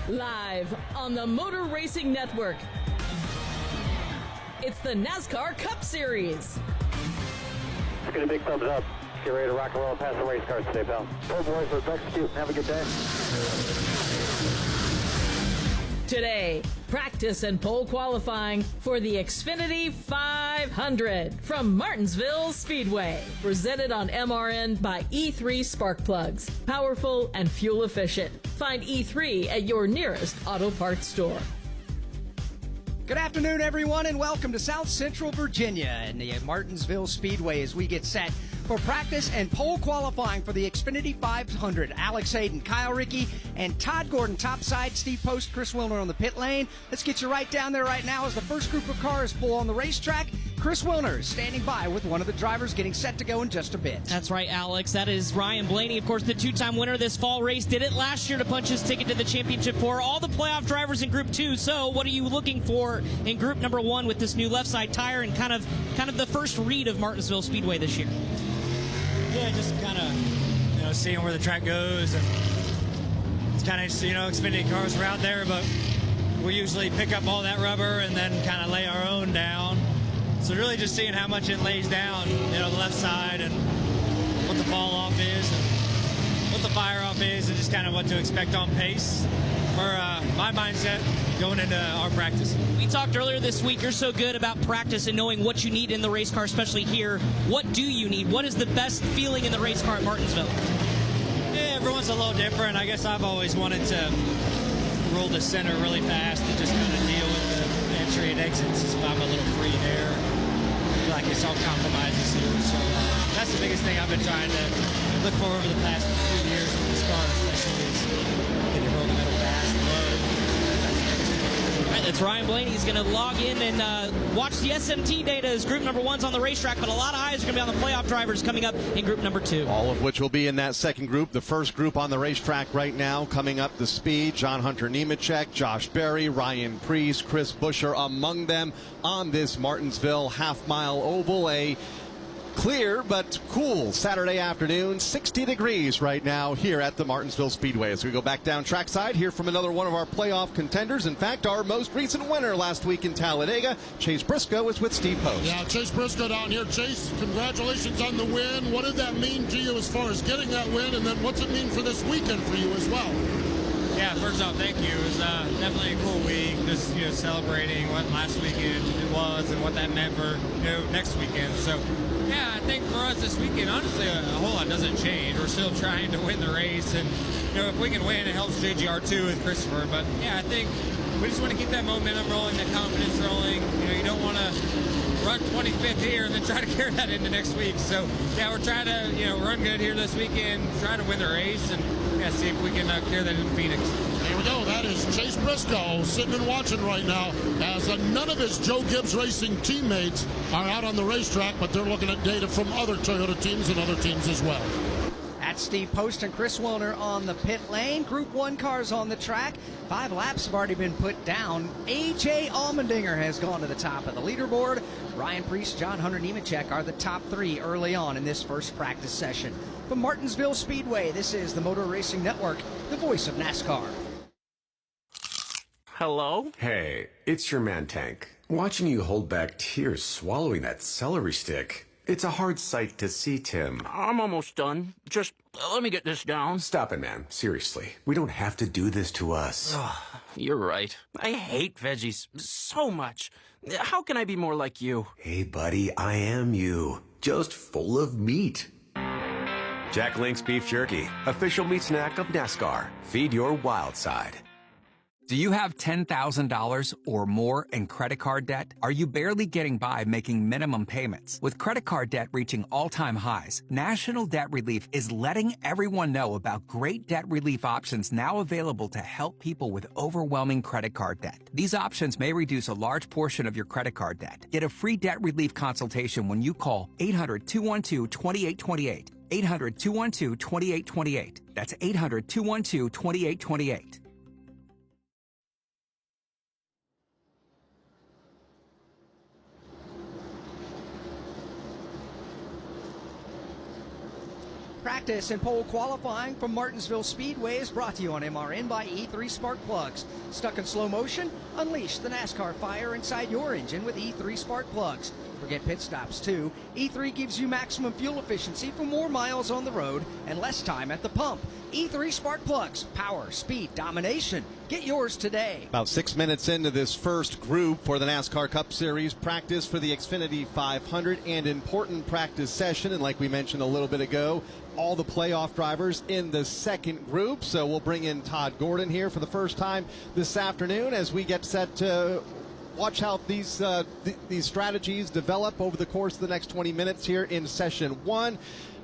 Live on the Motor Racing Network, it's the NASCAR Cup Series. Let's get a big thumbs up. Get ready to rock and roll past the race cars today, pal. Oh boys, let's execute. Have a good day. Today, practice and pole qualifying for the Xfinity 500 from Martinsville Speedway. Presented on MRN by E3 Spark Plugs. Powerful and fuel efficient. Find E3 at your nearest auto parts store. Good afternoon, everyone, and welcome to South Central Virginia and the Martinsville Speedway as we get set for practice and pole qualifying for the Xfinity 500. Alex Hayden, Kyle Rickey, and Todd Gordon topside, Steve Post, Chris Wilner on the pit lane. Let's get you right down there right now as the first group of cars pull on the racetrack. Chris Wilner is standing by with one of the drivers getting set to go in just a bit. That's right, Alex. That is Ryan Blaney, of course, the two-time winner of this fall race. Did it last year to punch his ticket to the championship for all the playoff drivers in Group 2. So what are you looking for in Group Number 1 with this new left side tire and kind of the first read of Martinsville Speedway this year? Yeah, just kind of, seeing where the track goes. And it's kind of, Xfinity cars are out there, but we usually pick up all that rubber and then kind of lay our own down. So really just seeing how much it lays down, the left side and what the fall off is and what the fire off is and just kind of what to expect on pace for my mindset going into our practice. We talked earlier this week, you're so good about practice and knowing what you need in the race car, especially here. What do you need? What is the best feeling in the race car at Martinsville? Yeah, everyone's a little different. I guess I've always wanted to roll the center really fast and just kind of deal with the entry and exits if I'm a little free there. I feel like it's all compromises here. So that's the biggest thing I've been trying to look for over the past few years with this car, especially is can you roll the middle fast, low. That's Ryan Blaney. He's going to log in and watch the SMT data as Group Number 1's on the racetrack, but a lot of eyes are going to be on the playoff drivers coming up in Group Number 2. All of which will be in that second group. The first group on the racetrack right now coming up the speed. John Hunter Nemechek, Josh Berry, Ryan Preece, Chris Buescher among them on this Martinsville half-mile oval. A clear but cool Saturday afternoon, 60 degrees right now here at the Martinsville Speedway. As we go back down trackside, hear from another one of our playoff contenders. In fact, our most recent winner last week in Talladega, Chase Briscoe, is with Steve Post. Yeah, Chase Briscoe down here. Chase, congratulations on the win. What did that mean to you as far as getting that win, and then what's it mean for this weekend for you as well? Yeah, first off, thank you. It was definitely a cool week, just celebrating what last weekend it was and what that meant for next weekend. So, yeah, I think for us this weekend, honestly, a whole lot doesn't change. We're still trying to win the race, and if we can win, it helps JGR2 with Christopher. But yeah, I think we just want to keep that momentum rolling, that confidence rolling. You don't want to run 25th here and then try to carry that into next week. So yeah, we're trying to run good here this weekend, try to win the race, and see if we can carry that into Phoenix. There we go. That is Chase Briscoe sitting and watching right now as none of his Joe Gibbs Racing teammates are out on the racetrack, but they're looking at data from other Toyota teams and other teams as well. That's Steve Post and Chris Wilner on the pit lane. Group 1 cars on the track. 5 laps have already been put down. A.J. Allmendinger has gone to the top of the leaderboard. Ryan Preece, John Hunter Nemechek are the top 3 early on in this first practice session. From Martinsville Speedway, this is the Motor Racing Network, the voice of NASCAR. Hello? Hey, it's your man Tank. Watching you hold back tears swallowing that celery stick. It's a hard sight to see, Tim. I'm almost done. Just let me get this down. Stop it, man. Seriously. We don't have to do this to us. You're right. I hate veggies so much. How can I be more like you? Hey, buddy, I am you. Just full of meat. Jack Link's Beef Jerky, official meat snack of NASCAR. Feed your wild side. Do you have $10,000 or more in credit card debt? Are you barely getting by making minimum payments? With credit card debt reaching all-time highs, National Debt Relief is letting everyone know about great debt relief options now available to help people with overwhelming credit card debt. These options may reduce a large portion of your credit card debt. Get a free debt relief consultation when you call 800-212-2828. 800-212-2828. That's 800-212-2828. Practice and pole qualifying from Martinsville Speedway is brought to you on MRN by E3 Spark Plugs. Stuck in slow motion? Unleash the NASCAR fire inside your engine with E3 Spark Plugs. Forget pit stops too. E3 gives you maximum fuel efficiency for more miles on the road and less time at the pump. E3 Spark Plugs. Power, speed, domination. Get yours today. About 6 minutes into this first group for the NASCAR Cup Series practice for the Xfinity 500, and important practice session. And like we mentioned a little bit ago, all the playoff drivers in the second group. So we'll bring in Todd Gordon here for the first time this afternoon as we get set to watch how these strategies develop over the course of the next 20 minutes here in session one.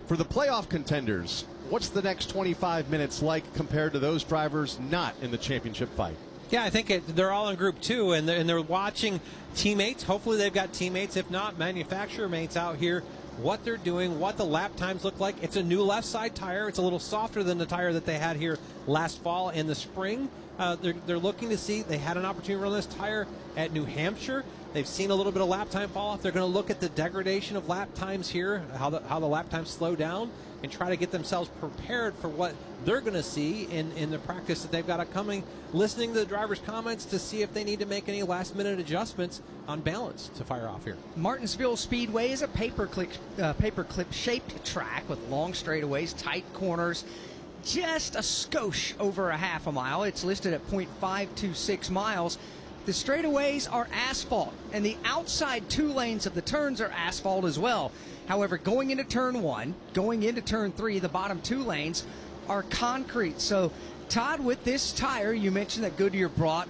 For the playoff contenders, what's the next 25 minutes like compared to those drivers not in the championship fight? Yeah, I think they're all in Group 2, and they're watching teammates. Hopefully they've got teammates, if not manufacturer mates out here, what they're doing, what the lap times look like. It's a new left side tire. It's a little softer than the tire that they had here last fall in the spring. They're looking to see. They had an opportunity to run this tire at New Hampshire. They've seen a little bit of lap time fall off. They're going to look at the degradation of lap times here, how the lap times slow down, and try to get themselves prepared for what they're going to see in the practice that they've got coming, listening to the drivers' comments to see if they need to make any last-minute adjustments on balance to fire off here. Martinsville Speedway is a paperclip-shaped track with long straightaways, tight corners, just a skosh over a half a mile. It's listed at 0.526 miles. The straightaways are asphalt, and the outside 2 lanes of the turns are asphalt as well. However, going into turn 1, going into turn 3, the bottom 2 lanes are concrete. So, Todd, with this tire, you mentioned that Goodyear brought,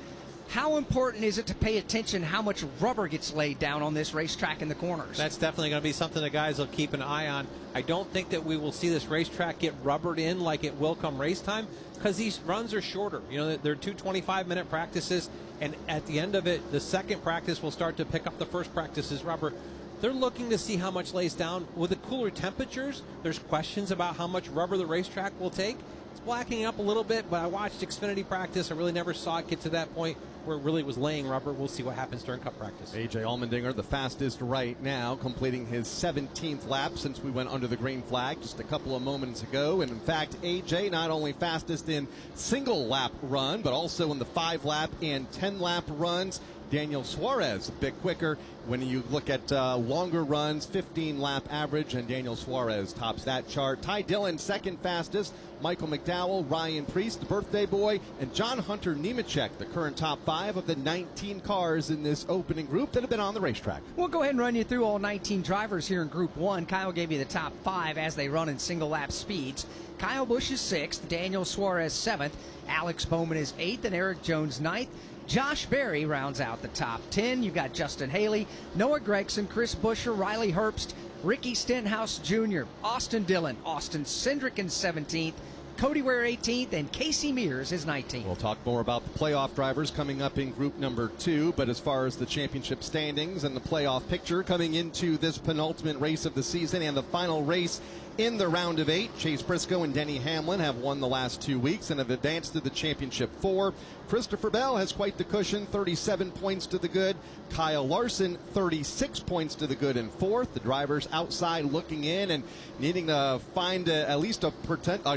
how important is it to pay attention how much rubber gets laid down on this racetrack in the corners? That's definitely going to be something the guys will keep an eye on. I don't think that we will see this racetrack get rubbered in like it will come race time, because these runs are shorter. You know, they're 2 25-minute practices, and at the end of it, the second practice will start to pick up the first practice's rubber. They're looking to see how much lays down. With the cooler temperatures, there's questions about how much rubber the racetrack will take. It's blacking up a little bit, but I watched Xfinity practice. I really never saw it get to that point where it really was laying rubber. We'll see what happens during Cup practice. A.J. Allmendinger, the fastest right now, completing his 17th lap since we went under the green flag just a couple of moments ago. And in fact, A.J. not only fastest in single lap run, but also in the 5-lap and 10-lap runs. Daniel Suarez a bit quicker when you look at longer runs, 15-lap average, and Daniel Suarez tops that chart. Ty Dillon, second fastest. Michael McDowell, Ryan Preece, the birthday boy, and John Hunter Nemechek, the current top 5 of the 19 cars in this opening group that have been on the racetrack. We'll go ahead and run you through all 19 drivers here in Group 1. Kyle gave you the top 5 as they run in single-lap speeds. Kyle Busch is 6th, Daniel Suarez 7th, Alex Bowman is 8th, and Eric Jones 9th. Josh Berry rounds out the top 10. You've got Justin Haley, Noah Gragson, Chris Buescher, Riley Herbst, Ricky Stenhouse Jr., Austin Dillon, Austin Cindric in 17th, Cody Ware 18th, and Casey Mears is 19th. We'll talk more about the playoff drivers coming up in group number 2, but as far as the championship standings and the playoff picture coming into this penultimate race of the season and the final race in the round of 8, Chase Briscoe and Denny Hamlin have won the last 2 weeks and have advanced to the championship 4. Christopher Bell has quite the cushion, 37 points to the good. Kyle Larson, 36 points to the good in 4th. The drivers outside looking in and needing to find at least a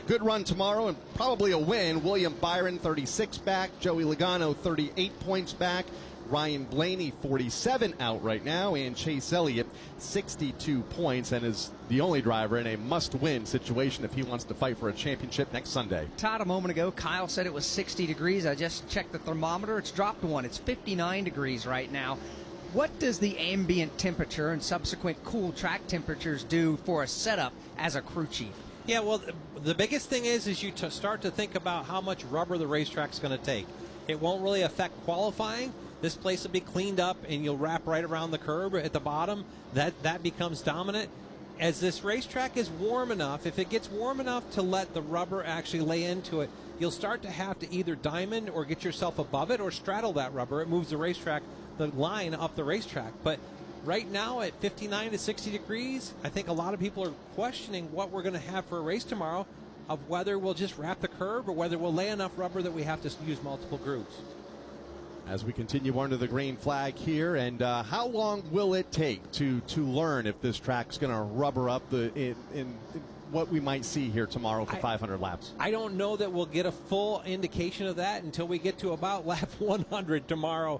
good run tomorrow and probably a win. William Byron, 36 back. Joey Logano, 38 points back. Ryan Blaney, 47 out right now, and Chase Elliott, 62 points, and is the only driver in a must-win situation if he wants to fight for a championship next Sunday. Todd, a moment ago, Kyle said it was 60 degrees. I just checked the thermometer. It's dropped 1. It's 59 degrees right now. What does the ambient temperature and subsequent cool track temperatures do for a setup as a crew chief? Yeah, well, the biggest thing is you start to think about how much rubber the racetrack's going to take. It won't really affect qualifying. This place will be cleaned up, and you'll wrap right around the curb at the bottom. That becomes dominant. As this racetrack is warm enough, if it gets warm enough to let the rubber actually lay into it, you'll start to have to either diamond or get yourself above it or straddle that rubber. It moves the line up the racetrack. But right now at 59 to 60 degrees, I think a lot of people are questioning what we're going to have for a race tomorrow, of whether we'll just wrap the curb or whether we'll lay enough rubber that we have to use multiple groups. As we continue under the green flag here, and how long will it take to learn if this track's going to rubber up what we might see here tomorrow for 500 laps? I don't know that we'll get a full indication of that until we get to about lap 100 tomorrow.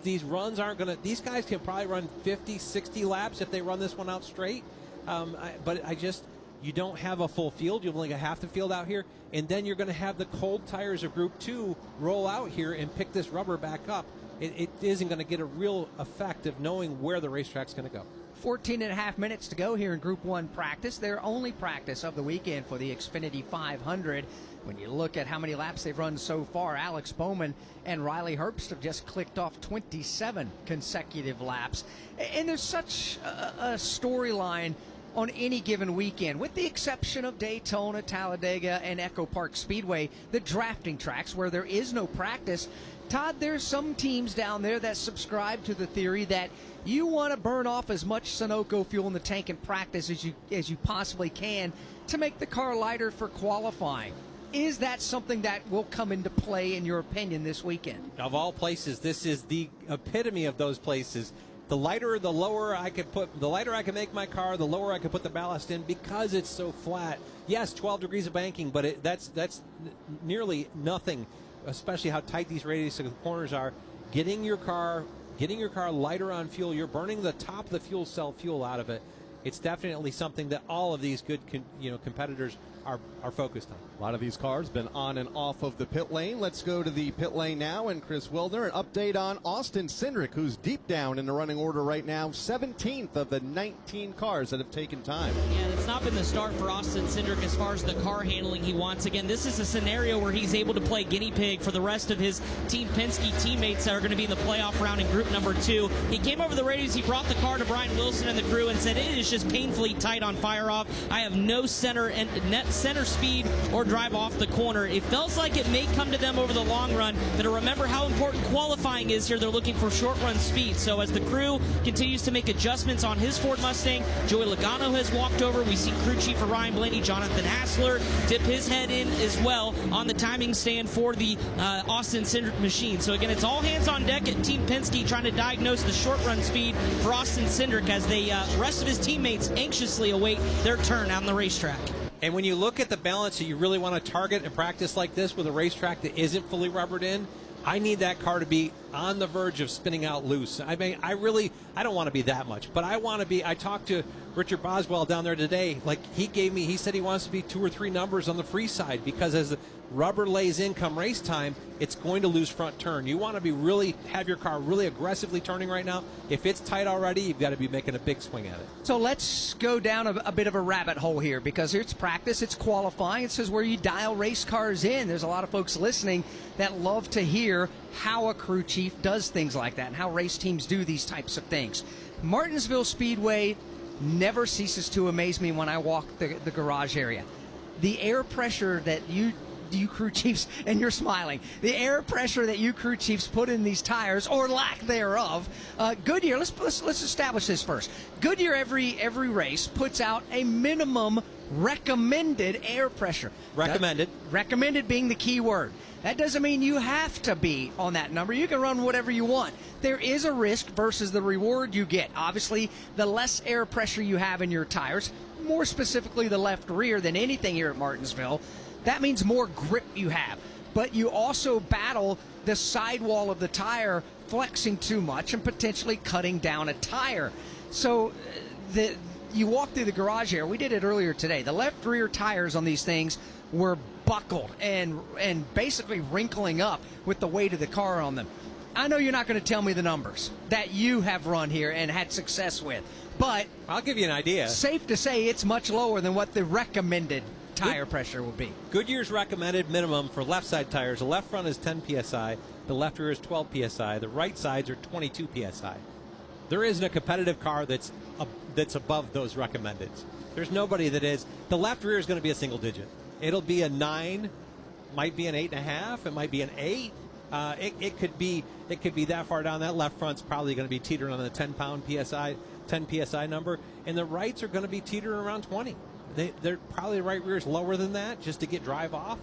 These runs aren't going to, these guys can probably run 50, 60 laps if they run this one out straight. You don't have a full field. You only got half the field out here. And then you're going to have the cold tires of Group 2 roll out here and pick this rubber back up. It isn't going to get a real effect of knowing where the racetrack's going to go. 14 and a half minutes to go here in Group 1 practice. Their only practice of the weekend for the Xfinity 500. When you look at how many laps they've run so far, Alex Bowman and Riley Herbst have just clicked off 27 consecutive laps. And there's such a storyline on any given weekend, with the exception of Daytona, Talladega, and Echo Park Speedway, the drafting tracks where there is no practice. Todd, there's some teams down there that subscribe to the theory that you want to burn off as much Sunoco fuel in the tank in practice as you possibly can to make the car lighter for qualifying. Is that something that will come into play, in your opinion, this weekend? Of all places, this is the epitome of those places. The lighter, the lower I can make my car, the lower I can put the ballast in because it's so flat. Yes, 12 degrees of banking, but that's nearly nothing, especially how tight these radius of the corners are. Getting your car lighter on fuel, you're burning the top of the fuel cell fuel out of it. It's definitely something that all of these good competitors are focused on. A lot of these cars been on and off of the pit lane. Let's go to the pit lane now, and Chris Wilder, an update on Austin Cindric, who's deep down in the running order right now, 17th of the 19 cars that have taken time. Yeah, it's not been the start for Austin Cindric as far as the car handling he wants. Again, this is a scenario where he's able to play guinea pig for the rest of his Team Penske teammates that are going to be in the playoff round in Group number 2. He came over the radios, he brought the car to Brian Wilson and the crew and said, it is just painfully tight on fire off. I have no center speed or drive off the corner. It feels like it may come to them over the long run, but remember how important qualifying is here. They're looking for short run speed. So as the crew continues to make adjustments on his Ford Mustang, Joey Logano has walked over. We've seen crew chief for Ryan Blaney, Jonathan Hassler, dip his head in as well on the timing stand for the Austin Cindric machine. So again, it's all hands on deck at Team Penske trying to diagnose the short run speed for Austin Cindric as the rest of his teammates anxiously await their turn on the racetrack. And when you look at the balance that you really want to target and practice like this with a racetrack that isn't fully rubbered in, I need that car to be on the verge of spinning out loose. I mean, I don't want to be that much, but I want to be. I talked to Richard Boswell down there today. Like, he said he wants to be 2 or 3 numbers on the free side, because as the rubber lays in come race time, it's going to lose front turn. You want to have your car really aggressively turning right now. If it's tight already, you've got to be making a big swing at it. So let's go down a bit of a rabbit hole here, because it's practice, it's qualifying. This is where you dial race cars in. There's a lot of folks listening that love to hear how a crew chief does things like that and how race teams do these types of things. Martinsville Speedway never ceases to amaze me when I walk the garage area. The air pressure that you crew chiefs, and you're smiling, the air pressure that you crew chiefs put in these tires, or lack thereof. Goodyear, let's establish this first. Goodyear every race puts out a minimum recommended air pressure. Recommended being the key word. That doesn't mean you have to be on that number. You can run whatever you want. There is a risk versus the reward you get. Obviously, the less air pressure you have in your tires, more specifically the left rear than anything here at Martinsville, that means more grip you have. But you also battle the sidewall of the tire flexing too much and potentially cutting down a tire. So you walk through the garage here. We did it earlier today. The left rear tires on these things were buckled and basically wrinkling up with the weight of the car on them. I know you're not going to tell me the numbers that you have run here and had success with, but I'll give you an idea. Safe to say it's much lower than what the recommended tire pressure will be. Goodyear's recommended minimum for left side tires, the left front is 10 psi, the left rear is 12 psi, the right sides are 22 psi. There isn't a competitive car that's above those recommendeds. There's nobody that is. The left rear is going to be a single digit. It'll be a 9, might be an 8.5, it might be an 8. It could be that far down. That left front's probably going to be teetering on the 10 psi number, and the rights are going to be teetering around 20. They're probably the right rear is lower than that just to get drive off.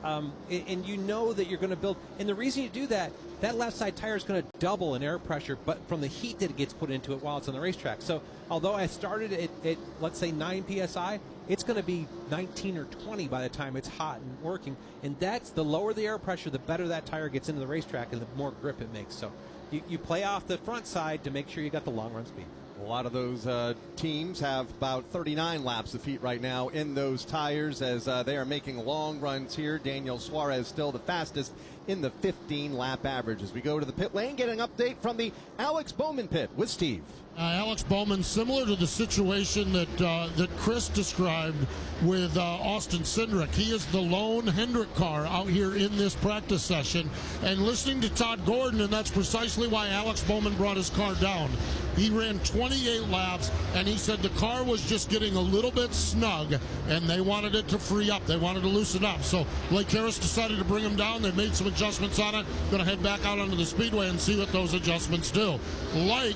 and you know that you're going to build. And the reason you do that, that left side tire is going to double in air pressure, but from the heat that gets put into it while it's on the racetrack. So although I started at let's say 9 psi, it's going to be 19 or 20 by the time it's hot and working. And that's the lower the air pressure, the better that tire gets into the racetrack and the more grip it makes. So you play off the front side to make sure you got the long run speed. A lot of those teams have about 39 laps of heat right now in those tires as they are making long runs here. Daniel Suarez still the fastest in the 15-lap average. As we go to the pit lane, get an update from the Alex Bowman pit with Steve. Alex Bowman, similar to the situation that Chris described with Austin Cindric. He is the lone Hendrick car out here in this practice session. And listening to Todd Gordon, and that's precisely why Alex Bowman brought his car down. He ran 28 laps, and he said the car was just getting a little bit snug, and they wanted it to free up. They wanted to loosen up. So Blake Harris decided to bring him down. They made some adjustments on it. Going to head back out onto the speedway and see what those adjustments do. Like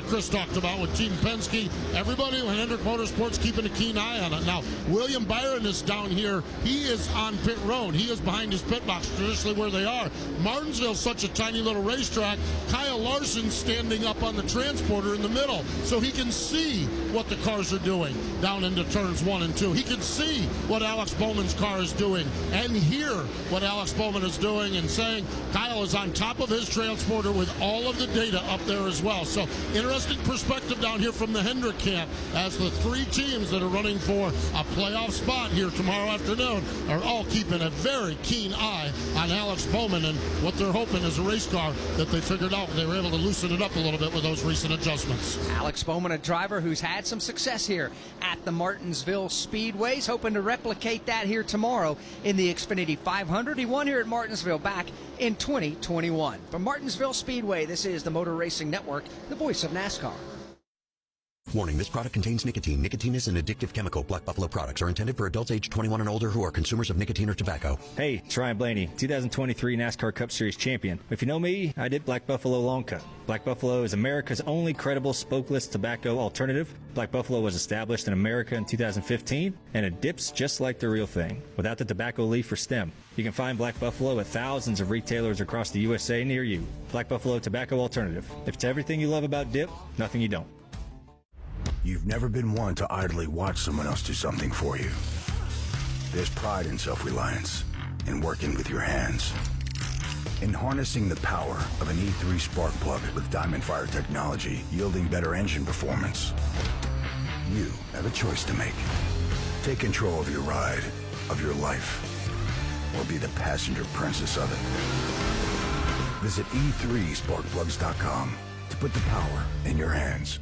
Chris talked about with Team Penske, everybody in Hendrick Motorsports keeping a keen eye on it. Now, William Byron is down here. He is on pit road. He is behind his pit box, traditionally where they are. Martinsville's such a tiny little racetrack. Kyle Larson standing up on the transporter in the middle so he can see what the cars are doing down into turns 1 and 2. He can see what Alex Bowman's car is doing and hear what Alex Bowman is doing and saying Kyle is on top of his transporter with all of the data up there as well. So interesting perspective down here from the Hendrick camp as the 3 teams that are running for a playoff spot here tomorrow afternoon are all keeping a very keen eye on Alex Bowman and what they're hoping is a race car that they figured out. They were able to loosen it up a little bit with those recent adjustments. Alex Bowman, a driver who's had some success here at the Martinsville Speedways, hoping to replicate that here tomorrow in the Xfinity 500. He won here at Martinsville back in 2021. From Martinsville Speedway, this is the Motor Racing Network, the voice of NASCAR. Warning, this product contains nicotine. Nicotine is an addictive chemical. Black Buffalo products are intended for adults aged 21 and older who are consumers of nicotine or tobacco. Hey, it's Ryan Blaney, 2023 NASCAR Cup Series champion. If you know me, I did Black Buffalo Long Cut. Black Buffalo is America's only credible smokeless tobacco alternative. Black Buffalo was established in America in 2015, and it dips just like the real thing, without the tobacco leaf or stem. You can find Black Buffalo at thousands of retailers across the USA near you. Black Buffalo Tobacco Alternative. If it's everything you love about dip, nothing you don't. You've never been one to idly watch someone else do something for you. There's pride in self-reliance, in working with your hands, in harnessing the power of an E3 spark plug with Diamond Fire technology, yielding better engine performance. You have a choice to make. Take control of your ride, of your life, or be the passenger princess of it. Visit e3sparkplugs.com to put the power in your hands.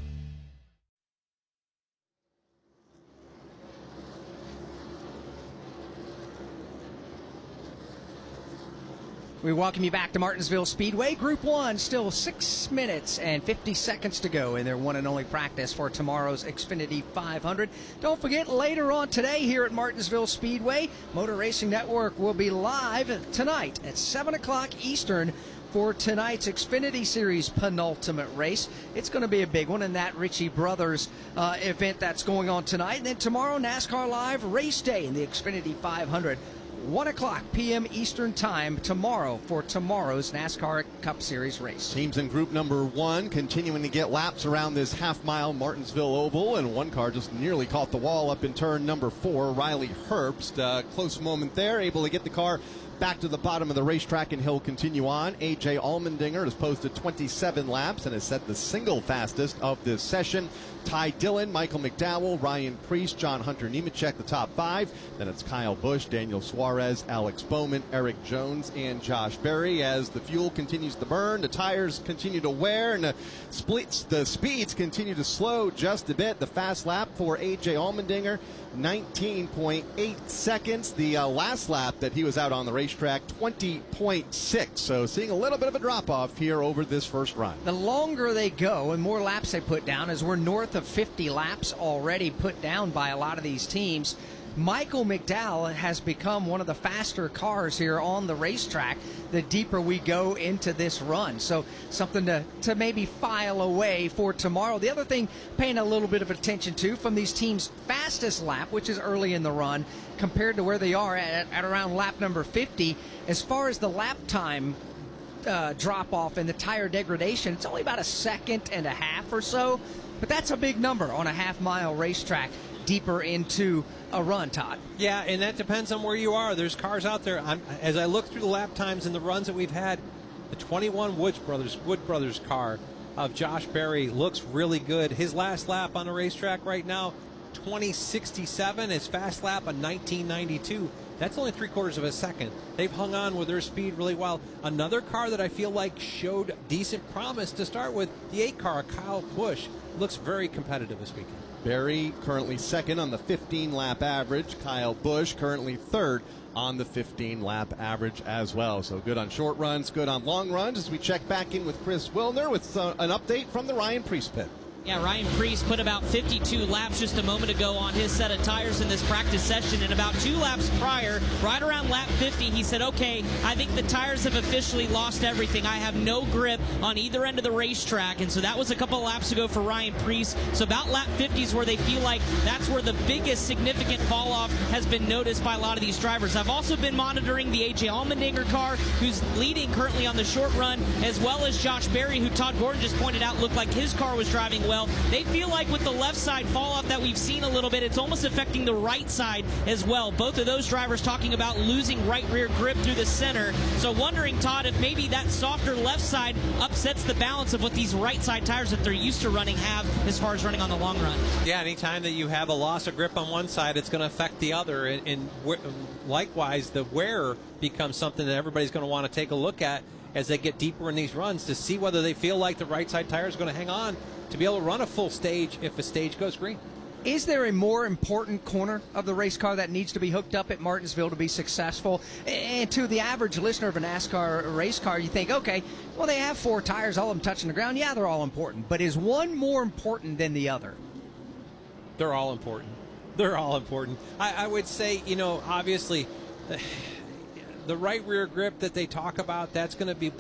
We welcome you back to Martinsville Speedway. Group 1, still 6 minutes and 50 seconds to go in their one and only practice for tomorrow's Xfinity 500. Don't forget, later on today here at Martinsville Speedway, Motor Racing Network will be live tonight at 7 o'clock Eastern for tonight's Xfinity Series penultimate race. It's going to be a big one in that Ritchie Brothers event that's going on tonight. And then tomorrow, NASCAR Live Race Day in the Xfinity 500. 1 o'clock p.m. Eastern Time tomorrow for tomorrow's NASCAR Cup Series race. Teams in group number 1 continuing to get laps around this half-mile Martinsville Oval, and one car just nearly caught the wall up in turn number 4, Riley Herbst. Close moment there, able to get the car back to the bottom of the racetrack, and he'll continue on. A.J. Allmendinger has posted 27 laps and has set the single fastest of this session. Ty Dillon, Michael McDowell, Ryan Preece, John Hunter Nemechek, the top 5. Then it's Kyle Busch, Daniel Suarez, Alex Bowman, Eric Jones, and Josh Berry. As the fuel continues to burn, the tires continue to wear, and the speeds continue to slow just a bit. The fast lap for A.J. Allmendinger, 19.8 seconds. The last lap that he was out on the racetrack, 20.6. So seeing a little bit of a drop-off here over this first run. The longer they go and more laps they put down, as we're north of 50 laps already put down by a lot of these teams, Michael McDowell has become one of the faster cars here on the racetrack the deeper we go into this run. So something to maybe file away for tomorrow. The other thing paying a little bit of attention to from these teams' fastest lap, which is early in the run, compared to where they are at around lap number 50, as far as the lap time drop off and the tire degradation, it's only about a second and a half or so, but that's a big number on a half-mile racetrack deeper into a run, Todd. Yeah, and that depends on where you are. There's cars out there. As I look through the lap times and the runs that we've had, the 21 Wood Brothers car of Josh Berry looks really good. His last lap on the racetrack right now, 20:67. His fast lap, a 19:92. That's only 3/4 of a second. They've hung on with their speed really well. Another car that I feel like showed decent promise to start with, the 8 car, Kyle Busch, looks very competitive this weekend. Berry currently second on the 15-lap average. Kyle Busch currently third on the 15-lap average as well. So good on short runs, good on long runs as we check back in with Chris Wilner with an update from the Ryan Preece pit. Yeah, Ryan Preece put about 52 laps just a moment ago on his set of tires in this practice session, and about 2 laps prior, right around lap 50, he said, okay, I think the tires have officially lost everything. I have no grip on either end of the racetrack, and so that was a couple of laps ago for Ryan Preece. So about lap 50 is where they feel like that's where the biggest significant fall-off has been noticed by a lot of these drivers. I've also been monitoring the A.J. Allmendinger car, who's leading currently on the short run, as well as Josh Berry, who Todd Gordon just pointed out looked like his car was driving well. They feel like with the left side fall off that we've seen a little bit, it's almost affecting the right side as well. Both of those drivers talking about losing right rear grip through the center. So wondering, Todd, if maybe that softer left side upsets the balance of what these right side tires that they're used to running have as far as running on the long run. Yeah, anytime that you have a loss of grip on one side, it's going to affect the other. And likewise, the wear becomes something that everybody's going to want to take a look at as they get deeper in these runs to see whether they feel like the right side tire is going to hang on to be able to run a full stage if a stage goes green. Is there a more important corner of the race car that needs to be hooked up at Martinsville to be successful? And to the average listener of a NASCAR race car, you think, okay, well, they have 4 tires, all of them touching the ground. Yeah, they're all important. But is one more important than the other? They're all important. They're all important. I would say, obviously, the right rear grip that they talk about, that's going to be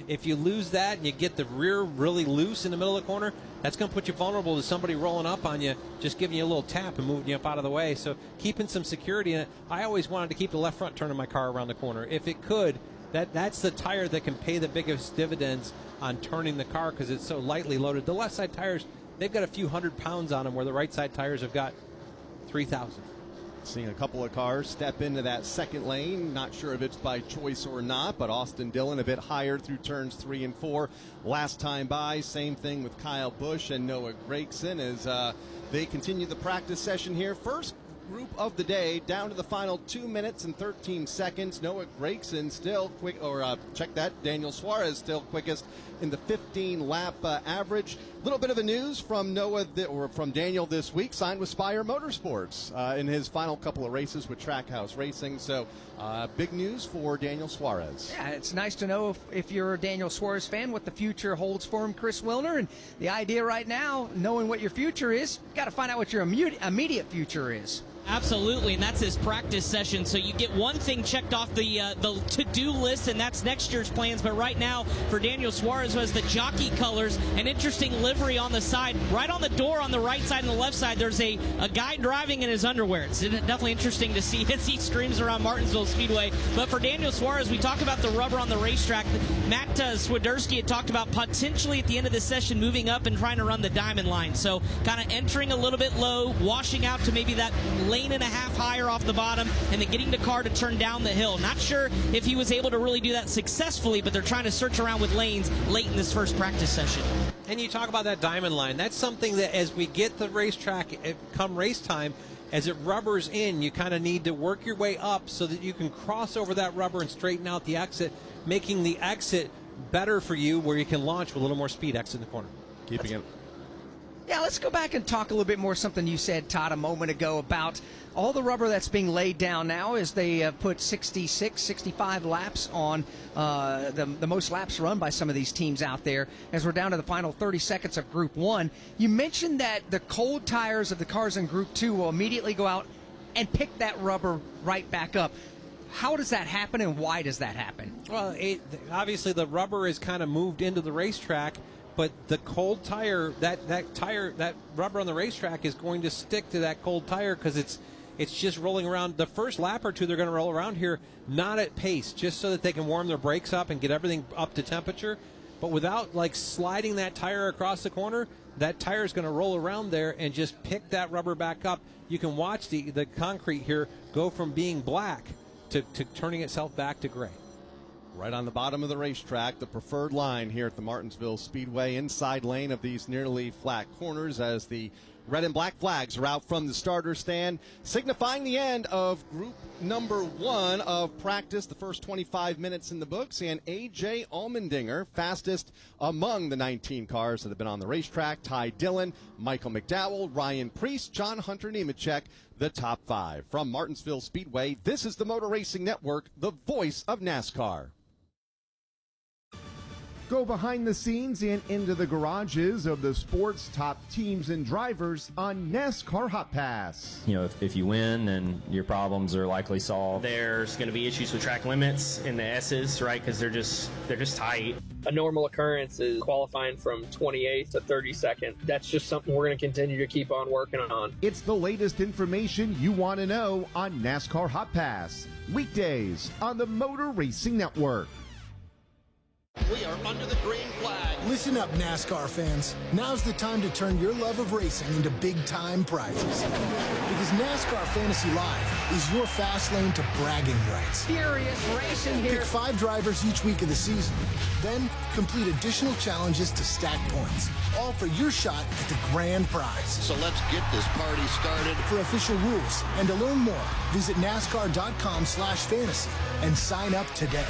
if you lose that and you get the rear really loose in the middle of the corner, that's going to put you vulnerable to somebody rolling up on you, just giving you a little tap and moving you up out of the way. So keeping some security in it. I always wanted to keep the left front turning my car around the corner. If it could, that's the tire that can pay the biggest dividends on turning the car because it's so lightly loaded. The left side tires, they've got a few 100 pounds on them where the right side tires have got 3,000. Seeing a couple of cars step into that second lane. Not sure if it's by choice or not, but Austin Dillon a bit higher through turns 3 and 4. Last time by, same thing with Kyle Busch and Noah Gragson as they continue the practice session here. First group of the day down to the final 2 minutes and 13 seconds. Noah Gragson still quick, check that, Daniel Suarez still quickest in the 15-lap average. A little bit of a news from from Daniel this week, signed with Spire Motorsports in his final couple of races with Trackhouse Racing. So big news for Daniel Suarez. Yeah, it's nice to know if you're a Daniel Suarez fan what the future holds for him, Chris Wilner. And the idea right now, knowing what your future is, got to find out what your immediate future is. Absolutely, and that's his practice session. So you get one thing checked off the to-do list, and that's next year's plans. But right now, for Daniel Suarez, who has the jockey colors, an interesting livery on the side. Right on the door on the right side and the left side, there's a guy driving in his underwear. It's definitely interesting to see as he streams around Martinsville Speedway. But for Daniel Suarez, we talk about the rubber on the racetrack. Matt Swiderski had talked about potentially at the end of the session moving up and trying to run the diamond line. So kind of entering a little bit low, washing out to maybe that lane and a half higher off the bottom, and then getting the car to turn down the hill. Not sure if he was able to really do that successfully, but they're trying to search around with lanes late in this first practice session. And you talk about that diamond line. That's something that as we get the racetrack, come race time, as it rubbers in, you kind of need to work your way up so that you can cross over that rubber and straighten out the exit, making the exit better for you where you can launch with a little more speed exit in the corner. Keeping it. Yeah, let's go back and talk a little bit more something you said, Todd, a moment ago about all the rubber that's being laid down now as they put 66, 65 laps on the most laps run by some of these teams out there as we're down to the final 30 seconds of Group 1. You mentioned that the cold tires of the cars in Group 2 will immediately go out and pick that rubber right back up. How does that happen, and why does that happen? Well, obviously the rubber is kind of moved into the racetrack, but the cold tire, that rubber on the racetrack is going to stick to that cold tire because it's just rolling around. The first lap or two they're going to roll around here, not at pace, just so that they can warm their brakes up and get everything up to temperature. But without like sliding that tire across the corner, that tire is going to roll around there and just pick that rubber back up. You can watch the concrete here go from being black to turning itself back to gray. Right on the bottom of the racetrack, the preferred line here at the Martinsville Speedway, inside lane of these nearly flat corners as the red and black flags are out from the starter stand, signifying the end of group number 1 of practice, the first 25 minutes in the books, and A.J. Allmendinger, fastest among the 19 cars that have been on the racetrack. Ty Dillon, Michael McDowell, Ryan Preece, John Hunter Nemechek, the top 5. From Martinsville Speedway, this is the Motor Racing Network, the voice of NASCAR. Go behind the scenes and into the garages of the sport's top teams and drivers on NASCAR Hot Pass. You know, if you win, then your problems are likely solved. There's going to be issues with track limits in the S's, right? Because they're just tight. A normal occurrence is qualifying from 28th to 32nd. That's just something we're going to continue to keep on working on. It's the latest information you want to know on NASCAR Hot Pass. Weekdays on the Motor Racing Network. We are under the green flag. Listen up, NASCAR fans. Now's the time to turn your love of racing into big-time prizes. Because NASCAR Fantasy Live is your fast lane to bragging rights. Furious racing here. Pick 5 drivers each week of the season. Then complete additional challenges to stack points. All for your shot at the grand prize. So let's get this party started. For official rules and to learn more, visit NASCAR.com/fantasy and sign up today.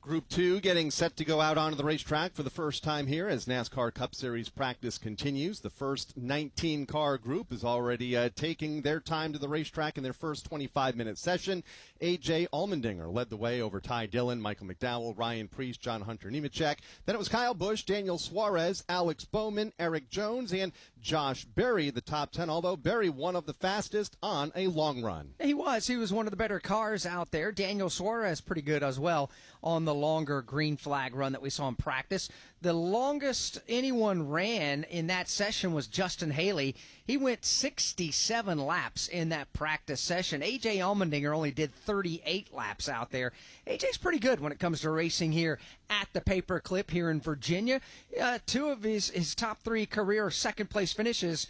Group 2 getting set to go out onto the racetrack for the first time here as NASCAR Cup Series practice continues. The first 19-car group is already taking their time to the racetrack in their first 25-minute session. A.J. Allmendinger led the way over Ty Dillon, Michael McDowell, Ryan Preece, John Hunter Nemechek. Then it was Kyle Busch, Daniel Suarez, Alex Bowman, Eric Jones, and Josh Berry, the top 10, although Berry one of the fastest on a long run. He was one of the better cars out there. Daniel Suarez pretty good as well on the longer green flag run that we saw in practice. The longest anyone ran in that session was Justin Haley. He went 67 laps in that practice session. A.J. Allmendinger only did 38 laps out there. A.J.'s pretty good when it comes to racing here at the Paperclip here in Virginia. 2 of his top 3 career second-place finishes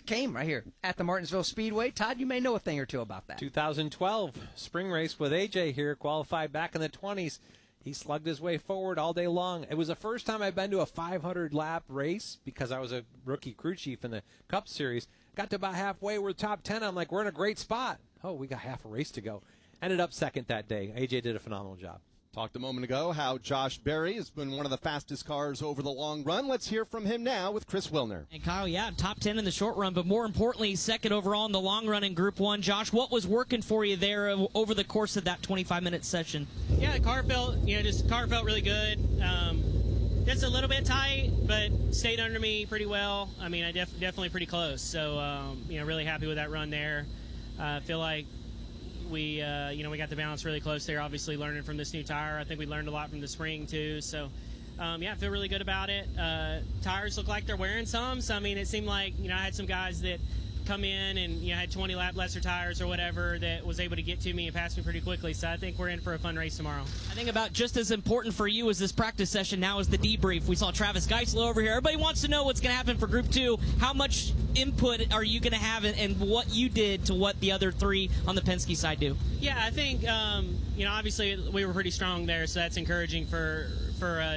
came right here at the Martinsville Speedway. Todd, you may know a thing or two about that. 2012 spring race with A.J. here, qualified back in the 20s. He slugged his way forward all day long. It was the first time I'd been to a 500-lap race because I was a rookie crew chief in the Cup Series. Got to about halfway, we're top 10. I'm like, we're in a great spot. Oh, we got half a race to go. Ended up second that day. AJ did a phenomenal job. Talked a moment ago how Josh Berry has been one of the fastest cars over the long run. Let's hear from him now with Chris Wilner. And Kyle, top 10 in the short run, but more importantly, second overall in the long run in Group 1. Josh, what was working for you there over the course of that 25-minute session? Yeah, the car felt really good. Just a little bit tight, but stayed under me pretty well. I mean, I definitely pretty close. So, really happy with that run there. I feel like we got the balance really close there, obviously learning from this new tire. I think we learned a lot from the spring, too. So, I feel really good about it. Tires look like they're wearing some. So, I mean, it seemed like, I had some guys that come in and, had 20 lap lesser tires or whatever that was able to get to me and pass me pretty quickly. So, I think we're in for a fun race tomorrow. I think about just as important for you as this practice session now is the debrief. We saw Travis Geisler over here. Everybody wants to know what's going to happen for Group 2. How much input are you going to have and what you did to what the other 3 on the Penske side do? Yeah, I think, obviously we were pretty strong there, so that's encouraging for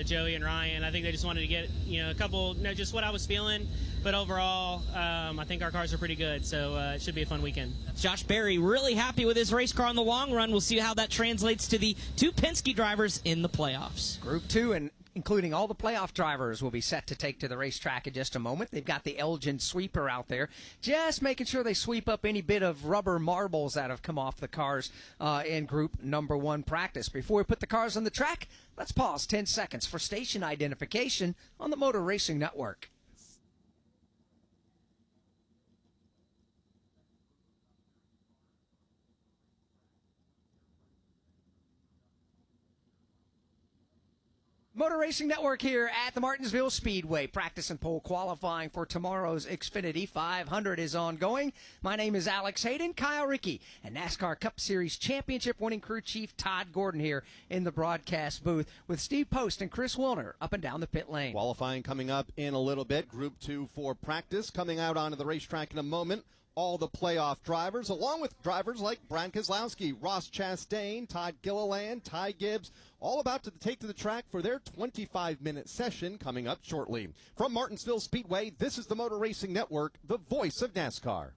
Joey and Ryan. I think they just wanted to get, a couple, just what I was feeling. But overall, I think our cars are pretty good, so it should be a fun weekend. Josh Berry really happy with his race car in the long run. We'll see how that translates to the 2 Penske drivers in the playoffs. Group 2, and including all the playoff drivers, will be set to take to the racetrack in just a moment. They've got the Elgin sweeper out there, just making sure they sweep up any bit of rubber marbles that have come off the cars in group number 1 practice. Before we put the cars on the track, let's pause 10 seconds for station identification on the Motor Racing Network. Motor Racing Network here at the Martinsville Speedway. Practice and pole qualifying for tomorrow's Xfinity 500 is ongoing. My name is Alex Hayden. Kyle Rickey and NASCAR Cup Series championship winning crew chief Todd Gordon here in the broadcast booth with Steve Post and Chris Wilner up and down the pit lane. Qualifying coming up in a little bit. Group 2 for practice coming out onto the racetrack in a moment. All the playoff drivers, along with drivers like Brad Keselowski, Ross Chastain, Todd Gilliland, Ty Gibbs, all about to take to the track for their 25-minute session coming up shortly. From Martinsville Speedway, this is the Motor Racing Network, the voice of NASCAR.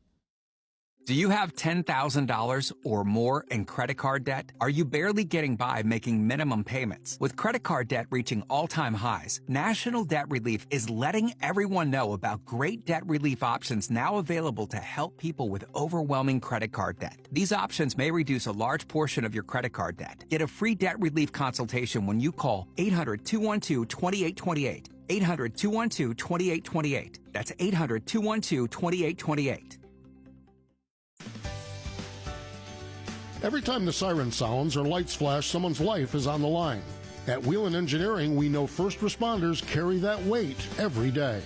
Do you have $10,000 or more in credit card debt? Are you barely getting by making minimum payments? With credit card debt reaching all-time highs, National Debt Relief is letting everyone know about great debt relief options now available to help people with overwhelming credit card debt. These options may reduce a large portion of your credit card debt. Get a free debt relief consultation when you call 800-212-2828. 800-212-2828. That's 800-212-2828. Every time the siren sounds or lights flash, someone's life is on the line. At Wheelan Engineering, we know first responders carry that weight every day.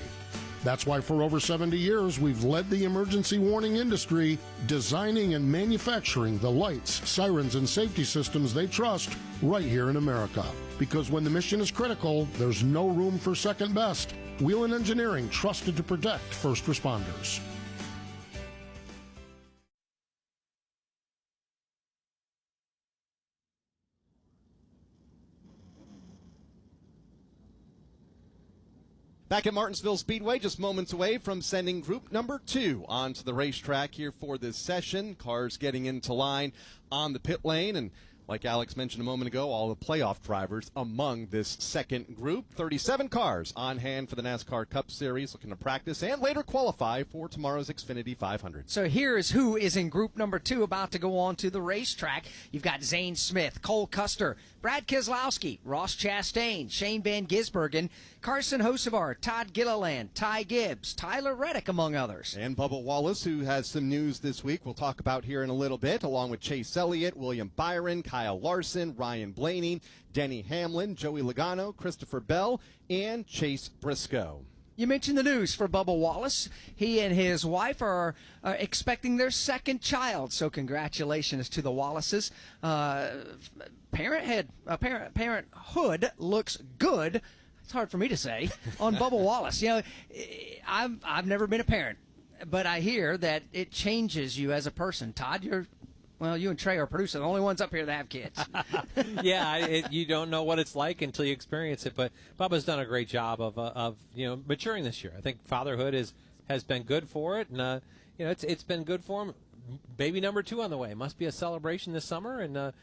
That's why for over 70 years, we've led the emergency warning industry, designing and manufacturing the lights, sirens, and safety systems they trust right here in America. Because when the mission is critical, there's no room for second best. Wheelan Engineering, trusted to protect first responders. Back at Martinsville Speedway, just moments away from sending group number 2 onto the racetrack here for this session. Cars getting into line on the pit lane, and like Alex mentioned a moment ago, all the playoff drivers among this second group. 37 cars on hand for the NASCAR Cup Series, looking to practice and later qualify for tomorrow's Xfinity 500. So here is who is in group number 2 about to go on to the racetrack. You've got Zane Smith, Cole Custer, Brad Keselowski, Ross Chastain, Shane Van Gisbergen, Carson Hocevar, Todd Gilliland, Ty Gibbs, Tyler Reddick, among others. And Bubba Wallace, who has some news this week we'll talk about here in a little bit, along with Chase Elliott, William Byron, Kyle Larson, Ryan Blaney, Denny Hamlin, Joey Logano, Christopher Bell, and Chase Briscoe. You mentioned the news for Bubba Wallace. He and his wife are expecting their second child, so congratulations to the Wallaces. Parenthood looks good. It's hard for me to say on Bubba Wallace. You know, I've never been a parent, but I hear that it changes you as a person. Todd, you and Trey are producers, the only ones up here that have kids. Yeah, you don't know what it's like until you experience it. But Bubba's done a great job of maturing this year. I think fatherhood has been good for it, and it's been good for him. Baby number 2 on the way. Must be a celebration this summer, and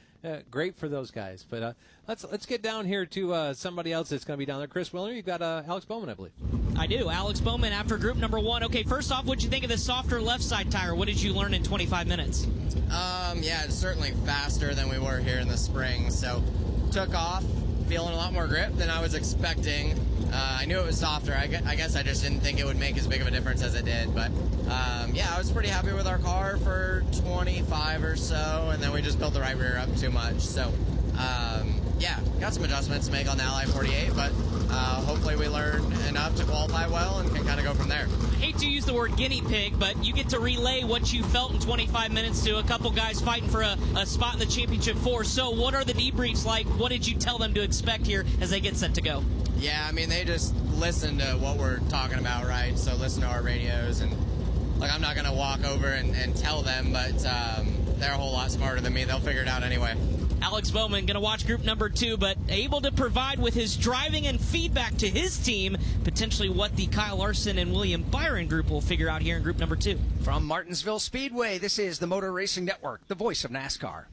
great for those guys. But let's get down here to somebody else that's going to be down there. Chris Wilner, you've got Alex Bowman, I believe. I do. Alex Bowman after group number 1. Okay, first off, what'd you think of the softer left side tire? What did you learn in 25 minutes? Yeah, it's certainly faster than we were here in the spring. So took off, feeling a lot more grip than I was expecting. I knew it was softer. I guess I just didn't think it would make as big of a difference as it did. But I was pretty happy with our car for 25 or so, and then we just built the right rear up too much. So got some adjustments to make on the Ally 48, but hopefully we learn enough to qualify well and can kind of go from there. I hate to use the word guinea pig, but you get to relay what you felt in 25 minutes to a couple guys fighting for a spot in the championship 4. So what are the debriefs like? What did you tell them to expect here as they get set to go? Yeah, I mean, they just listen to what we're talking about, right? So listen to our radios, and I'm not going to walk over and tell them, but they're a whole lot smarter than me. They'll figure it out anyway. Alex Bowman going to watch group number 2, but able to provide with his driving and feedback to his team, potentially what the Kyle Larson and William Byron group will figure out here in group number 2. From Martinsville Speedway, this is the Motor Racing Network, the voice of NASCAR.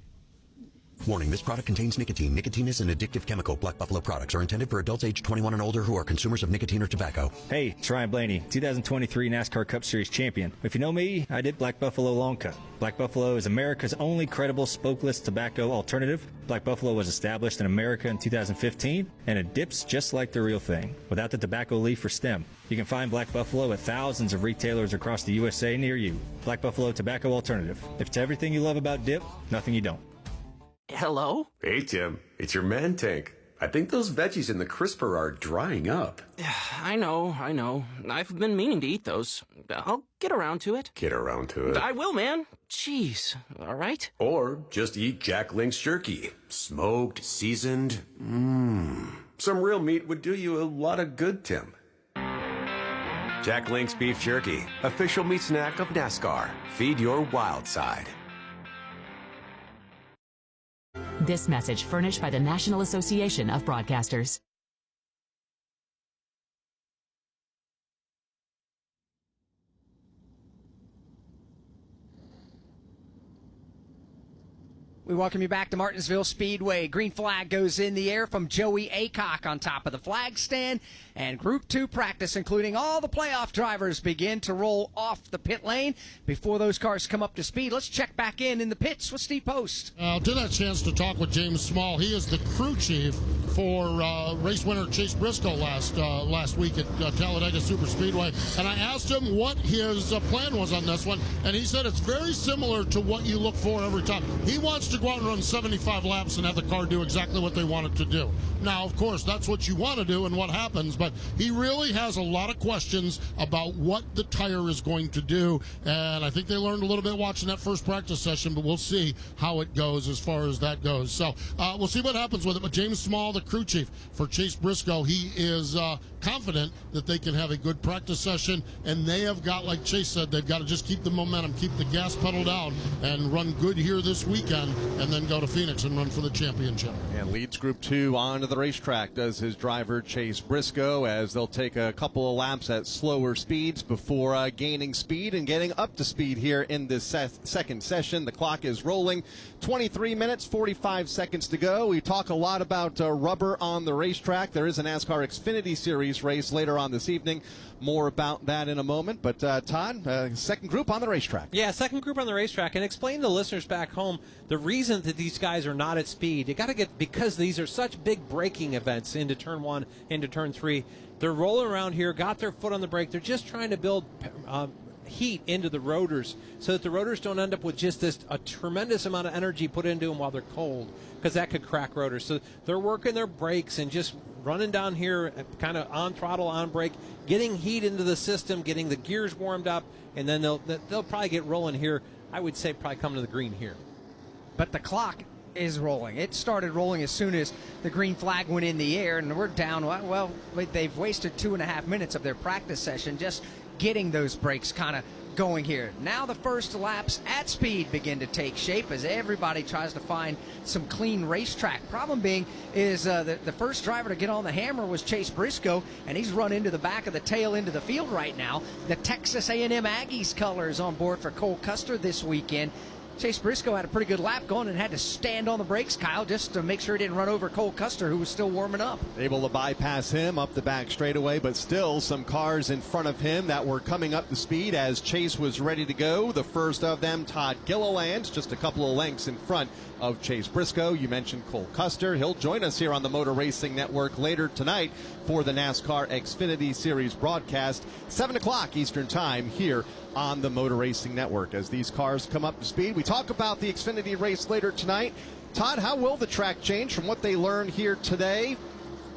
Warning, this product contains nicotine. Nicotine is an addictive chemical. Black Buffalo products are intended for adults age 21 and older who are consumers of nicotine or tobacco. Hey, it's Ryan Blaney, 2023 NASCAR Cup Series champion. If you know me, I did Black Buffalo long cut. Black Buffalo is America's only credible smokeless tobacco alternative. Black Buffalo was established in America in 2015, and it dips just like the real thing, without the tobacco leaf or stem. You can find Black Buffalo at thousands of retailers across the USA near you. Black Buffalo Tobacco Alternative. If it's everything you love about dip, nothing you don't. Hello? Hey, Tim. It's your man tank. I think those veggies in the crisper are drying up. I know. I've been meaning to eat those. I'll get around to it. Get around to it. I will, man. Jeez. All right? Or just eat Jack Link's jerky. Smoked, seasoned. Some real meat would do you a lot of good, Tim. Jack Link's beef jerky. Official meat snack of NASCAR. Feed your wild side. This message furnished by the National Association of Broadcasters. We welcome you back to Martinsville Speedway. Green flag goes in the air from Joey Acock on top of the flag stand. And Group 2 practice, including all the playoff drivers, begin to roll off the pit lane before those cars come up to speed. Let's check back in the pits with Steve Post. I did have a chance to talk with James Small. He is the crew chief for race winner Chase Briscoe last week at Talladega Super Speedway. And I asked him what his plan was on this one. And he said it's very similar to what you look for every time. He wants to go out and run 75 laps and have the car do exactly what they want it to do. Now, of course, that's what you want to do and what happens, but he really has a lot of questions about what the tire is going to do, and I think they learned a little bit watching that first practice session, but we'll see how it goes as far as that goes. So we'll see what happens with it, but James Small, the crew chief for Chase Briscoe, he is confident that they can have a good practice session, and they have got, like Chase said, they've got to just keep the momentum, keep the gas pedal down, and run good here this weekend, and then go to Phoenix and run for the championship. And leads Group 2 onto the racetrack, does his driver Chase Briscoe, as they'll take a couple of laps at slower speeds before gaining speed and getting up to speed here in this second session. The clock is rolling. 23 minutes, 45 seconds to go. We talk a lot about rubber on the racetrack. There is a NASCAR Xfinity Series race later on this evening. More about that in a moment. But, Todd, second group on the racetrack. Yeah, second group on the racetrack. And explain to listeners back home the reason that these guys are not at speed. You got to get, because these are such big braking events into turn 1, into turn 3. They're rolling around here, got their foot on the brake. They're just trying to build heat into the rotors so that the rotors don't end up with just a tremendous amount of energy put into them while they're cold, because that could crack rotors. So they're working their brakes and just running down here kind of on throttle, on brake, getting heat into the system, getting the gears warmed up, and then they'll probably get rolling here. I would say probably come to the green here. But the clock is rolling. It started rolling as soon as the green flag went in the air, and we're down. Well, they've wasted 2.5 minutes of their practice session just getting those brakes kind of going here. Now the first laps at speed begin to take shape as everybody tries to find some clean racetrack. Problem being is the first driver to get on the hammer was Chase Briscoe, and he's run into the back of the tail into the field right now. The Texas A&M Aggies colors on board for Cole Custer this weekend. Chase Briscoe had a pretty good lap going and had to stand on the brakes, Kyle, just to make sure he didn't run over Cole Custer, who was still warming up. Able to bypass him up the back straightaway, but still some cars in front of him that were coming up to speed as Chase was ready to go. The first of them, Todd Gilliland, just a couple of lengths in front of Chase Briscoe. You mentioned Cole Custer. He'll join us here on the Motor Racing Network later tonight for the NASCAR Xfinity Series broadcast, 7 o'clock Eastern Time here on the Motor Racing Network. As these cars come up to speed, we talk about the Xfinity race later tonight. Todd, how will the track change from what they learned here today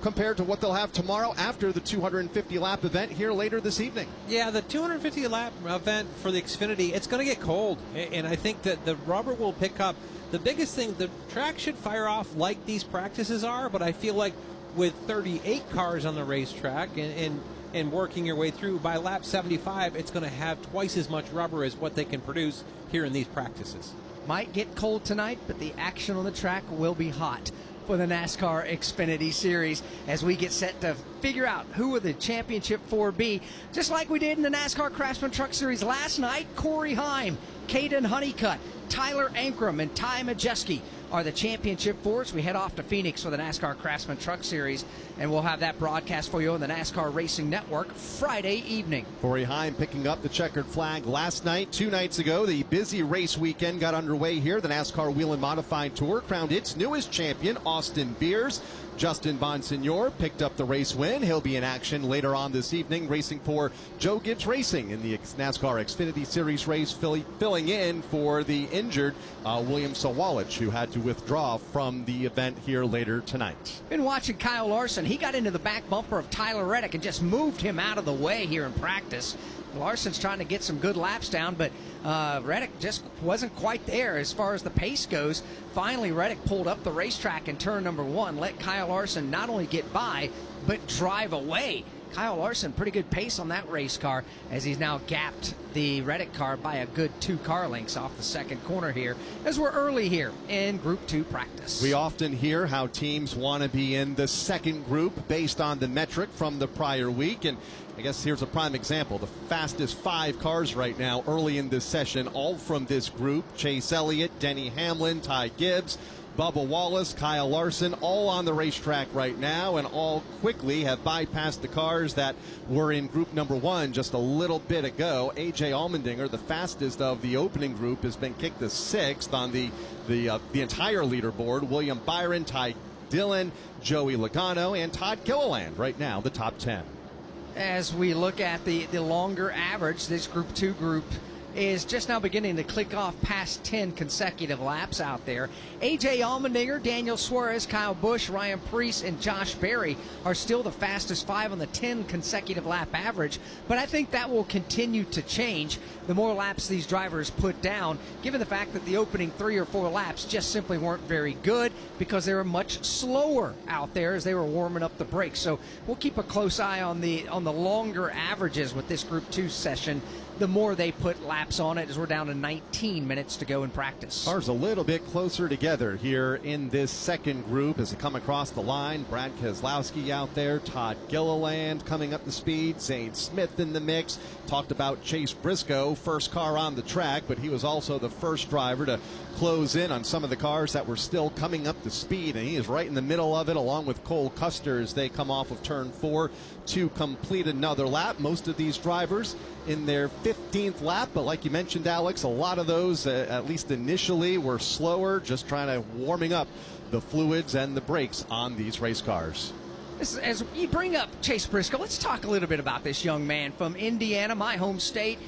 compared to what they'll have tomorrow after the 250-lap event here later this evening? Yeah, the 250-lap event for the Xfinity, it's going to get cold, and I think that the rubber will pick up. The biggest thing, the track should fire off like these practices are, but I feel like with 38 cars on the racetrack and working your way through, by lap 75, it's going to have twice as much rubber as what they can produce here in these practices. Might get cold tonight, but the action on the track will be hot for the NASCAR Xfinity Series as we get set to figure out who will the championship 4B. Just like we did in the NASCAR Craftsman Truck Series last night, Corey Heim, Caden Honeycutt, Tyler Ankrum, and Ty Majeski are the championship fours. We head off to Phoenix for the NASCAR Craftsman Truck Series, and we'll have that broadcast for you on the NASCAR Racing Network Friday evening. Corey Heim picking up the checkered flag last night. 2 nights ago, the busy race weekend got underway here. The NASCAR Wheel and Modified Tour crowned its newest champion, Austin Beers. Justin Bonsignor picked up the race win. He'll be in action later on this evening, racing for Joe Gibbs Racing in the NASCAR Xfinity Series race, filling in for the injured William Sawalich, who had to withdraw from the event here later tonight. Been watching Kyle Larson. He got into the back bumper of Tyler Reddick and just moved him out of the way here in practice. Larson's trying to get some good laps down, but Reddick just wasn't quite there as far as the pace goes. Finally, Reddick pulled up the racetrack in turn number 1, let Kyle Larson not only get by, but drive away. Kyle Larson, pretty good pace on that race car as he's now gapped the Reddick car by a good 2 car lengths off the second corner here as we're early here in Group 2 practice. We often hear how teams want to be in the second group based on the metric from the prior week, and I guess here's a prime example. The fastest 5 cars right now early in this session, all from this group. Chase Elliott, Denny Hamlin, Ty Gibbs, Bubba Wallace, Kyle Larson, all on the racetrack right now, and all quickly have bypassed the cars that were in group number 1 just a little bit ago. A.J. Allmendinger, the fastest of the opening group, has been kicked to 6th on the entire leaderboard. William Byron, Ty Dillon, Joey Logano, and Todd Gilliland right now, the top 10. As we look at the longer average, this Group 2 group is just now beginning to click off past 10 consecutive laps out there. A.J. Allmendinger, Daniel Suarez, Kyle Busch, Ryan Preece, and Josh Berry are still the fastest 5 on the 10 consecutive lap average, but I think that will continue to change the more laps these drivers put down, given the fact that the opening 3 or 4 laps just simply weren't very good because they were much slower out there as they were warming up the brakes. So we'll keep a close eye on the longer averages with this Group 2 session, the more they put laps on it, as we're down to 19 minutes to go in practice. Cars a little bit closer together here in this second group as they come across the line. Brad Keselowski out there, Todd Gilliland coming up to speed, Zane Smith in the mix. Talked about Chase Briscoe, first car on the track, but he was also the first driver to close in on some of the cars that were still coming up to speed, and he is right in the middle of it along with Cole Custer as they come off of turn 4 to complete another lap. Most of these drivers in their 15th lap, but like you mentioned, Alex, a lot of those, at least initially, were slower, just trying to warming up the fluids and the brakes on these race cars. As you bring up Chase Briscoe, let's talk a little bit about this young man from Indiana, my home state.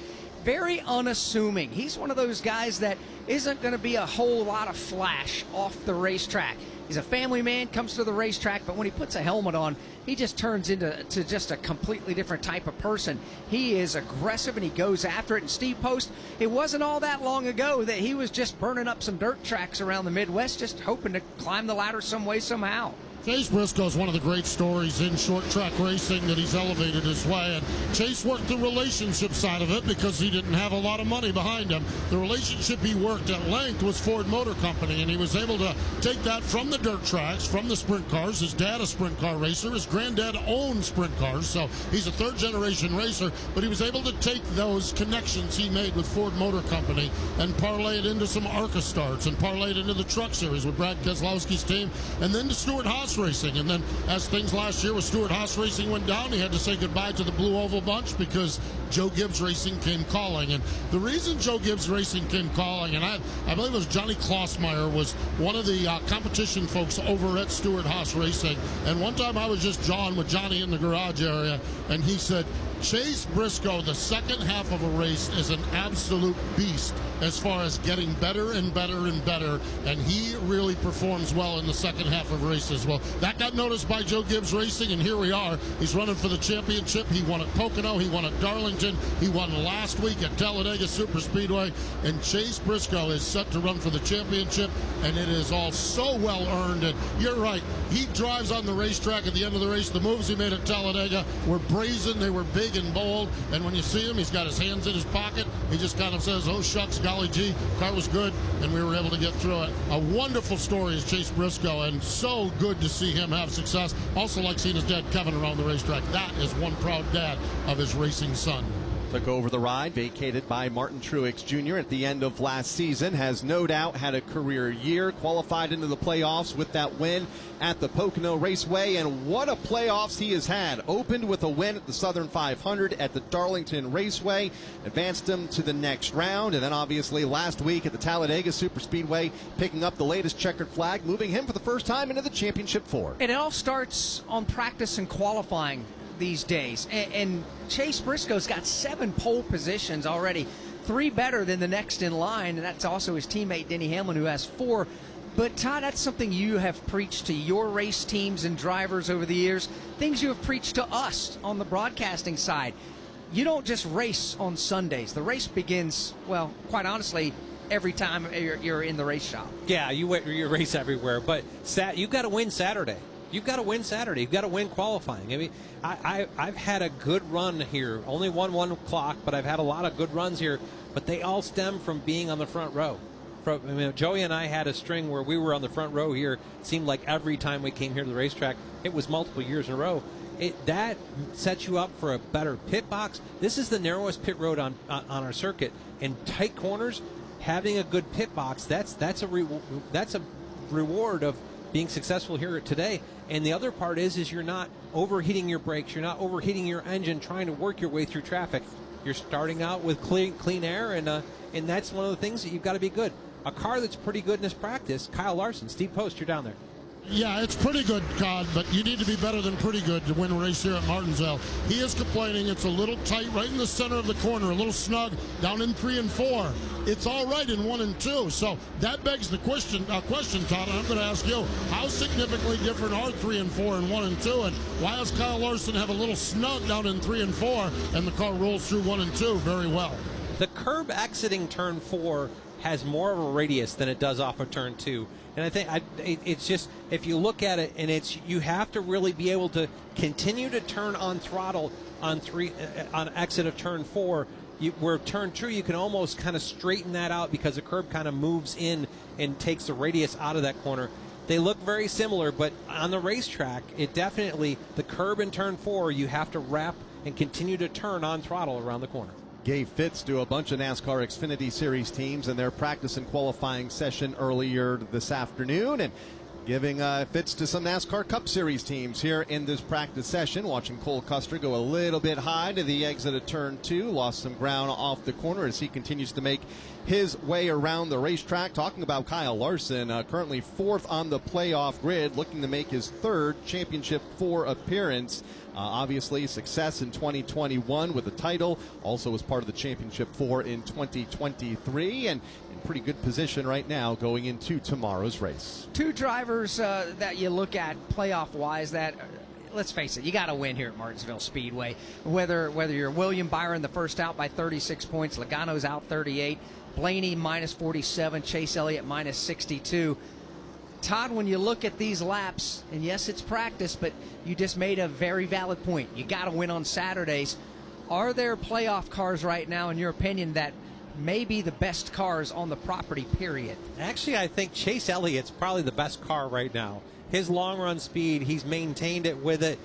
Very unassuming. He's one of those guys that isn't going to be a whole lot of flash off the racetrack. He's a family man, comes to the racetrack, but when he puts a helmet on, he just turns into just a completely different type of person. He is aggressive and he goes after it. And Steve Post, it wasn't all that long ago that he was just burning up some dirt tracks around the Midwest, just hoping to climb the ladder some way, somehow. Chase Briscoe is one of the great stories in short track racing that he's elevated his way. And Chase worked the relationship side of it because he didn't have a lot of money behind him. The relationship he worked at length was Ford Motor Company, and he was able to take that from the dirt tracks, from the sprint cars. His dad, a sprint car racer. His granddad owned sprint cars, so he's a third-generation racer. But he was able to take those connections he made with Ford Motor Company and parlay it into some ARCA starts and parlay it into the truck series with Brad Keselowski's team, and then to Stewart-Haas Racing. And then as things last year with Stewart-Haas Racing went down, he had to say goodbye to the Blue Oval Bunch because Joe Gibbs Racing came calling. And the reason Joe Gibbs Racing came calling, and I believe it was Johnny Klossmeyer was one of the competition folks over at Stewart-Haas Racing. And one time I was just jawing with Johnny in the garage area, and he said, Chase Briscoe, the second half of a race, is an absolute beast as far as getting better and better and better, and he really performs well in the second half of races. Well, that got noticed by Joe Gibbs Racing, and here we are. He's running for the championship. He won at Pocono. He won at Darlington. He won last week at Talladega Superspeedway, and Chase Briscoe is set to run for the championship, and it is all so well earned. And you're right, he drives on the racetrack at the end of the race. The moves he made at Talladega were brazen. They were big and bold, and when you see him, he's got his hands in his pocket. He just kind of says, oh shucks, golly gee, car was good, and we were able to get through it. A wonderful story is Chase Briscoe, and so good to see him have success. Also like seeing his dad Kevin around the racetrack. That is one proud dad of his racing son. Took over the ride, vacated by Martin Truex Jr. at the end of last season. Has no doubt had a career year. Qualified into the playoffs with that win at the Pocono Raceway. And what a playoffs he has had. Opened with a win at the Southern 500 at the Darlington Raceway. Advanced him to the next round. And then obviously last week at the Talladega Superspeedway, picking up the latest checkered flag, moving him for the first time into the championship 4. And it all starts on practice and qualifying these days. And Chase Briscoe's got 7 pole positions already, 3 better than the next in line, and that's also his teammate Denny Hamlin, who has 4. But Todd, that's something you have preached to your race teams and drivers over the years, things you have preached to us on the broadcasting side. You don't just race on Sundays. The race begins, well, quite honestly, every time you're in the race shop. Yeah, you race everywhere, but you've got to win Saturday. You've got to win Saturday. You've got to win qualifying. I mean, I've had a good run here. Only won 1 clock, but I've had a lot of good runs here. But they all stem from being on the front row. Joey and I had a string where we were on the front row here. It seemed like every time we came here to the racetrack, it was multiple years in a row. That sets you up for a better pit box. This is the narrowest pit road on our circuit. In tight corners, having a good pit box, that's a reward of being successful here today. And the other part is you're not overheating your brakes, you're not overheating your engine trying to work your way through traffic. You're starting out with clean air, and that's one of the things that you've got to be good. A car that's pretty good in this practice, Kyle Larson. Steve Post, you're down there. Yeah, it's pretty good, Todd, but you need to be better than pretty good to win a race here at Martinsville. He is complaining it's a little tight right in the center of the corner, a little snug down in 3 and 4. It's all right in 1 and 2. So that begs the question, Todd, and I'm going to ask you, how significantly different are 3 and 4 and 1 and 2? And why does Kyle Larson have a little snug down in 3 and 4 and the car rolls through 1 and 2 very well? The curb exiting turn 4 has more of a radius than it does off of turn 2. And I think it's just, if you look at it, and you have to really be able to continue to turn on throttle on exit of turn 4. Where turn 2, you can almost kind of straighten that out because the curb kind of moves in and takes the radius out of that corner. They look very similar, but on the racetrack, the curb in turn 4, you have to wrap and continue to turn on throttle around the corner. Gave fits to a bunch of NASCAR Xfinity Series teams in their practice and qualifying session earlier this afternoon, and giving fits to some NASCAR Cup Series teams here in this practice session. Watching Cole Custer go a little bit high to the exit of turn 2, lost some ground off the corner as he continues to make his way around the racetrack. Talking about Kyle Larson, currently 4th on the playoff grid, looking to make his 3rd championship 4 appearance. Obviously, success in 2021 with the title, also as part of the championship 4 in 2023, and in pretty good position right now going into tomorrow's race. 2 drivers that you look at playoff-wise that, let's face it, you got to win here at Martinsville Speedway. Whether you're William Byron, the first out by 36 points, Logano's out 38, Blaney minus 47, Chase Elliott minus 62. Todd, when you look at these laps, and yes, it's practice, but you just made a very valid point. You got to win on Saturdays. Are there playoff cars right now, in your opinion, that may be the best cars on the property, period? Actually, I think Chase Elliott's probably the best car right now. His long-run speed, he's maintained it with it.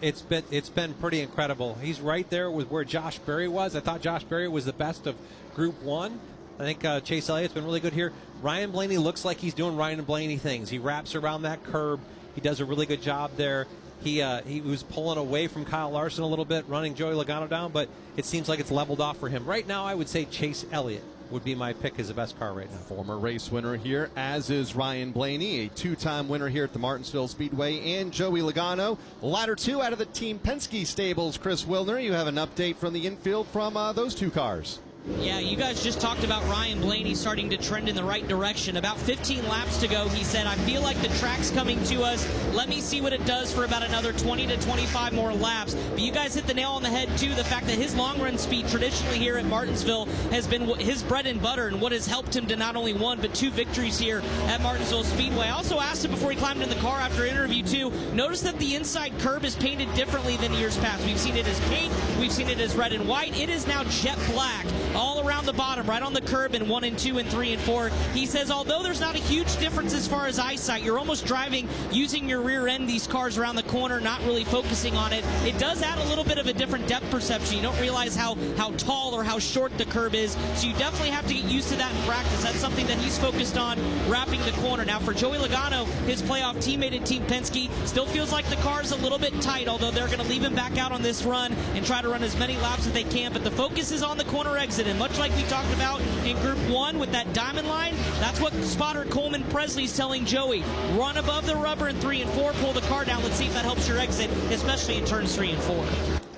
It's been pretty incredible. He's right there with where Josh Berry was. I thought Josh Berry was the best of Group 1. I think Chase Elliott's been really good here. Ryan Blaney looks like he's doing Ryan Blaney things. He wraps around that curb. He does a really good job there. He was pulling away from Kyle Larson a little bit, running Joey Logano down, but it seems like it's leveled off for him. Right now, I would say Chase Elliott would be my pick as the best car right now. Former race winner here, as is Ryan Blaney, a 2-time winner here at the Martinsville Speedway, and Joey Logano. Ladder 2 out of the Team Penske stables. Chris Wilner, you have an update from the infield from those 2 cars. Yeah, you guys just talked about Ryan Blaney starting to trend in the right direction. About 15 laps to go, he said, I feel like the track's coming to us. Let me see what it does for about another 20 to 25 more laps. But you guys hit the nail on the head, too. The fact that his long-run speed traditionally here at Martinsville has been his bread and butter and what has helped him to not only 1 but 2 victories here at Martinsville Speedway. I also asked him before he climbed in the car after interview, too. Notice that the inside curb is painted differently than years past. We've seen it as paint. We've seen it as red and white. It is now jet black. all around the bottom, right on the curb in 1 and 2 and 3 and 4. He says, although there's not a huge difference as far as eyesight, you're almost driving using your rear end, these cars around the corner, not really focusing on it. It does add a little bit of a different depth perception. You don't realize how tall or how short the curb is, so you definitely have to get used to that in practice. That's something that he's focused on, wrapping the corner. Now for Joey Logano, his playoff teammate in Team Penske, still feels like the car's a little bit tight, although they're going to leave him back out on this run and try to run as many laps as they can, but the focus is on the corner exit, and much like we talked about in Group 1 with that diamond line, that's what spotter Coleman Presley's telling Joey. Run above the rubber in 3 and 4, pull the car down. Let's see if that helps your exit, especially in turns 3 and 4.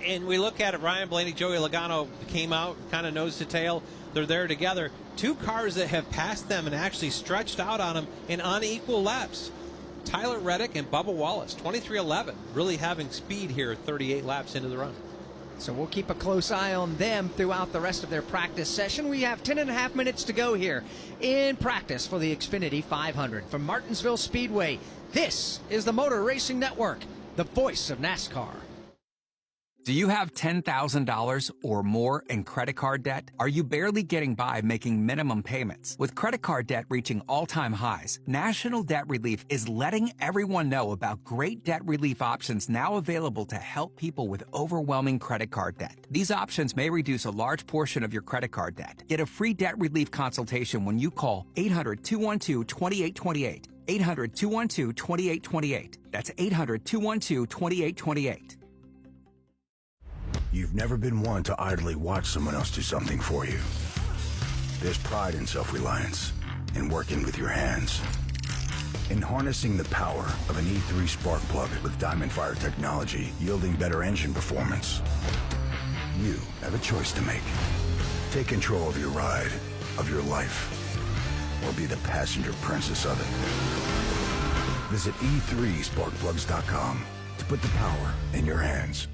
And we look at it, Ryan Blaney, Joey Logano came out kind of nose to tail. They're there together. Two cars that have passed them and actually stretched out on them in unequal laps. Tyler Reddick and Bubba Wallace, 23:11, really having speed here 38 laps into the run. So we'll keep a close eye on them throughout the rest of their practice session. We have 10.5 minutes to go here in practice for the Xfinity 500. From Martinsville Speedway, this is the Motor Racing Network, the voice of NASCAR. Do you have $10,000 or more in credit card debt? Are you barely getting by making minimum payments? With credit card debt reaching all-time highs, National Debt Relief is letting everyone know about great debt relief options now available to help people with overwhelming credit card debt. These options may reduce a large portion of your credit card debt. Get a free debt relief consultation when you call 800-212-2828. 800-212-2828. That's 800-212-2828. You've never been one to idly watch someone else do something for you. There's pride in self-reliance, in working with your hands, in harnessing the power of an E3 spark plug with Diamond Fire technology, yielding better engine performance. You have a choice to make. Take control of your ride, of your life, or be the passenger princess of it. Visit e3sparkplugs.com to put the power in your hands.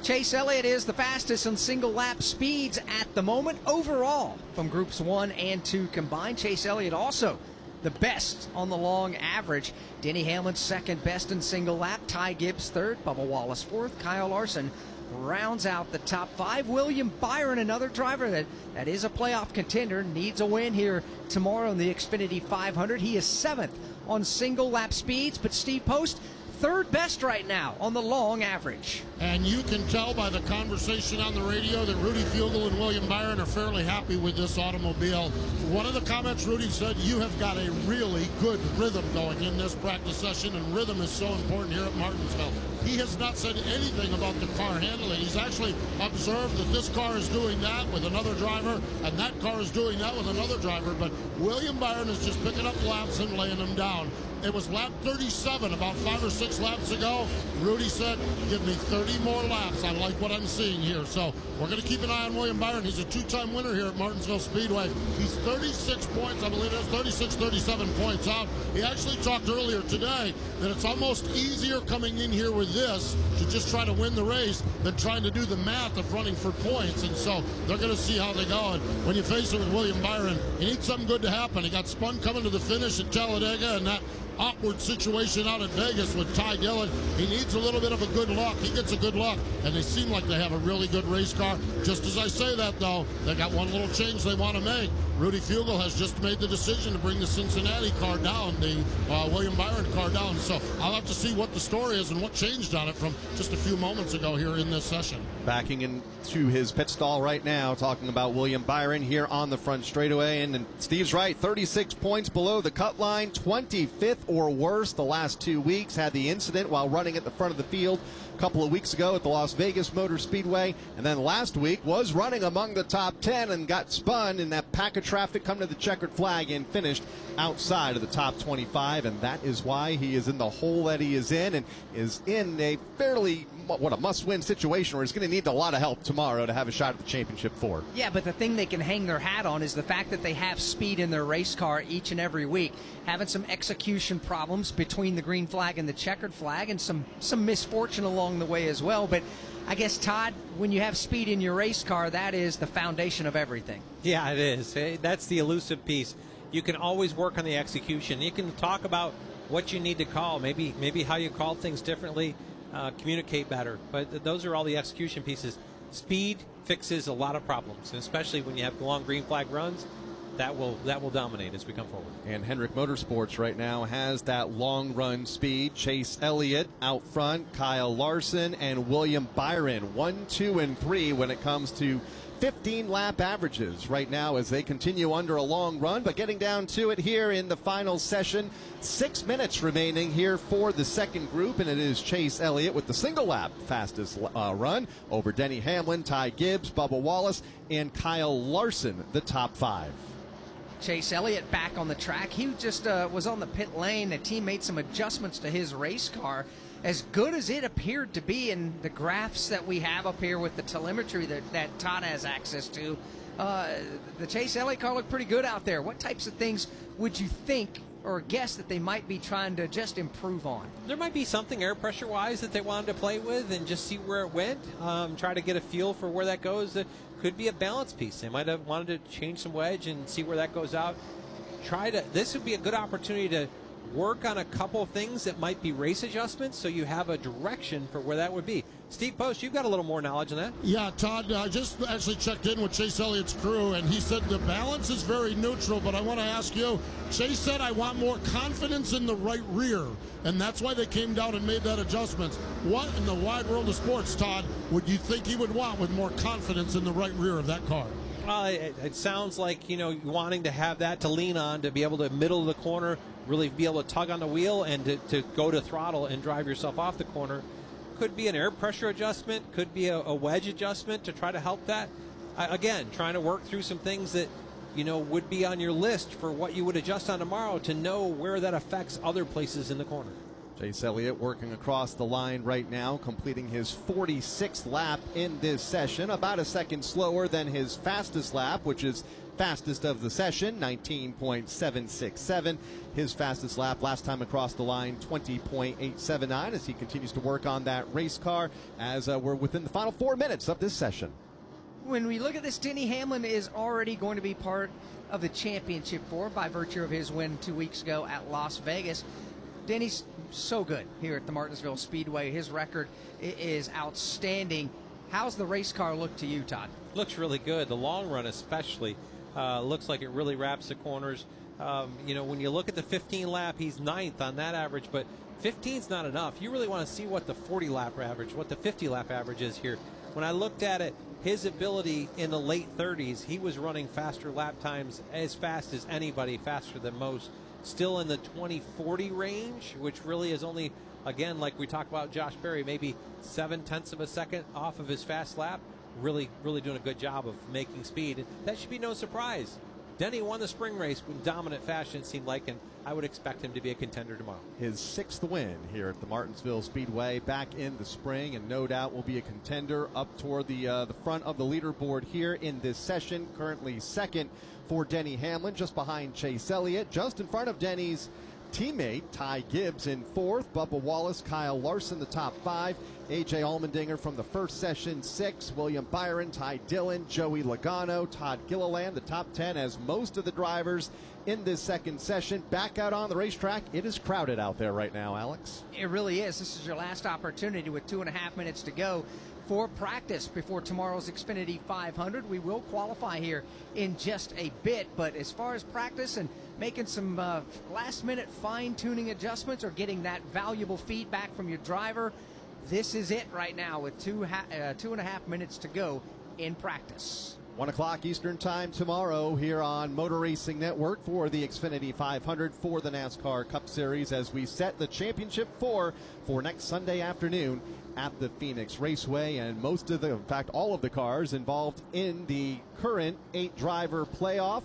Chase Elliott is the fastest in single lap speeds at the moment overall from groups 1 and 2 combined. Chase Elliott also the best on the long average. Denny Hamlin second best in single lap. Ty Gibbs third. Bubba Wallace fourth. Kyle Larson rounds out the top 5. William Byron, another driver that is a playoff contender, needs a win here tomorrow in the Xfinity 500. He is 7th on single lap speeds, but Steve Post third best right now on the long average. And you can tell by the conversation on the radio that Rudy Fugle and William Byron are fairly happy with this automobile. One of the comments Rudy said, you have got a really good rhythm going in this practice session, and rhythm is so important here at Martinsville. He has not said anything about the car handling. He's actually observed that this car is doing that with another driver, and that car is doing that with another driver, but William Byron is just picking up laps and laying them down. It was lap 37 about 5 or 6 laps ago. Rudy said, give me 30 more laps. I like what I'm seeing here. So we're going to keep an eye on William Byron. He's a 2-time winner here at Martinsville Speedway. He's 36 points, I believe it is, 36, 37 points out. He actually talked earlier today that it's almost easier coming in here with this to just try to win the race than trying to do the math of running for points. And so they're going to see how they go. And when you face it with William Byron, you need something good to happen. He got spun coming to the finish at Talladega, and that awkward situation out at Vegas with Ty Dillon. He needs a little bit of a good luck. He gets a good luck, and they seem like they have a really good race car. Just as I say that, though, they got one little change they want to make. Rudy Fugle has just made the decision to bring the Cincinnati car down, the William Byron car down. So I'll have to see what the story is and what changed on it from just a few moments ago here in this session. Backing into his pit stall right now, talking about William Byron here on the front straightaway. And Steve's right, 36 points below the cut line, 25th or worse the last 2 weeks. Had the incident while running at the front of the field a couple of weeks ago at the Las Vegas Motor Speedway, and then last week was running among the top 10 and got spun in that pack of traffic, come to the checkered flag and finished outside of the top 25, and that is why he is in the hole that he is in, and is in a fairly a must-win situation where he's going to need a lot of help tomorrow to have a shot at the championship for. Yeah, but the thing they can hang their hat on is the fact that they have speed in their race car each and every week. Having some execution problems between the green flag and the checkered flag, and some misfortune along the way as well. But I guess, Todd, when you have speed in your race car, that is the foundation of everything. Yeah, it is. That's the elusive piece. you can always work on the execution. You can talk about what you need to call, maybe how you call things differently, communicate better. But those are all the execution pieces. Speed fixes a lot of problems, especially when you have long green flag runs. That will dominate as we come forward. And Hendrick Motorsports right now has that long run speed. Chase Elliott out front, Kyle Larson and William Byron 1, 2, and 3 when it comes to 15 lap averages right now as they continue under a long run. But getting down to it here in the final session, 6 minutes remaining here for the second group, and it is Chase Elliott with the single lap fastest run over Denny Hamlin, Ty Gibbs, Bubba Wallace, and Kyle Larson, the top 5. Chase Elliott back on the track. He just was on the pit lane. The team made some adjustments to his race car. As good as it appeared to be in the graphs that we have up here with the telemetry that Todd has access to, the Chase Elliott car looked pretty good out there. What types of things would you think or guess that they might be trying to just improve on? There might be something air pressure wise that they wanted to play with and just see where it went, try to get a feel for where that goes. That could be a balance piece. They might have wanted to change some wedge and see where that goes out. This would be a good opportunity to work on a couple of things that might be race adjustments so you have a direction for where that would be. Steve Post, you've got a little more knowledge on that. Yeah, Todd, I just actually checked in with Chase Elliott's crew, and he said the balance is very neutral, but I want to ask you, Chase said, I want more confidence in the right rear, and that's why they came down and made that adjustment. What in the wide world of sports, Todd, would you think he would want with more confidence in the right rear of that car? Well, it sounds like, wanting to have that to lean on, to be able to middle of the corner, really be able to tug on the wheel and to go to throttle and drive yourself off the corner. Could be an air pressure adjustment, could be a wedge adjustment to try to help that. Again, trying to work through some things that, would be on your list for what you would adjust on tomorrow to know where that affects other places in the corner. Chase Elliott working across the line right now, completing his 46th lap in this session, about a second slower than his fastest lap, which is fastest of the session, 19.767. His fastest lap last time across the line, 20.879, as he continues to work on that race car as we're within the final 4 minutes of this session. When we look at this, Denny Hamlin is already going to be part of the championship four by virtue of his win 2 weeks ago at Las Vegas. Denny's so good here at the Martinsville Speedway. His record is outstanding. How's the race car look to you, Todd? Looks really good. The long run especially looks like it really wraps the corners. When you look at the 15 lap, he's 9th on that average, but 15's not enough. You really want to see what the 40 lap average, what the 50 lap average is here. When I looked at it, his ability in the late 30s, he was running faster lap times as fast as anybody, faster than most. Still in the 20-40 range, which really is only, again, like we talked about Josh Berry, maybe 0.7 of a second off of his fast lap. Really doing a good job of making speed. And that should be no surprise. Denny won the spring race in dominant fashion, it seemed like, and I would expect him to be a contender tomorrow. His 6th win here at the Martinsville Speedway back in the spring, and no doubt will be a contender up toward the front of the leaderboard here in this session. Currently second for Denny Hamlin, just behind Chase Elliott, just in front of Denny's teammate Ty Gibbs in 4th, Bubba Wallace, Kyle Larson, the top 5, AJ Allmendinger from the first session 6, William Byron, Ty Dillon, Joey Logano, Todd Gilliland, the top 10, as most of the drivers in this second session back out on the racetrack. It is crowded out there right now, Alex. It really is. This is your last opportunity with 2.5 minutes to go for practice before tomorrow's Xfinity 500. We will qualify here in just a bit, but as far as practice and making some last-minute fine-tuning adjustments or getting that valuable feedback from your driver, this is it right now with 2.5 minutes to go in practice. 1 o'clock Eastern Time tomorrow here on Motor Racing Network for the Xfinity 500 for the NASCAR Cup Series as we set the championship for next Sunday afternoon at the Phoenix Raceway. And in fact, all of the cars involved in the current 8-driver playoff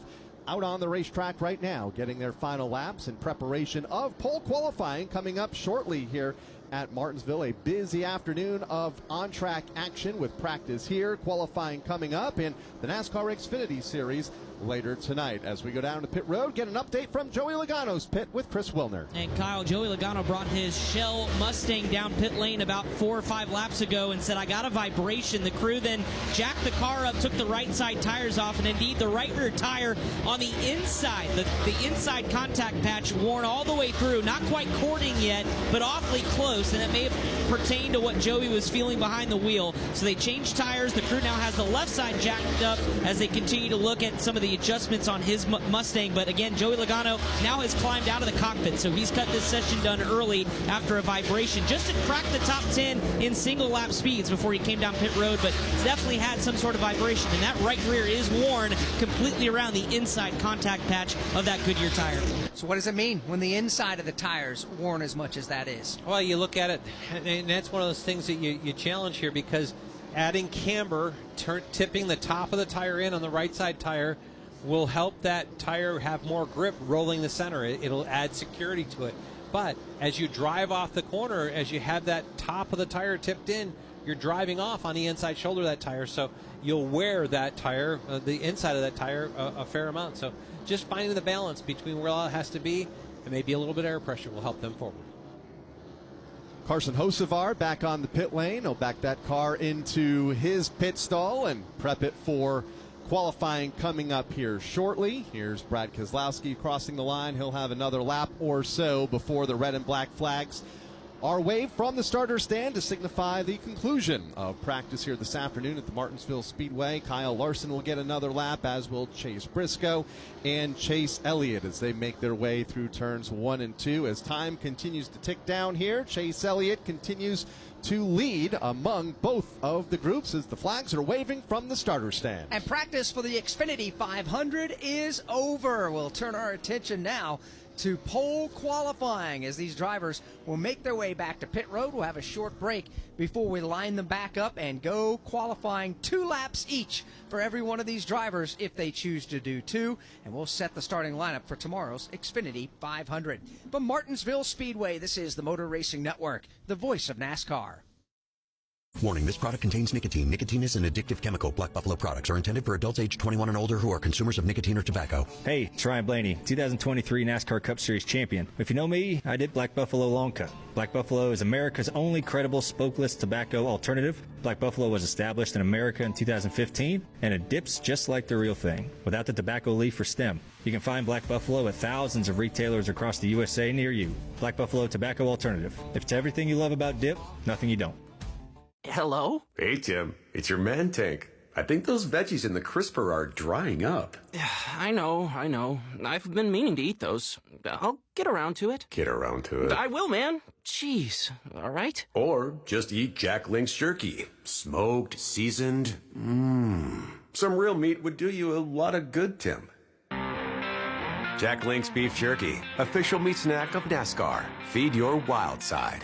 out on the racetrack right now, getting their final laps in preparation of pole qualifying coming up shortly here at Martinsville. A busy afternoon of on-track action with practice here, qualifying coming up, and the NASCAR Xfinity Series later tonight. As we go down to pit road, get an update from Joey Logano's pit with Chris Wilner. And Kyle, Joey Logano brought his Shell Mustang down pit lane about 4 or 5 laps ago and said, I got a vibration. The crew then jacked the car up, took the right side tires off, and indeed the right rear tire on the inside, the inside contact patch worn all the way through, not quite cording yet, but awfully close, and it may have pertained to what Joey was feeling behind the wheel. So they changed tires. The crew now has the left side jacked up as they continue to look at some of the adjustments on his Mustang. But again, Joey Logano now has climbed out of the cockpit, so he's got this session done early after a vibration, just to crack the top 10 in single lap speeds before he came down pit road, but definitely had some sort of vibration, and that right rear is worn completely around the inside contact patch of that Goodyear tire. So what does it mean when the inside of the tire's worn as much as that is? Well, you look at it, and that's one of those things that you challenge here, because adding camber, tipping the top of the tire in on the right side tire will help that tire have more grip rolling the center. It'll add security to it. But as you drive off the corner, as you have that top of the tire tipped in, you're driving off on the inside shoulder of that tire, so you'll wear that tire, the inside of that tire, a fair amount. So just finding the balance between where all it has to be and maybe a little bit of air pressure will help them forward. Carson Hocevar back on the pit lane. He'll back that car into his pit stall and prep it for qualifying coming up here shortly. Here's Brad Keselowski crossing the line. He'll have another lap or so before the red and black flags are waved from the starter stand to signify the conclusion of practice here this afternoon at the Martinsville Speedway. Kyle Larson will get another lap, as will Chase Briscoe and Chase Elliott as they make their way through turns 1 and 2. As time continues to tick down here, Chase Elliott continues to lead among both of the groups as the flags are waving from the starter stand. And practice for the Xfinity 500 is over. We'll turn our attention now to pole qualifying as these drivers will make their way back to pit road. We'll have a short break before we line them back up and go qualifying 2 laps each for every one of these drivers if they choose to do 2. And we'll set the starting lineup for tomorrow's Xfinity 500. From Martinsville Speedway, this is the Motor Racing Network, the voice of NASCAR. Warning, this product contains nicotine. Nicotine is an addictive chemical. Black Buffalo products are intended for adults age 21 and older who are consumers of nicotine or tobacco. Hey, it's Ryan Blaney, 2023 NASCAR Cup Series champion. If you know me, I did Black Buffalo long cut. Black Buffalo is America's only credible spokeless tobacco alternative. Black Buffalo was established in America in 2015, and it dips just like the real thing, without the tobacco leaf or stem. You can find Black Buffalo at thousands of retailers across the USA near you. Black Buffalo Tobacco Alternative. If it's everything you love about dip, nothing you don't. Hello? Hey, Tim. It's your man tank. I think those veggies in the crisper are drying up. I know. I've been meaning to eat those. I'll get around to it. Get around to it. I will, man. Jeez. All right? Or just eat Jack Link's jerky. Smoked, seasoned. Some real meat would do you a lot of good, Tim. Jack Link's beef jerky. Official meat snack of NASCAR. Feed your wild side.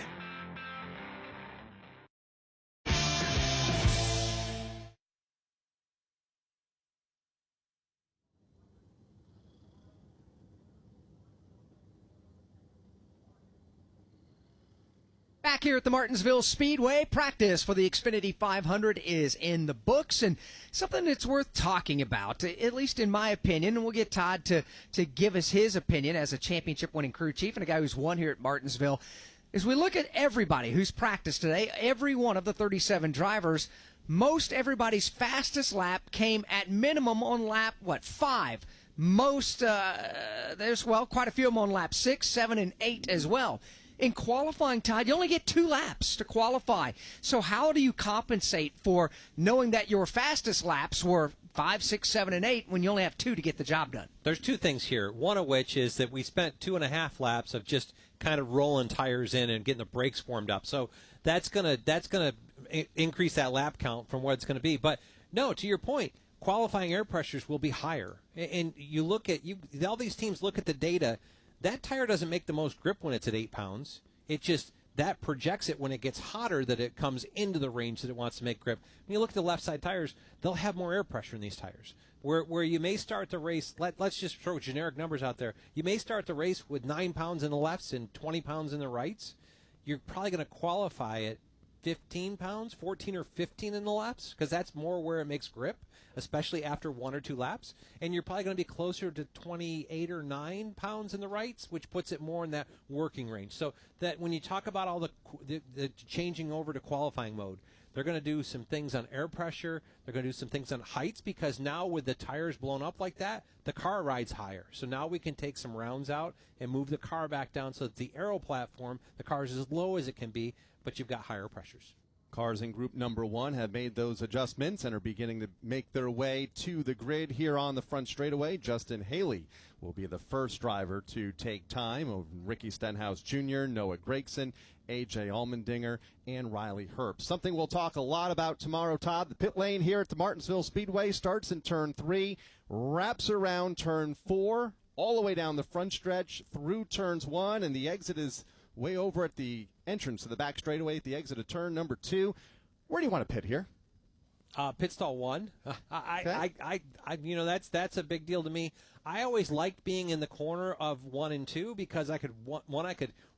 Back here at the Martinsville Speedway, practice for the Xfinity 500 is in the books, and something that's worth talking about, at least in my opinion, and we'll get Todd to give us his opinion as a championship-winning crew chief and a guy who's won here at Martinsville. As we look at everybody who's practiced today, every one of the 37 drivers, most everybody's fastest lap came at minimum on lap, 5? Most, there's, quite a few of them on lap 6, 7, and 8 as well. In qualifying, Todd, you only get 2 laps to qualify. So how do you compensate for knowing that your fastest laps were 5, 6, 7, and 8 when you only have 2 to get the job done? There's 2 things here. One of which is that we spent 2.5 laps of just kind of rolling tires in and getting the brakes warmed up. So that's gonna increase that lap count from what it's going to be. But no, to your point, qualifying air pressures will be higher. And you look at all these teams look at the data. That tire doesn't make the most grip when it's at 8 pounds. It just, that projects it when it gets hotter, that it comes into the range that it wants to make grip. When you look at the left side tires, they'll have more air pressure in these tires. Where you may start the race, let's just throw generic numbers out there. You may start the race with 9 pounds in the lefts and 20 pounds in the rights. you're probably going to qualify at 15 pounds, 14 or 15 in the laps, because that's more where it makes grip, especially after 1 or 2 laps. And you're probably going to be closer to 28 or 9 pounds in the rights, which puts it more in that working range. So that when you talk about all the changing over to qualifying mode, they're going to do some things on air pressure. They're going to do some things on heights, because now with the tires blown up like that, the car rides higher. So now we can take some rounds out and move the car back down so that the aero platform, the car is as low as it can be, but you've got higher pressures. Cars in group number 1 have made those adjustments and are beginning to make their way to the grid here on the front straightaway. Justin Haley will be the first driver to take time over Ricky Stenhouse Jr., Noah Gregson, A.J. Allmendinger, and Riley Herbst. Something we'll talk a lot about tomorrow, Todd. The pit lane here at the Martinsville Speedway starts in turn 3, wraps around turn 4, all the way down the front stretch through turns 1, and the exit is way over at the entrance to the back straightaway at the exit of turn number 2. Where do you want to pit here? Pit stall 1. That's a big deal to me. I always liked being in the corner of 1 and 2 because I could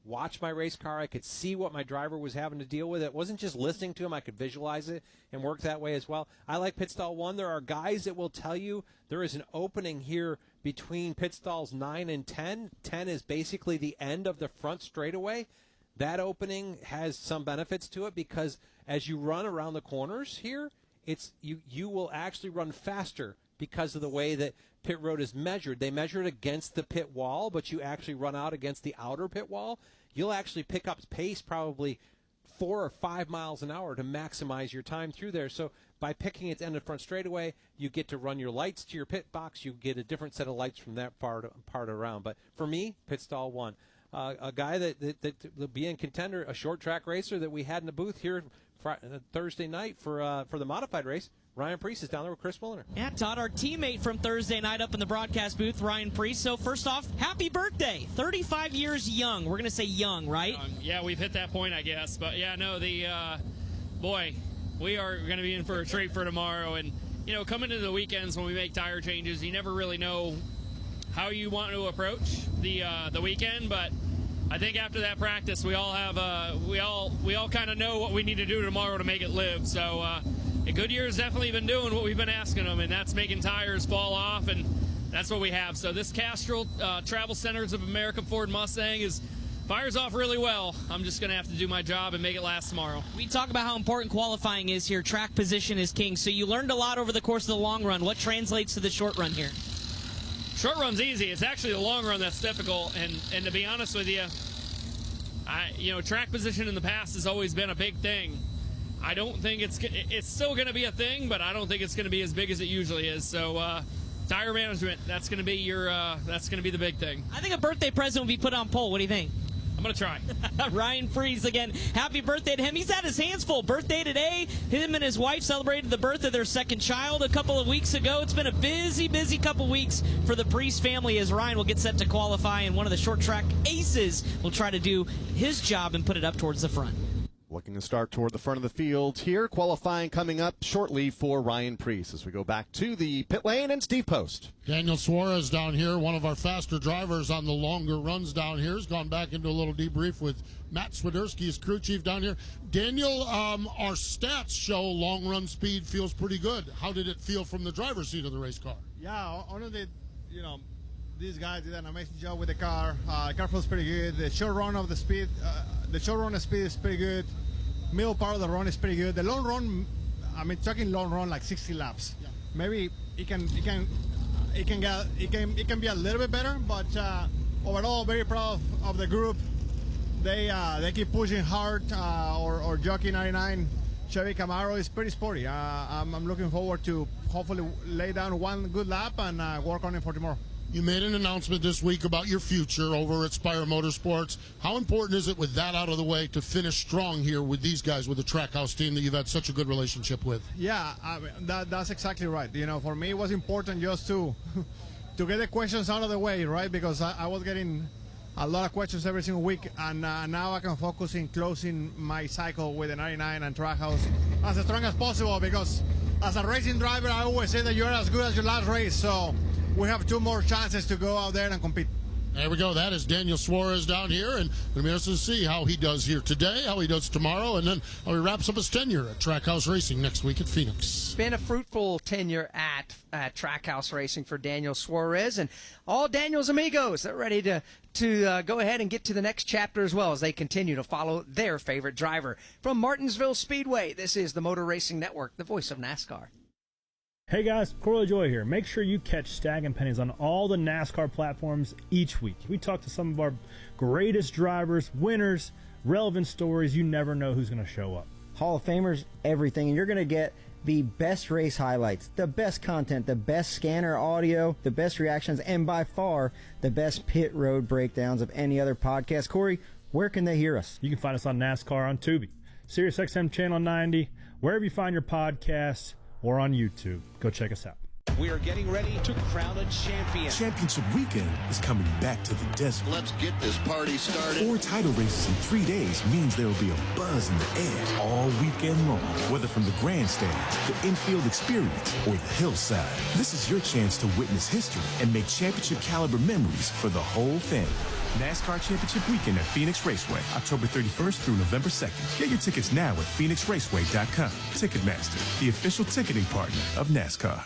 watch my race car. I could see what my driver was having to deal with. It wasn't just listening to him. I could visualize it and work that way as well. I like pit stall 1. There are guys that will tell you there is an opening here between pit stalls 9 and 10. 10 is basically the end of the front straightaway. That opening has some benefits to it because as you run around the corners here, you will actually run faster because of the way that pit road is measured. They measure it against the pit wall, but you actually run out against the outer pit wall. You'll actually pick up pace probably 4 or 5 miles an hour to maximize your time through there. So by picking its end of front straightaway, you get to run your lights to your pit box. You get a different set of lights from that part around. But for me, pit stall 1. A guy that will be in contender, a short track racer that we had in the booth here Thursday night for the modified race. Ryan Preece is down there with Chris Mulliner. Yeah, Todd, our teammate from Thursday night up in the broadcast booth, Ryan Preece. So first off, happy birthday. 35 years young. We're going to say young, right? Yeah, we've hit that point, I guess. But, yeah, no, boy, we are going to be in for a treat for tomorrow. And, coming into the weekends when we make tire changes, you never really know how you want to approach the weekend. But I think after that practice, we all have we all kind of know what we need to do tomorrow to make it live. So Goodyear's definitely been doing what we've been asking them, and that's making tires fall off, and that's what we have. So this Castrol Travel Centers of America Ford Mustang fires off really well. I'm just going to have to do my job and make it last tomorrow. We talk about how important qualifying is here. Track position is king. So you learned a lot over the course of the long run. What translates to the short run here? Short run's easy. It's actually the long run that's difficult. And to be honest with you, track position in the past has always been a big thing. I don't think it's still going to be a thing, but I don't think it's going to be as big as it usually is. So tire management, that's going to be the big thing. I think a birthday present will be put on pole. What do you think? I'm going to try. Ryan Preece again. Happy birthday to him. He's had his hands full. Birthday today. Him and his wife celebrated the birth of their second child a couple of weeks ago. It's been a busy couple weeks for the Preece family as Ryan will get set to qualify, and one of the short track aces will try to do his job and put it up towards the front. Looking to start toward the front of the field here. Qualifying coming up shortly for Ryan Preece as we go back to the pit lane and Steve Post. Daniel Suarez down here, one of our faster drivers on the longer runs down here, has gone back into a little debrief with Matt Swiderski, his crew chief down here. Daniel, our stats show long run speed feels pretty good. How did it feel from the driver's seat of the race car? Yeah, honestly, these guys did an amazing job with the car. The car feels pretty good. The short run of the speed, is pretty good. Middle part of the run is pretty good. The long run, talking long run like 60 laps. Yeah. Maybe it can be a little bit better, but overall, very proud of the group. They keep pushing hard. Or Jockey 99 Chevy Camaro is pretty sporty. I'm looking forward to hopefully lay down one good lap and work on it for tomorrow. You made an announcement this week about your future over at Spire Motorsports. How important is it, with that out of the way, to finish strong here with these guys, with the Trackhouse team that you've had such a good relationship with? Yeah, that's exactly right. For me, it was important just to get the questions out of the way, right? Because I was getting a lot of questions every single week, and now I can focus in closing my cycle with the 99 and Trackhouse as strong as possible, because as a racing driver, I always say that you're as good as your last race, so we have 2 more chances to go out there and compete. There we go. That is Daniel Suarez down here, and we'll be interested to see how he does here today, how he does tomorrow, and then how he wraps up his tenure at Trackhouse Racing next week at Phoenix. It's been a fruitful tenure at Trackhouse Racing for Daniel Suarez, and all Daniel's amigos. They're ready to go ahead and get to the next chapter as well as they continue to follow their favorite driver. From Martinsville Speedway, this is the Motor Racing Network, the voice of NASCAR. Hey guys, Corley Joy here. Make sure you catch Stacking Pennies on all the NASCAR platforms each week. We talk to some of our greatest drivers, winners, relevant stories. You never know who's going to show up. Hall of Famers, everything. And you're going to get the best race highlights, the best content, the best scanner audio, the best reactions, and by far the best pit road breakdowns of any other podcast. Corey, where can they hear us? You can find us on NASCAR on Tubi, SiriusXM Channel 90, wherever you find your podcasts, or on YouTube. Go check us out. We are getting ready to crown a champion. Championship weekend is coming back to the desert. Let's get this party started. 4 title races in 3 days means there will be a buzz in the air all weekend long. Whether from the grandstands, the infield experience, or the hillside, this is your chance to witness history and make championship caliber memories for the whole family. NASCAR Championship Weekend at Phoenix Raceway, October 31st through November 2nd. Get your tickets now at phoenixraceway.com. Ticketmaster, the official ticketing partner of NASCAR.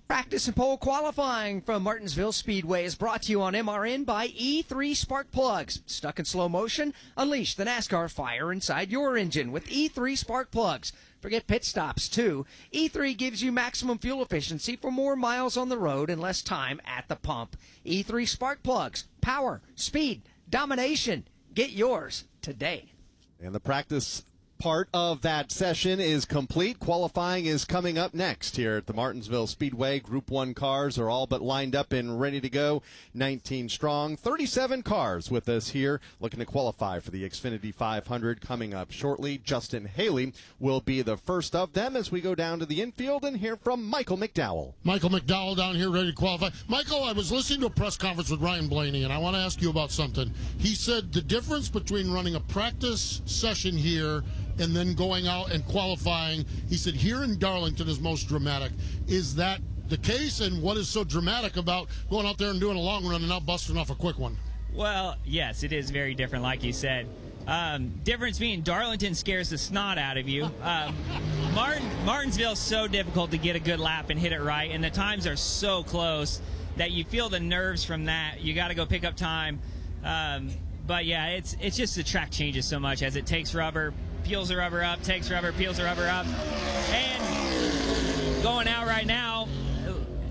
Practice and pole qualifying from Martinsville Speedway is brought to you on MRN by E3 Spark Plugs. Stuck in slow motion? Unleash the NASCAR fire inside your engine with E3 Spark Plugs. Forget pit stops, too. E3 gives you maximum fuel efficiency for more miles on the road and less time at the pump. E3 Spark Plugs. Power, speed, domination. Get yours today. And the practice part of that session is complete. Qualifying is coming up next here at the Martinsville Speedway. Group 1 cars are all but lined up and ready to go. 19 strong. 37 cars with us here looking to qualify for the Xfinity 500 coming up shortly. Justin Haley will be the first of them as we go down to the infield and hear from Michael McDowell. Michael McDowell down here ready to qualify. Michael, I was listening to a press conference with Ryan Blaney, and I want to ask you about something. He said the difference between running a practice session here and then going out and qualifying, he said here in Darlington is most dramatic. Is that the case, and what is so dramatic about going out there and doing a long run and not busting off a quick one? Well, yes, it is very different, like you said. Difference being Darlington scares the snot out of you. Martinsville's so difficult to get a good lap and hit it right, and the times are so close that you feel the nerves from that. You got to go pick up time. But yeah, it's just the track changes so much as it takes rubber, peels the rubber up, takes rubber, peels the rubber up. And going out right now,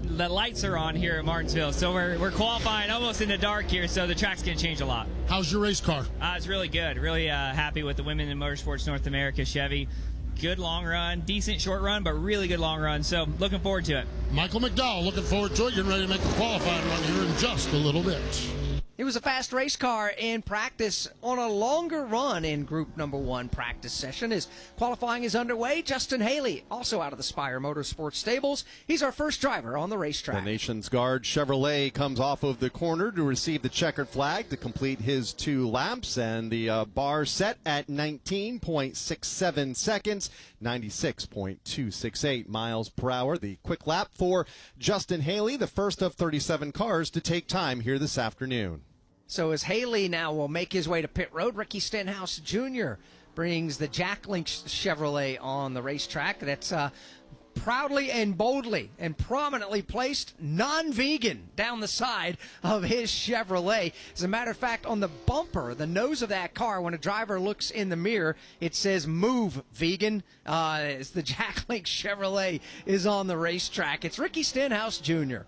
the lights are on here at Martinsville, so we're qualifying almost in the dark here, so the track's going to change a lot. How's your race car? It's really good. Really happy with the Women in Motorsports North America Chevy. Good long run, decent short run, but really good long run, so looking forward to it. Michael McDowell, looking forward to it. Getting ready to make the qualifying run here in just a little bit. It was a fast race car in practice on a longer run in Group Number 1 practice session. As qualifying is underway, Justin Haley, also out of the Spire Motorsports stables. He's our first driver on the racetrack. The Nation's Guard Chevrolet comes off of the corner to receive the checkered flag to complete his 2 laps, and the bar set at 19.67 seconds, 96.268 miles per hour. The quick lap for Justin Haley, the first of 37 cars to take time here this afternoon. So as Haley now will make his way to pit road, Ricky Stenhouse Jr. brings the Jack Link Chevrolet on the racetrack. That's proudly and boldly and prominently placed non-vegan down the side of his Chevrolet. As a matter of fact, on the bumper, the nose of that car, when a driver looks in the mirror, it says "Move Vegan." As the Jack Link Chevrolet is on the racetrack. It's Ricky Stenhouse Jr.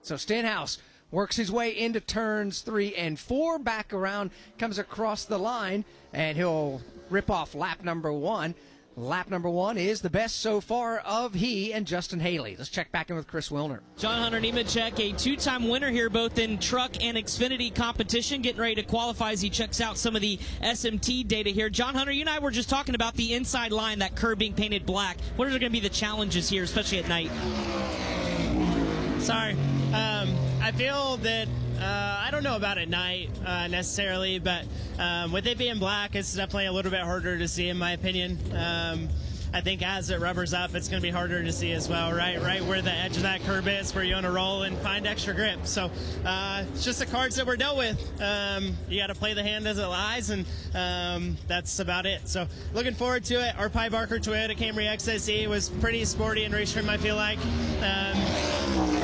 So Stenhouse works his way into turns 3 and 4, back around, comes across the line, and he'll rip off lap number 1. Lap number 1 is the best so far of he and Justin Haley. Let's check back in with Chris Wilner. John Hunter Nemechek, a 2-time winner here both in truck and Xfinity competition, getting ready to qualify as he checks out some of the SMT data here. John Hunter, you and I were just talking about the inside line, that curb being painted black. What are going to be the challenges here, especially at night? Sorry. I feel that I don't know about at night necessarily, but with it being black, it's definitely a little bit harder to see, in my opinion. I think as it rubbers up, it's going to be harder to see as well, right where the edge of that curb is, where you want to roll and find extra grip. So it's just the cards that we're dealt with. You got to play the hand as it lies, and that's about it. So looking forward to it. Our Pi Barker Toyota Camry XSE was pretty sporty and race trim, I feel like.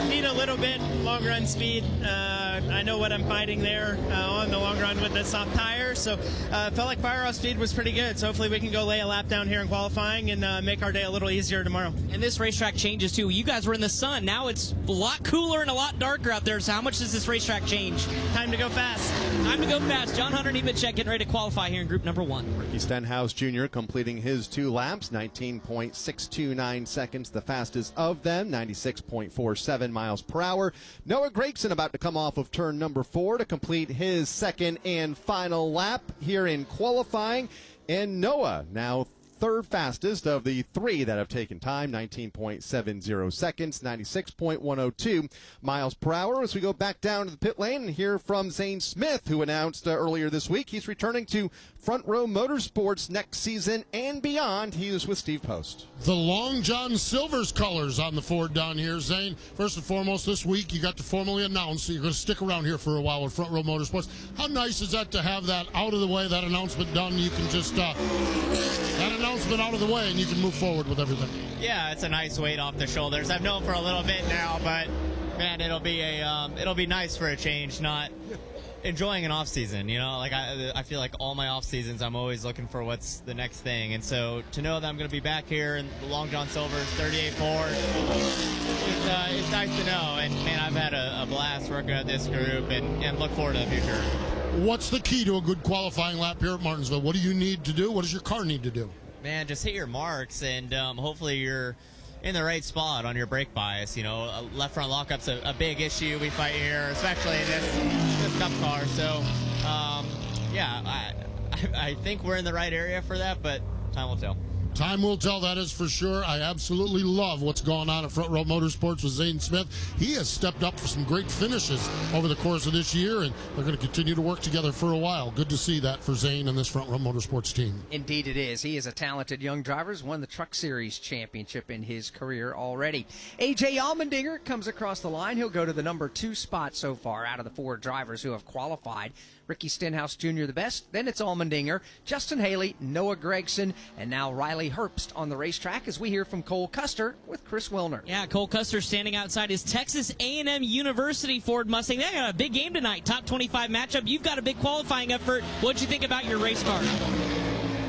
Need a little bit long run speed. I know what I'm fighting there on the long run with the soft tire, so felt like fire off speed was pretty good. So hopefully we can go lay a lap down here in qualifying and make our day a little easier tomorrow. And this racetrack changes too. You guys were in the sun. Now it's a lot cooler and a lot darker out there. So how much does this racetrack change? Time to go fast. Time to go fast. John Hunter Nemechek getting ready to qualify here in Group number 1. Ricky Stenhouse Jr. completing his 2 laps, 19.629 seconds, the fastest of them, 96.47 miles per hour. Noah Gregson about to come off of turn number 4 to complete his second and final lap here in qualifying. And Noah now third fastest of the 3 that have taken time, 19.70 seconds, 96.102 miles per hour. As we go back down to the pit lane and hear from Zane Smith, who announced earlier this week he's returning to Front Row Motorsports next season and beyond. He is with Steve Post. The Long John Silver's colors on the Ford down here, Zane. First and foremost, this week you got to formally announce that you're going to stick around here for a while with Front Row Motorsports. How nice is that to have that out of the way, that announcement done? You can just that announcement out of the way and you can move forward with everything. Yeah, it's a nice weight off the shoulders. I've known for a little bit now, but man, it'll be nice for a change. Not enjoying an off season, like I feel like all my off seasons I'm always looking for what's the next thing, and so to know that I'm going to be back here in the Long John Silver's 38.4, it's nice to know. And man, I've had a blast working with this group and look forward to the future. What's the key to a good qualifying lap here at Martinsville? What do you need to do? What does your car need to do? Man, just hit your marks, and hopefully you're in the right spot on your brake bias. Left front lockup's a big issue we fight here, especially in this Cup car. So, I think we're in the right area for that, but time will tell. Time will tell, that is for sure. I absolutely love what's going on at Front Row Motorsports with Zane Smith. He has stepped up for some great finishes over the course of this year, and they're going to continue to work together for a while. Good to see that for Zane and this Front Row Motorsports team. Indeed it is. He is a talented young driver. He's won the Truck Series championship in his career already. A.J. Allmendinger comes across the line. He'll go to the number 2 spot so far out of the 4 drivers who have qualified. Ricky Stenhouse Jr. the best, then it's Allmendinger, Justin Haley, Noah Gregson, and now Riley Herbst on the racetrack as we hear from Cole Custer with Chris Wilner. Yeah, Cole Custer standing outside his Texas A&M University Ford Mustang. They got a big game tonight, top 25 matchup. You've got a big qualifying effort. What'd you think about your race car?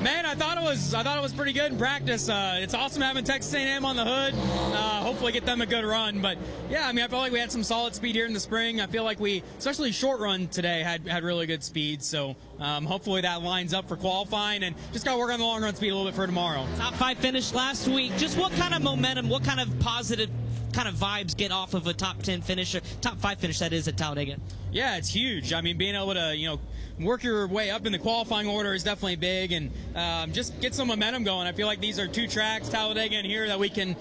Man, I thought it was pretty good in practice. It's awesome having Texas A&M on the hood. Hopefully get them a good run. But yeah, I felt like we had some solid speed here in the spring. I feel like we, especially short run today, had really good speed. So hopefully that lines up for qualifying, and just got to work on the long run speed a little bit for tomorrow. Top 5 finish last week. Just what kind of momentum, what kind of positive kind of vibes get off of a top 10 finish, or top 5 finish that is at Talladega? Yeah, it's huge. Being able to work your way up in the qualifying order is definitely big, and just get some momentum going. I feel like these are 2 tracks, Talladega and here, that we can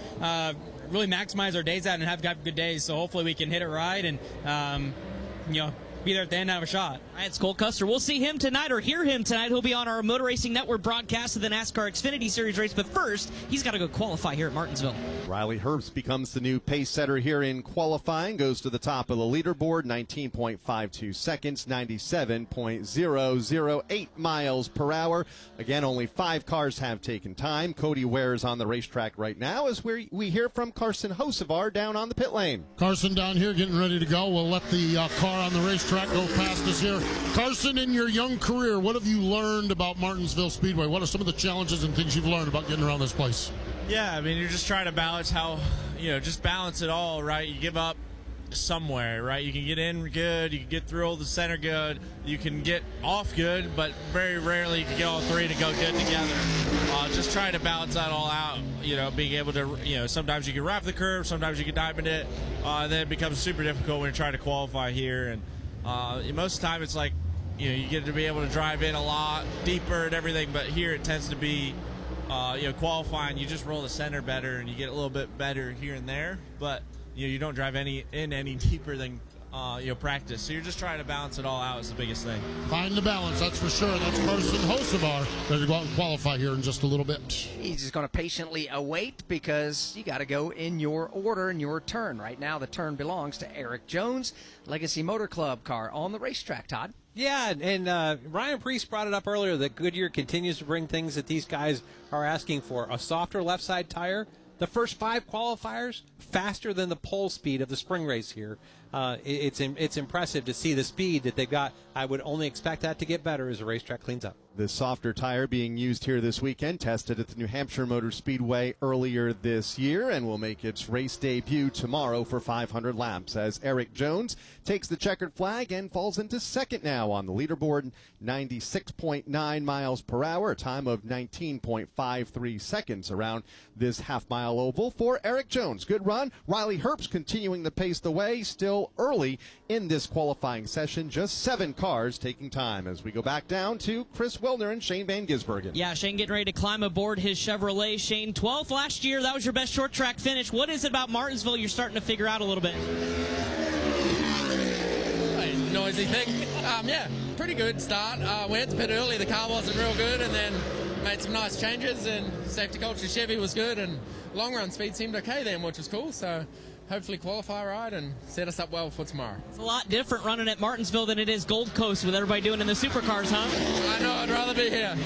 really maximize our days at and have good days. So hopefully we can hit it right and be there at the end and have a shot. All right, it's Cole Custer. We'll see him tonight, or hear him tonight. He'll be on our Motor Racing Network broadcast of the NASCAR Xfinity Series race. But first, he's got to go qualify here at Martinsville. Riley Herbst becomes the new pace setter here in qualifying. Goes to the top of the leaderboard, 19.52 seconds, 97.008 miles per hour. Again, only 5 cars have taken time. Cody Ware is on the racetrack right now as we hear from Carson Hocevar down on the pit lane. Carson down here getting ready to go. We'll let the car on the racetrack go past us here. Carson, in your young career, what have you learned about Martinsville Speedway? What are some of the challenges and things you've learned about getting around this place? Yeah, you're just trying to balance just balance it all, right? You give up somewhere, right? You can get in good, you can get through all the center good, you can get off good, but very rarely you can get all 3 to go good together. Just trying to balance that all out, being able to, sometimes you can wrap the curve, sometimes you can diamond it, then it becomes super difficult when you're trying to qualify here. And most of the time it's like, you get to be able to drive in a lot deeper and everything, but here it tends to be, qualifying, you just roll the center better and you get a little bit better here and there, but you don't drive any deeper than practice. So you're just trying to balance it all out is the biggest thing. Find the balance, that's for sure. That's Carson Hocevar. Ready to go out and qualify here in just a little bit. He's just going to patiently await because you got to go in your order and your turn. Right now, the turn belongs to Eric Jones, Legacy Motor Club car on the racetrack, Todd. Yeah, and Ryan Priest brought it up earlier that Goodyear continues to bring things that these guys are asking for. A softer left side tire. The first 5 qualifiers, faster than the pole speed of the spring race here. It's impressive to see the speed that they've got. I would only expect that to get better as the racetrack cleans up. The softer tire being used here this weekend, tested at the New Hampshire Motor Speedway earlier this year, and will make its race debut tomorrow for 500 laps as Eric Jones takes the checkered flag and falls into second now on the leaderboard, 96.9 miles per hour, a time of 19.53 seconds around this half-mile oval for Eric Jones. Good run. Riley Herbst continuing to pace the way, still early in this qualifying session, just 7 cars taking time as we go back down to Chris Wilner and Shane Van Gisbergen. Yeah, Shane getting ready to climb aboard his Chevrolet. Shane, 12th last year. That was your best short track finish. What is it about Martinsville you're starting to figure out a little bit? Noisy thing. Yeah, pretty good start. We had to pit early. The car wasn't real good, and then made some nice changes, and safety culture Chevy was good, and long run speed seemed okay then, which was cool. So hopefully qualify right and set us up well for tomorrow. It's a lot different running at Martinsville than it is Gold Coast with everybody doing in the supercars, huh? I know, I'd rather be here.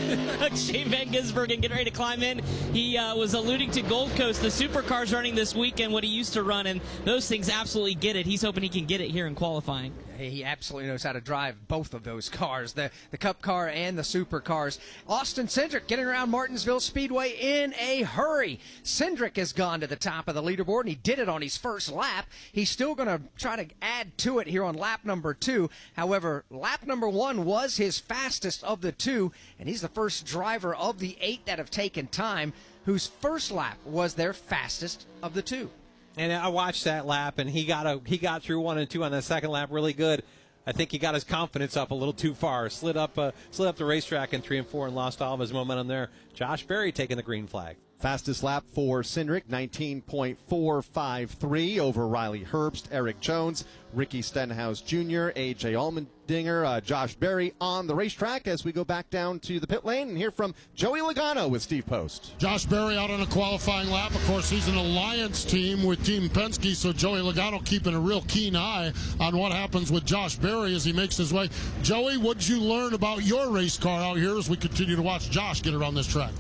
Shane Van Gisbergen getting ready to climb in. He was alluding to Gold Coast, the supercars running this weekend, what he used to run, and those things absolutely get it. He's hoping he can get it here in qualifying. He absolutely knows how to drive both of those cars, the Cup car and the supercars. Austin Cindric getting around Martinsville Speedway in a hurry. Cindric has gone to the top of the leaderboard, and he did it on his first lap. He's still going to try to add to it here on lap number 2. However, lap number 1 was his fastest of the 2, and he's the first driver of the 8 that have taken time whose first lap was their fastest of the 2. And I watched that lap, and he got through 1 and 2 on that second lap really good. I think he got his confidence up a little too far. Slid up the racetrack in 3 and 4 and lost all of his momentum there. Josh Berry taking the green flag. Fastest lap for Cindric, 19.453 over Riley Herbst, Eric Jones, Ricky Stenhouse Jr., A.J. Allmendinger, Josh Berry on the racetrack as we go back down to the pit lane and hear from Joey Logano with Steve Post. Josh Berry out on a qualifying lap. Of course, he's an alliance team with Team Penske, so Joey Logano keeping a real keen eye on what happens with Josh Berry as he makes his way. Joey, what did you learn about your race car out here as we continue to watch Josh get around this track?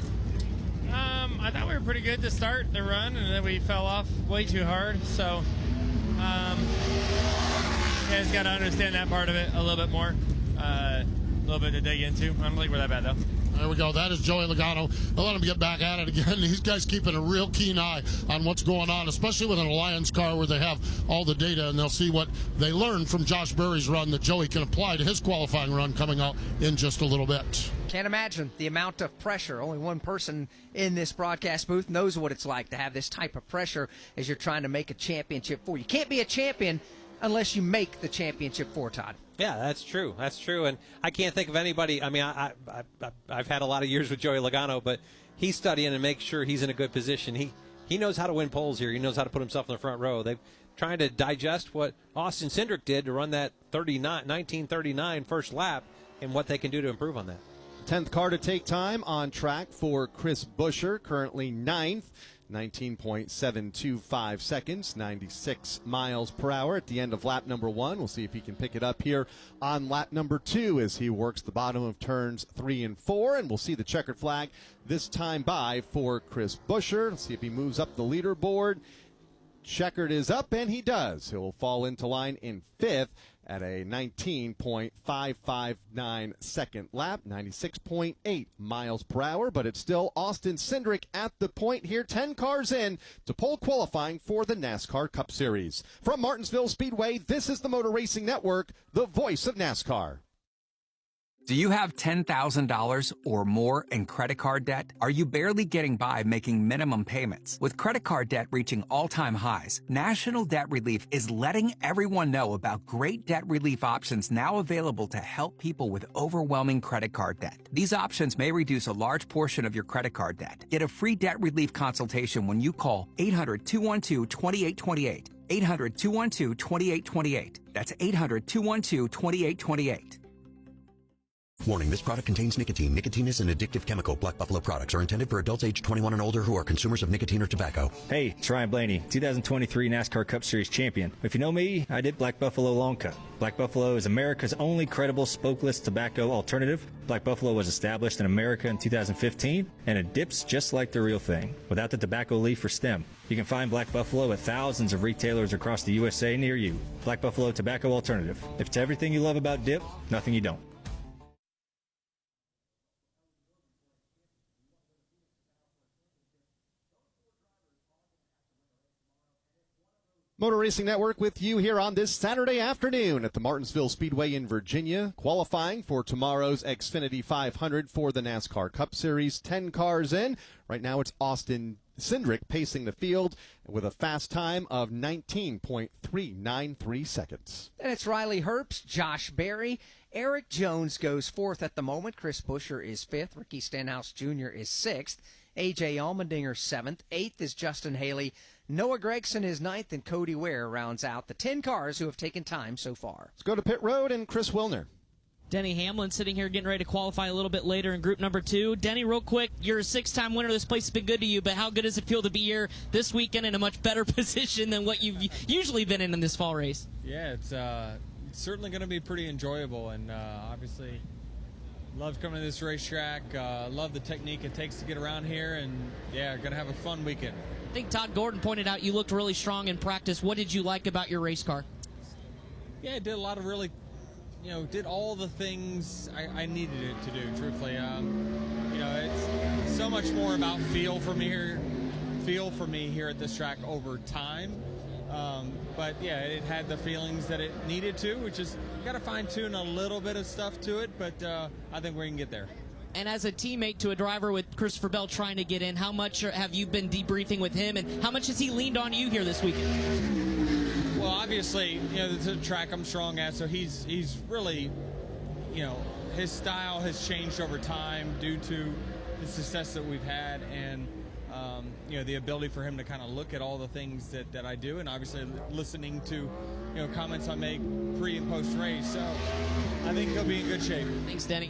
I thought we were pretty good to start the run, and then we fell off way too hard. So, you guys got to understand that part of it a little bit more. A little bit to dig into. I don't think we're that bad, though. There we go. That is Joey Logano. I'll let him get back at it again. These guys keeping a real keen eye on what's going on, especially with an Alliance car where they have all the data, and they'll see what they learned from Josh Berry's run that Joey can apply to his qualifying run coming out in just a little bit. Can't imagine the amount of pressure. Only one person in this broadcast booth knows what it's like to have this type of pressure as you're trying to make a championship 4. You can't be a champion unless you make the championship 4, Todd. Yeah, that's true. That's true. And I can't think of anybody. I mean, I've had a lot of years with Joey Logano, but he's studying and makes sure he's in a good position. He knows how to win poles here. He knows how to put himself in the front row. They've trying to digest what Austin Cindric did to run that 1939 first lap and what they can do to improve on that. 10th car to take time on track for Chris Buescher, currently 9th. 19.725 seconds, 96 miles per hour at the end of lap number 1. We'll see if he can pick it up here on lap number 2 as he works the bottom of turns 3 and 4. And we'll see the checkered flag this time by for Chris Buescher. Let's see if he moves up the leaderboard. Checkered is up, and he does. He'll fall into line in 5th at a 19.559 second lap, 96.8 miles per hour, but it's still Austin Cindric at the point here, 10 cars in to pole qualifying for the NASCAR Cup Series. From Martinsville Speedway, this is the Motor Racing Network, the voice of NASCAR. Do you have $10,000 or more in credit card debt? Are you barely getting by making minimum payments? With credit card debt reaching all-time highs, National Debt Relief is letting everyone know about great debt relief options now available to help people with overwhelming credit card debt. These options may reduce a large portion of your credit card debt. Get a free debt relief consultation when you call 800-212-2828. 800-212-2828. That's 800-212-2828. Warning, this product contains nicotine. Nicotine is an addictive chemical. Black Buffalo products are intended for adults age 21 and older who are consumers of nicotine or tobacco. Hey, it's Ryan Blaney, 2023 NASCAR Cup Series champion. If you know me, I did Black Buffalo Long Cut. Black Buffalo is America's only credible smokeless tobacco alternative. Black Buffalo was established in America in 2015, and it dips just like the real thing, without the tobacco leaf or stem. You can find Black Buffalo at thousands of retailers across the USA near you. Black Buffalo Tobacco Alternative. If it's everything you love about dip, nothing you don't. Motor Racing Network with you here on this Saturday afternoon at the Martinsville Speedway in Virginia, qualifying for tomorrow's Xfinity 500 for the NASCAR Cup Series. 10 cars in. Right now it's Austin Cindric pacing the field with a fast time of 19.393 seconds. And it's Riley Herbst, Josh Berry. Eric Jones goes fourth at the moment. Chris Buescher is fifth. Ricky Stenhouse Jr. is sixth. A.J. Allmendinger seventh. Eighth is Justin Haley. Noah Gregson is ninth, and Cody Ware rounds out the 10 cars who have taken time so far. Let's go to pit road and Chris Wilner. Denny Hamlin sitting here getting ready to qualify a little bit later in group number 2. Denny, real quick, you're a 6-time winner. This place has been good to you, but how good does it feel to be here this weekend in a much better position than what you've usually been in this fall race? Yeah, it's certainly going to be pretty enjoyable, and obviously love coming to this racetrack. Love the technique it takes to get around here, and yeah, going to have a fun weekend. I think Todd Gordon pointed out you looked really strong in practice. What did you like about your race car? Yeah, it did a lot of really, did all the things I needed it to do, truthfully. It's so much more about feel for me here at this track over time. But yeah, it had the feelings that it needed to, which is got to fine tune a little bit of stuff to it, but I think we can get there. And as a teammate to a driver with Christopher Bell trying to get in, how much have you been debriefing with him, and how much has he leaned on you here this weekend? Well, obviously, it's a track I'm strong at, so he's really, his style has changed over time due to the success that we've had, and the ability for him to kind of look at all the things that I do, and obviously listening to comments I make pre and post race. So I think he'll be in good shape. Thanks, Denny.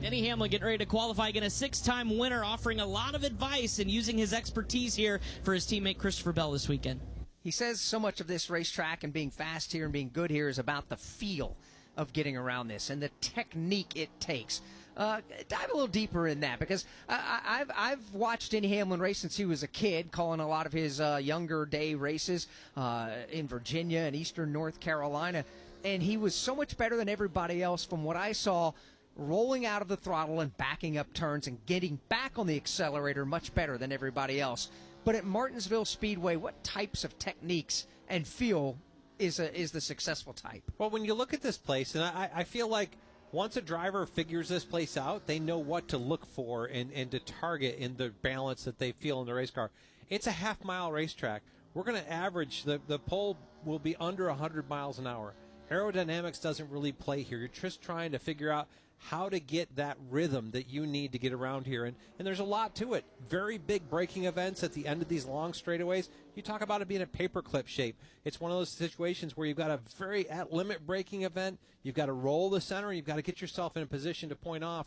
Denny Hamlin getting ready to qualify again, a 6-time winner, offering a lot of advice and using his expertise here for his teammate Christopher Bell this weekend. He says so much of this racetrack and being fast here and being good here is about the feel of getting around this and the technique it takes. Dive a little deeper in that, because I've watched Denny Hamlin race since he was a kid, calling a lot of his younger day races in Virginia and eastern North Carolina, and he was so much better than everybody else from what I saw, rolling out of the throttle and backing up turns and getting back on the accelerator much better than everybody else. But at Martinsville Speedway, what types of techniques and feel is the successful type? Well, when you look at this place, and I feel like once a driver figures this place out, they know what to look for and to target in the balance that they feel in the race car. It's a half-mile racetrack. We're going to average, the pole will be under 100 miles an hour. Aerodynamics doesn't really play here. You're just trying to figure out how to get that rhythm that you need to get around here. And there's a lot to it. Very big braking events at the end of these long straightaways. You talk about it being a paperclip shape. It's one of those situations where you've got a very at-limit braking event. You've got to roll the center. You've got to get yourself in a position to point off.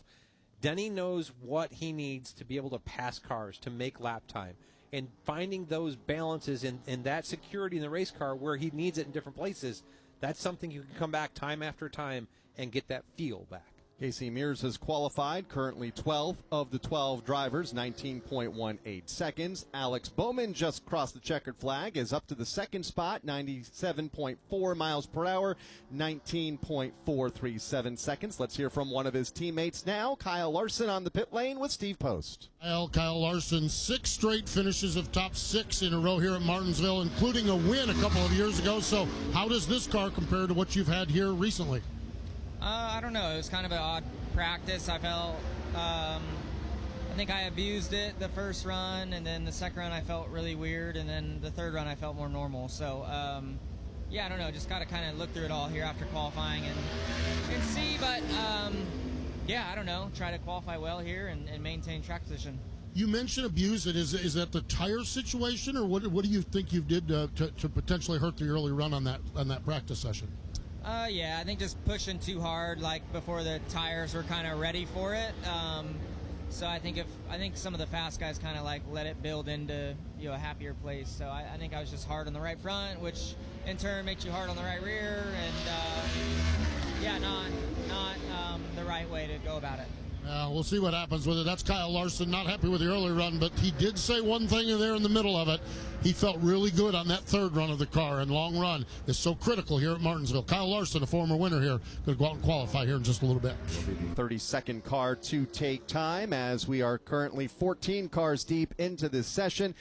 Denny knows what he needs to be able to pass cars, to make lap time. And finding those balances and that security in the race car where he needs it in different places, that's something you can come back time after time and get that feel back. Casey Mears has qualified, currently 12th of the 12 drivers, 19.18 seconds. Alex Bowman just crossed the checkered flag, is up to the second spot, 97.4 miles per hour, 19.437 seconds. Let's hear from one of his teammates now, Kyle Larson on the pit lane with Steve Post. Kyle Larson, 6 straight finishes of top 6 in a row here at Martinsville, including a win a couple of years ago. So how does this car compare to what you've had here recently? I don't know. It was kind of an odd practice. I felt, I think I abused it the first run, and then the second run I felt really weird, and then the third run I felt more normal. So, yeah, I don't know. Just got to kind of look through it all here after qualifying and see. But yeah, I don't know, try to qualify well here and maintain track position. You mentioned abuse. Is that the tire situation, or what do you think you did to potentially hurt the early run on that practice session? Yeah, I think just pushing too hard, like before the tires were kind of ready for it. So I think some of the fast guys kind of like let it build into a happier place. So I think I was just hard on the right front, which in turn makes you hard on the right rear, and yeah, not the right way to go about it. We'll see what happens with it. That's Kyle Larson, not happy with the early run, but he did say one thing there in the middle of it. He felt really good on that third run of the car, and long run is so critical here at Martinsville. Kyle Larson, a former winner here, going to go out and qualify here in just a little bit. Will be the 32nd car to take time, as we are currently 14 cars deep into this session.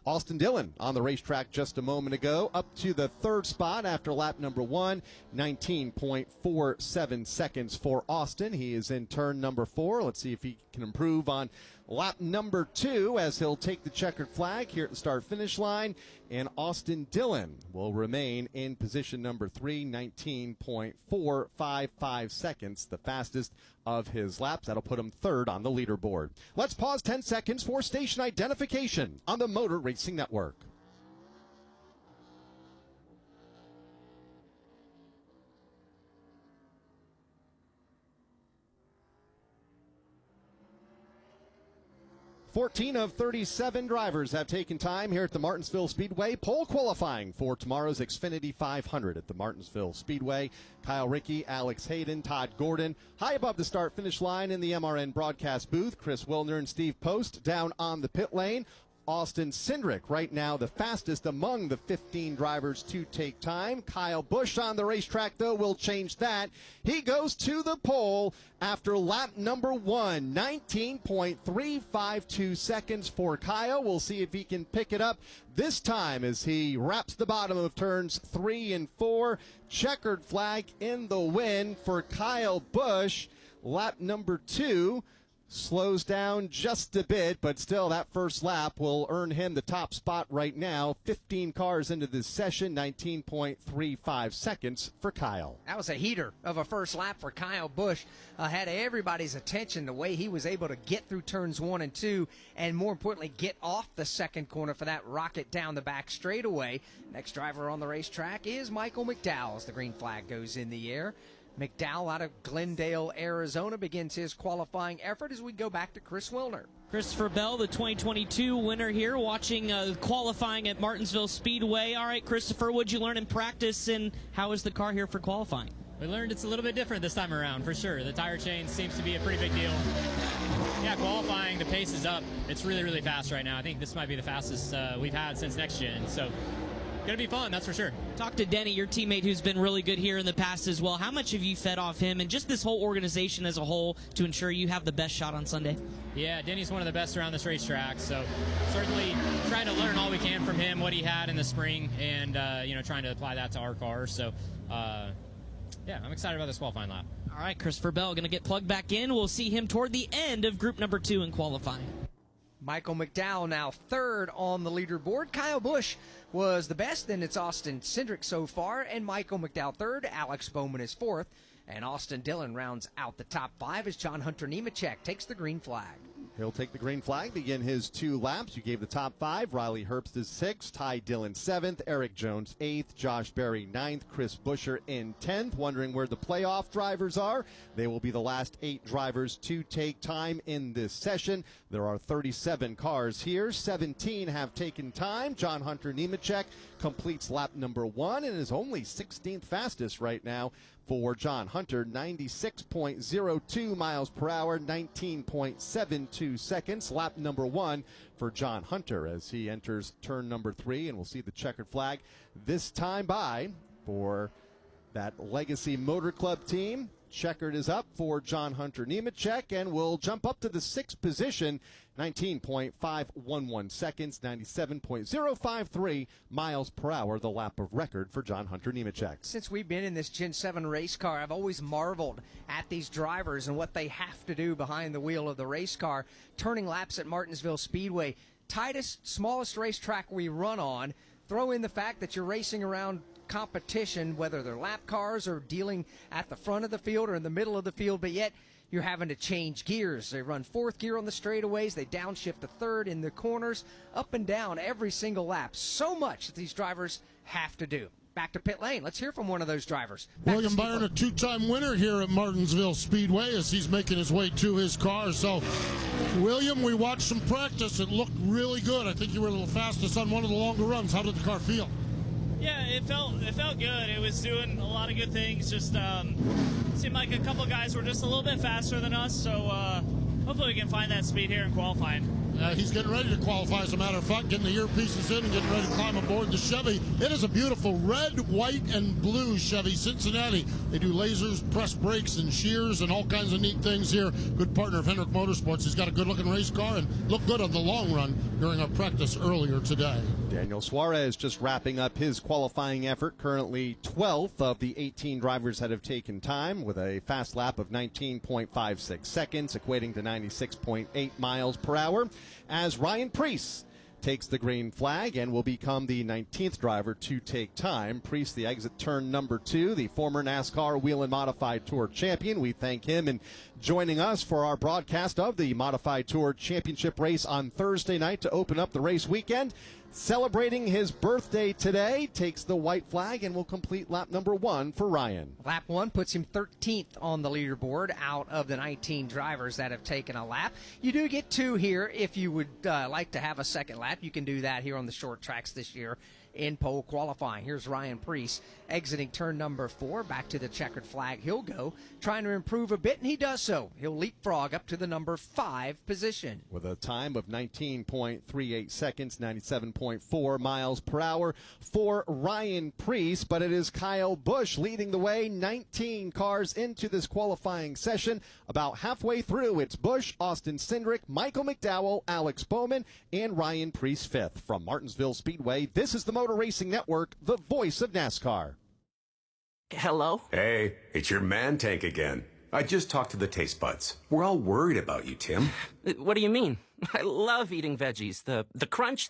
Austin Dillon on the racetrack just a moment ago, up to the third spot after lap number 1, 19.47 seconds for Austin. He is in turn number 4. Let's see if he can improve on lap number 2 as he'll take the checkered flag here at the start-finish line. And Austin Dillon will remain in position number 3, 19.455 seconds, the fastest of his laps. That'll put him third on the leaderboard. Let's pause 10 seconds for station identification on the Motor Racing Network. Fourteen of 37 drivers have taken time here at the Martinsville Speedway. Pole qualifying for tomorrow's Xfinity 500 at the Martinsville Speedway. Kyle Rickey, Alex Hayden, Todd Gordon. High above the start-finish line in the MRN broadcast booth, Chris Wilner and Steve Post down on the pit lane. Austin Cindric, right now the fastest among the 15 drivers to take time. Kyle Busch on the racetrack, though, will change that. He goes to the pole after lap number 1, 19.352 seconds for Kyle. We'll see if he can pick it up this time as he wraps the bottom of turns 3 and 4. Checkered flag in the win for Kyle Busch. Lap number 2. Slows down just a bit, but still that first lap will earn him the top spot right now. 15 cars into this session, 19.35 seconds for Kyle. That was a heater of a first lap for Kyle Busch. Had everybody's attention the way he was able to get through turns 1 and 2, and more importantly, get off the second corner for that rocket down the back straightaway. Next driver on the racetrack is Michael McDowell as the green flag goes in the air. McDowell out of Glendale, Arizona, begins his qualifying effort as we go back to Chris Wilner. Christopher Bell, the 2022 winner here, watching qualifying at Martinsville Speedway. All right, Christopher, what'd you learn in practice, and how is the car here for qualifying? We learned it's a little bit different this time around, for sure. The tire change seems to be a pretty big deal. Yeah, qualifying, the pace is up. It's really, really fast right now. I think this might be the fastest we've had since next gen, so gonna be fun, that's for sure. Talk to Denny, your teammate who's been really good here in the past as well. How much have you fed off him and just this whole organization as a whole to ensure you have the best shot on Sunday? Yeah, Denny's one of the best around this racetrack, so certainly trying to learn all we can from him, what he had in the spring, and trying to apply that to our cars. So yeah, I'm excited about this qualifying lap. All right, Christopher Bell going to get plugged back in. We'll see him toward the end of group number 2 in qualifying. Michael McDowell now third on the leaderboard. Kyle Busch was the best, and it's Austin Cindric so far, and Michael McDowell third. Alex Bowman is fourth, and Austin Dillon rounds out the top 5 as John Hunter Nemechek takes the green flag. He'll take the green flag, begin his 2 laps. You gave the top 5. Riley Herbst is 6th, Ty Dillon 7th, Eric Jones 8th, Josh Berry 9th, Chris Buescher in 10th. Wondering where the playoff drivers are. They will be the last 8 drivers to take time in this session. There are 37 cars here. 17 have taken time. John Hunter Nemechek completes lap number 1 and is only 16th fastest right now for John Hunter. 96.02 miles per hour, 19.72 seconds. Lap number 1 for John Hunter as he enters turn number 3, and we'll see the checkered flag this time by for that Legacy Motor Club team. Checkered is up for John Hunter Nemechek and will jump up to the 6th position. 19.511 seconds, 97.053 miles per hour, the lap of record for John Hunter Nemechek. Since we've been in this Gen 7 race car, I've always marveled at these drivers and what they have to do behind the wheel of the race car, turning laps at Martinsville Speedway. Tightest, smallest racetrack we run on. Throw in the fact that you're racing around competition, whether they're lap cars or dealing at the front of the field or in the middle of the field, but yet you're having to change gears. They run fourth gear on the straightaways. They downshift to third in the corners, up and down every single lap. So much that these drivers have to do. Back to pit lane. Let's hear from one of those drivers. William Byron, a two-time winner here at Martinsville Speedway as he's making his way to his car. So, William, we watched some practice. It looked really good. I think you were a little fastest on one of the longer runs. How did the car feel? Yeah, it felt good. It was doing a lot of good things. Just seemed like a couple guys were just a little bit faster than us. So hopefully we can find that speed here in qualifying. He's getting ready to qualify, as a matter of fact, getting the earpieces in and getting ready to climb aboard the Chevy. It is a beautiful red, white, and blue Chevy Cincinnati. They do lasers, press brakes, and shears, and all kinds of neat things here. Good partner of Hendrick Motorsports. He's got a good-looking race car and looked good on the long run during our practice earlier today. Daniel Suarez just wrapping up his qualifying effort, currently 12th of the 18 drivers that have taken time, with a fast lap of 19.56 seconds, equating to 96.8 miles per hour, as Ryan Preece takes the green flag and will become the 19th driver to take time. Preece, the exit turn number 2, the former NASCAR Wheel and Modified Tour champion. We thank him and joining us for our broadcast of the Modified Tour Championship race on Thursday night to open up the race weekend. Celebrating his birthday today, takes the white flag and will complete lap number 1 for Ryan. Lap 1 puts him 13th on the leaderboard out of the 19 drivers that have taken a lap. You do get 2 here if you would like to have a second lap. You can do that here on the short tracks this year in pole qualifying. Here's Ryan Preece exiting turn number 4. Back to the checkered flag he'll go, trying to improve a bit, and he does so. He'll leapfrog up to the number 5 position. With a time of 19.38 seconds, 97.4 miles per hour for Ryan Preece, but it is Kyle Busch leading the way, 19 cars into this qualifying session. About halfway through, it's Busch, Austin Cindric, Michael McDowell, Alex Bowman, and Ryan Preece 5th. From Martinsville Speedway, this is the Motor Racing Network, the voice of NASCAR. Hello? Hey, it's your man tank again. I just talked to the taste buds. We're all worried about you, Tim. What do you mean? I love eating veggies. The crunch,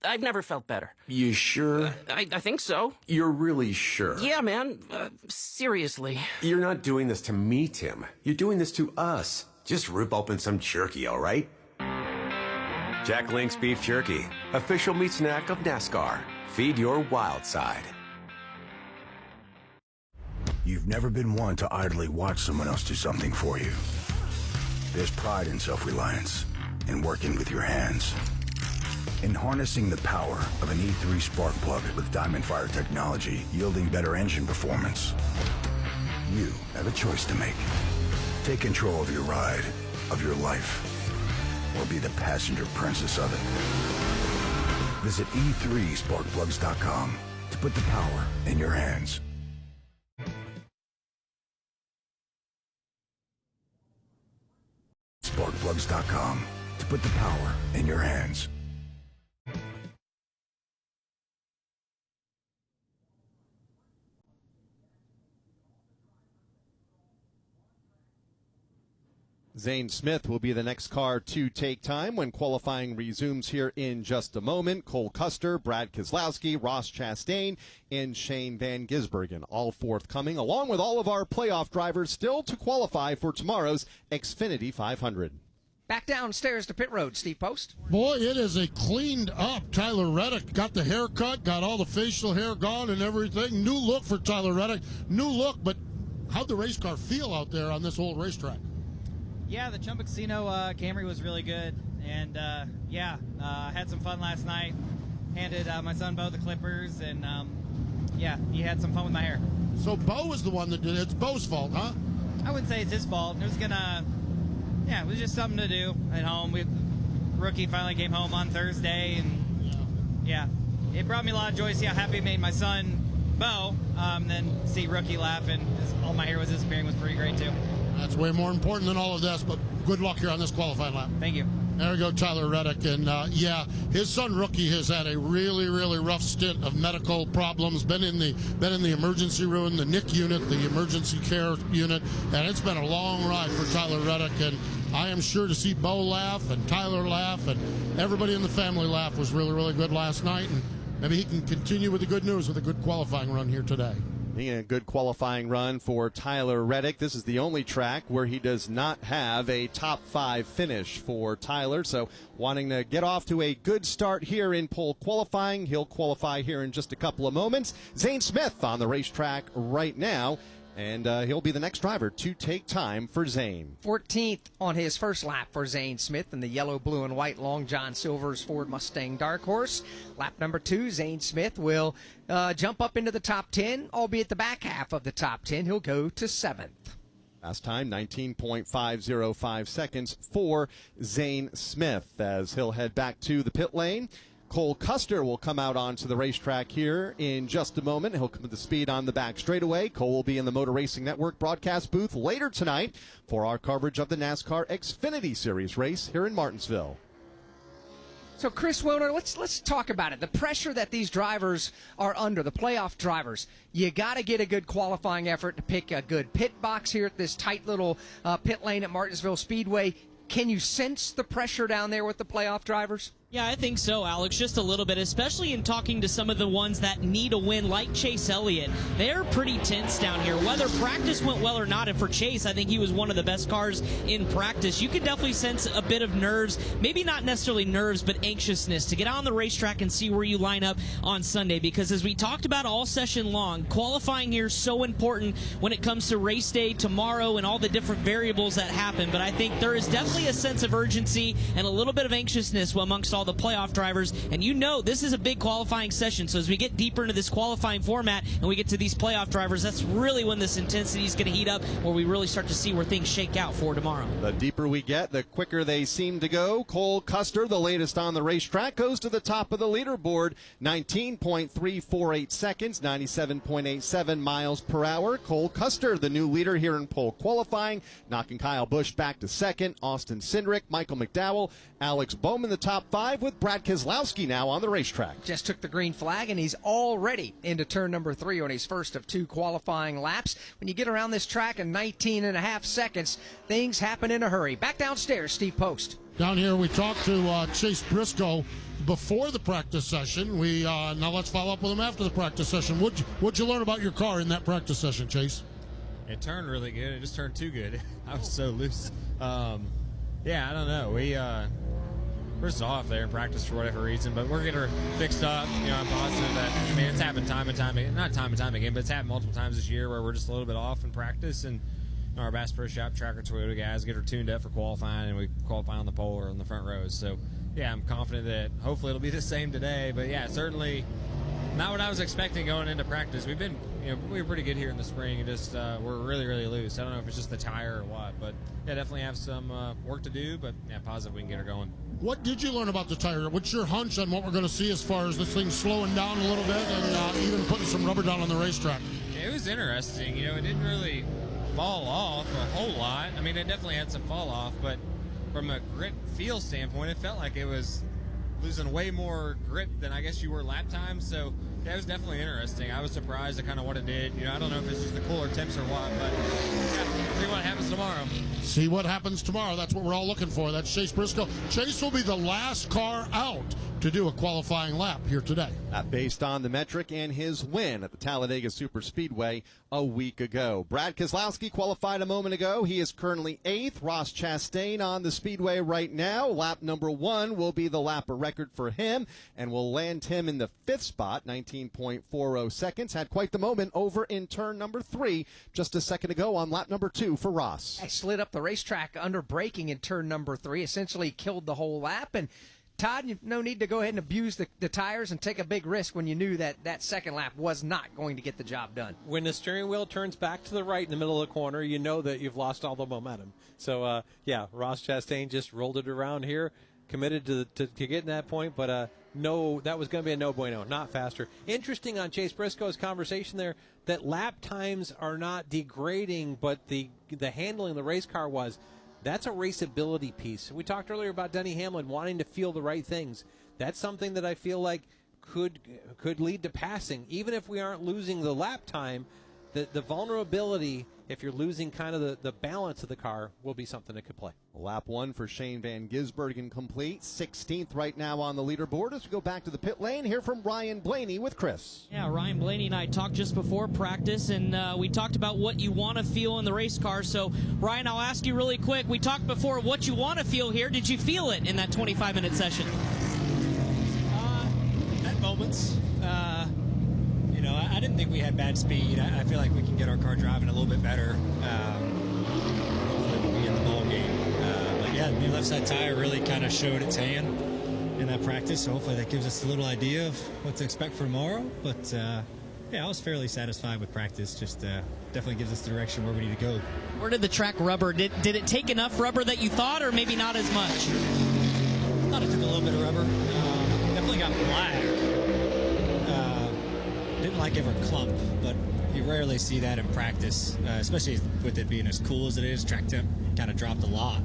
I've never felt better. You sure? I think so. You're really sure? Yeah, man. Seriously. You're not doing this to me, Tim. You're doing this to us. Just rip open some jerky, all right? Jack Link's Beef Jerky, official meat snack of NASCAR. Feed your wild side. You've never been one to idly watch someone else do something for you. There's pride in self-reliance, in working with your hands, in harnessing the power of an E3 spark plug with Diamond Fire technology, yielding better engine performance. You have a choice to make. Take control of your ride, of your life, or be the passenger princess of it. Visit e3sparkplugs.com to put the power in your hands. Sparkplugs.com to put the power in your hands. Zane Smith will be the next car to take time when qualifying resumes here in just a moment. Cole Custer, Brad Keselowski, Ross Chastain, and Shane Van Gisbergen all forthcoming, along with all of our playoff drivers still to qualify for tomorrow's Xfinity 500. Back downstairs to pit road, Steve Post. Boy, it is a cleaned up Tyler Reddick. Got the haircut, got all the facial hair gone and everything. New look for Tyler Reddick. New look, but how'd the race car feel out there on this old racetrack? Yeah, the Chumba Casino Camry was really good, and I had some fun last night. Handed my son Bo the clippers, and he had some fun with my hair. So Bo was the one that did it. It's Bo's fault, huh? I wouldn't say it's his fault. It was just something to do at home. Rookie finally came home on Thursday, and it brought me a lot of joy to see how happy it made my son Bo. Then see Rookie laughing as all my hair was disappearing was pretty great too. That's way more important than all of this, but good luck here on this qualifying lap. Thank you. There we go, Tyler Reddick. And, his son, Rookie, has had a really, really rough stint of medical problems, been in the emergency room, the NIC unit, the emergency care unit, and it's been a long ride for Tyler Reddick. And I am sure to see Bo laugh and Tyler laugh and everybody in the family laugh was really, really good last night. And maybe he can continue with the good news with a good qualifying run here today. A good qualifying run for Tyler Reddick. This is the only track where he does not have a top 5 finish for Tyler. So wanting to get off to a good start here in pole qualifying. He'll qualify here in just a couple of moments. Zane Smith on the racetrack right now. And he'll be the next driver to take time for Zane. 14th on his first lap for Zane Smith in the yellow, blue, and white Long John Silver's Ford Mustang Dark Horse. Lap number 2, Zane Smith will jump up into the top 10, albeit the back half of the top 10. He'll go to 7th. Last time, 19.505 seconds for Zane Smith as he'll head back to the pit lane. Cole Custer will come out onto the racetrack here in just a moment. He'll come to the speed on the back straightaway. Cole will be in the Motor Racing Network broadcast booth later tonight for our coverage of the NASCAR Xfinity Series race here in Martinsville. So, Chris Wilner, let's talk about it. The pressure that these drivers are under, the playoff drivers. You got to get a good qualifying effort to pick a good pit box here at this tight little pit lane at Martinsville Speedway. Can you sense the pressure down there with the playoff drivers? Yeah, I think so, Alex, just a little bit, especially in talking to some of the ones that need a win, like Chase Elliott. They're pretty tense down here. Whether practice went well or not, and for Chase, I think he was one of the best cars in practice. You could definitely sense a bit of nerves, maybe not necessarily nerves, but anxiousness to get on the racetrack and see where you line up on Sunday, because as we talked about all session long, qualifying here is so important when it comes to race day tomorrow and all the different variables that happen. But I think there is definitely a sense of urgency and a little bit of anxiousness amongst all the playoff drivers, and you know this is a big qualifying session, so as we get deeper into this qualifying format and we get to these playoff drivers, that's really when this intensity is going to heat up, where we really start to see where things shake out for tomorrow. The deeper we get, the quicker they seem to go. Cole Custer, the latest on the racetrack, goes to the top of the leaderboard, 19.348 seconds, 97.87 miles per hour. Cole Custer, the new leader here in pole qualifying, knocking Kyle Busch back to second, Austin Cindric, Michael McDowell, Alex Bowman the top 5, with Brad Keselowski now on the racetrack. Just took the green flag, and he's already into turn number 3 on his first of 2 qualifying laps. When you get around this track in 19.5 seconds, things happen in a hurry. Back downstairs, Steve Post. Down here, we talked to Chase Briscoe before the practice session. Now let's follow up with him after the practice session. What'd you learn about your car in that practice session, Chase? It turned really good. It just turned too good. I was so loose. Yeah, I don't know. We're just off there in practice for whatever reason, but we're getting her fixed up. I'm positive that, it's happened time and time again. Not time and time again, but it's happened multiple times this year where we're just a little bit off in practice. And our Bass Pro Shop Tracker Toyota guys get her tuned up for qualifying, and we qualify on the pole or on the front rows. So, yeah, I'm confident that hopefully it'll be the same today. But, yeah, certainly not what I was expecting going into practice. We were pretty good here in the spring, and just we're really, really loose. I don't know if it's just the tire or what, but yeah, definitely have some work to do, but yeah, positive we can get her going. What did you learn about the tire? What's your hunch on what we're going to see as far as this thing slowing down a little bit and even putting some rubber down on the racetrack? Yeah, it was interesting. It didn't really fall off a whole lot. It definitely had some fall off, but from a grip feel standpoint, it felt like it was losing way more grip than I guess you were lap time. So that was definitely interesting. I was surprised at kind of what it did. I don't know if it's just the cooler temps or what, but yeah, see what happens tomorrow. See what happens tomorrow. That's what we're all looking for. That's Chase Briscoe. Chase will be the last car out to do a qualifying lap here today. Based on the metric and his win at the Talladega Superspeedway a week ago. Brad Keselowski qualified a moment ago. He is currently 8th. Ross Chastain on the speedway right now. Lap number 1 will be the lap record for him and will land him in the 5th spot, 19.40 seconds. Had quite the moment over in turn number 3 just a second ago on lap number 2 for Ross. I slid up the racetrack under braking in turn number 3, essentially killed the whole lap. And Todd, no need to go ahead and abuse the tires and take a big risk when you knew that second lap was not going to get the job done. When the steering wheel turns back to the right in the middle of the corner, you know that you've lost all the momentum. So, yeah, Ross Chastain just rolled it around here, committed to getting that point, but no, that was going to be a no bueno, not faster. Interesting on Chase Briscoe's conversation there that lap times are not degrading, but the handling of the race car was. That's a raceability piece. We talked earlier about Denny Hamlin wanting to feel the right things. That's something that I feel like could lead to passing. Even if we aren't losing the lap time, the vulnerability if you're losing kind of the balance of the car, will be something that could play. Lap 1 for Shane Van Gisbergen complete. 16th right now on the leaderboard. As we go back to the pit lane, hear from Ryan Blaney with Chris. Yeah, Ryan Blaney and I talked just before practice, and we talked about what you want to feel in the race car. So, Ryan, I'll ask you really quick. We talked before what you want to feel here. Did you feel it in that 25-minute session? At moments. I didn't think we had bad speed. I feel like we can get our car driving a little bit better. Hopefully we'll be in the ball game. But yeah, the new left side tire really kind of showed its hand in that practice. So hopefully that gives us a little idea of what to expect for tomorrow. But yeah, I was fairly satisfied with practice. Just definitely gives us the direction where we need to go. Where did the track rubber? Did it take enough rubber that you thought, or maybe not as much? I thought it took a little bit of rubber. Definitely got black. Didn't like ever clump, but you rarely see that in practice, especially with it being as cool as it is. Track temp kind of dropped a lot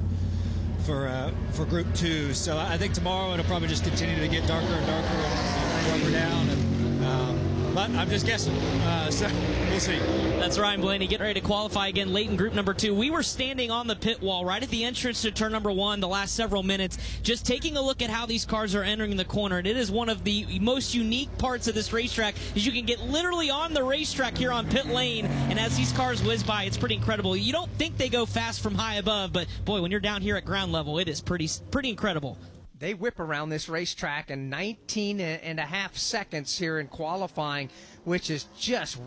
for Group 2. So I think tomorrow it'll probably just continue to get darker and darker and rubber down. But I'm just guessing, so we'll see. That's Ryan Blaney getting ready to qualify again late in Group number 2. We were standing on the pit wall right at the entrance to turn number 1 the last several minutes, just taking a look at how these cars are entering the corner. And it is one of the most unique parts of this racetrack, is you can get literally on the racetrack here on pit lane, and as these cars whiz by, it's pretty incredible. You don't think they go fast from high above, but boy, when you're down here at ground level, it is pretty incredible. They whip around this racetrack in 19 and a half seconds here in qualifying, which is just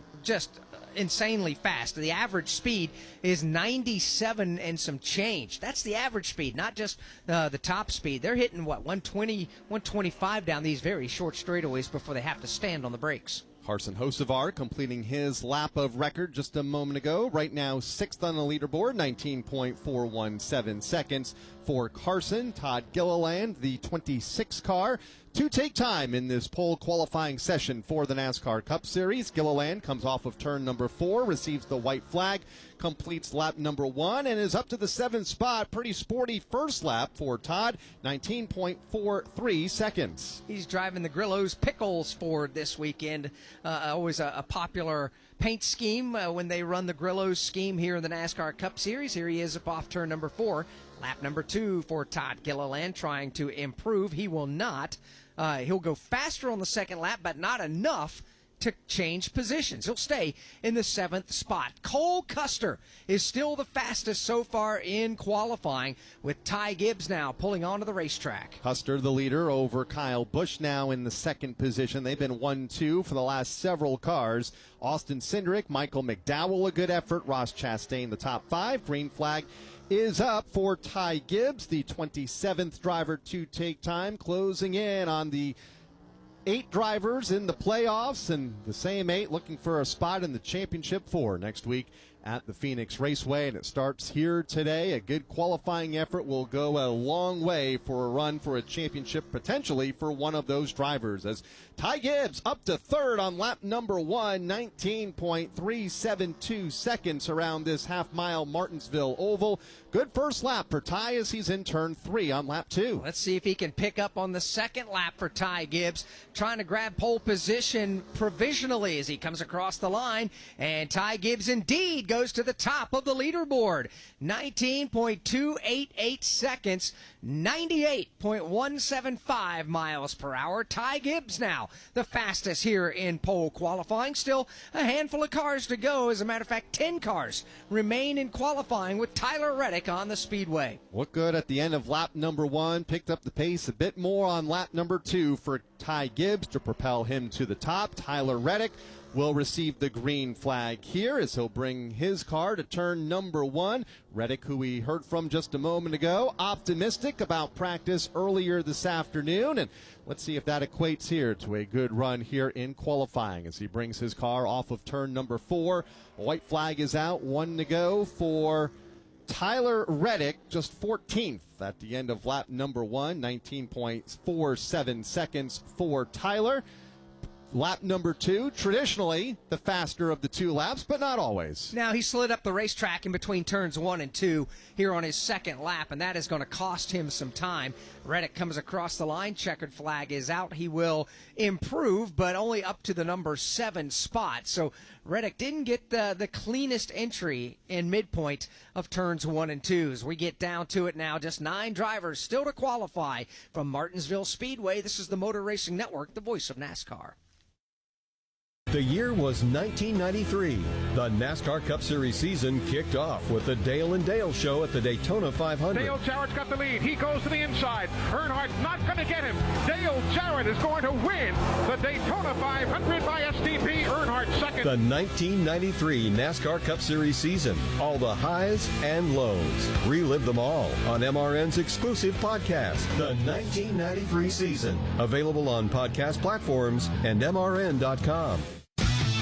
insanely fast. The average speed is 97 and some change. That's the average speed, not just the top speed. They're hitting, 120, 125 down these very short straightaways before they have to stand on the brakes. Carson Hocevar completing his lap of record just a moment ago. Right now, 6th on the leaderboard, 19.417 seconds for Carson. Todd Gilliland, the 26 car, to take time in this pole qualifying session for the NASCAR Cup Series. Gilliland comes off of turn number 4, receives the white flag, completes lap number 1, and is up to the 7th spot. Pretty sporty first lap for Todd, 19.43 seconds. He's driving the Grillo's Pickles Ford this weekend. Always a popular paint scheme when they run the Grillo's scheme here in the NASCAR Cup Series. Here he is up off turn number 4. Lap number 2 for Todd Gilliland, trying to improve. He will not. He'll go faster on the second lap, but not enough to change positions. He'll stay in the 7th spot. Cole Custer is still the fastest so far in qualifying, with Ty Gibbs now pulling onto the racetrack. Custer the leader over Kyle Busch now in the 2nd position. They've been 1-2 for the last several cars. Austin Cindric, Michael McDowell, a good effort. Ross Chastain, the top 5. Green flag is up for Ty Gibbs, the 27th driver to take time, closing in on the 8 drivers in the playoffs, and the same 8 looking for a spot in the championship 4 next week at the Phoenix Raceway, and it starts here today. A good qualifying effort will go a long way for a run for a championship, potentially for one of those drivers, as Ty Gibbs up to 3rd on lap number 1, 19.372 seconds around this half-mile Martinsville Oval. Good first lap for Ty as he's in turn 3 on lap 2. Let's see if he can pick up on the second lap for Ty Gibbs, trying to grab pole position provisionally as he comes across the line, and Ty Gibbs indeed goes to the top of the leaderboard. 19.288 seconds, 98.175 miles per hour. Ty Gibbs now the fastest here in pole qualifying. Still a handful of cars to go. As a matter of fact, 10 cars remain in qualifying with Tyler Reddick on the speedway. Looked good at the end of lap number 1. Picked up the pace a bit more on lap number 2 for Ty Gibbs to propel him to the top. Tyler Reddick will receive the green flag here as he'll bring his car to turn number 1. Reddick, who we heard from just a moment ago, optimistic about practice earlier this afternoon, and let's see if that equates here to a good run here in qualifying as he brings his car off of turn number 4. White flag is out, 1 to go for Tyler Reddick, just 14th at the end of lap number 1, 19.47 seconds for Tyler. lap number 2, traditionally the faster of the 2 laps, but not always. Now, he slid up the racetrack in between turns 1 and 2 here on his second lap, and that is going to cost him some time. Reddick comes across the line. Checkered flag is out. He will improve, but only up to the number 7 spot. So Reddick didn't get the cleanest entry in midpoint of turns 1 and 2. As we get down to it now, just 9 drivers still to qualify from Martinsville Speedway. This is the Motor Racing Network, the voice of NASCAR. The year was 1993. The NASCAR Cup Series season kicked off with the Dale and Dale Show at the Daytona 500. Dale Jarrett's got the lead. He goes to the inside. Earnhardt's not going to get him. Dale Jarrett is going to win the Daytona 500 by STP. Earnhardt second. The 1993 NASCAR Cup Series season. All the highs and lows. Relive them all on MRN's exclusive podcast, The 1993 Season. Available on podcast platforms and MRN.com.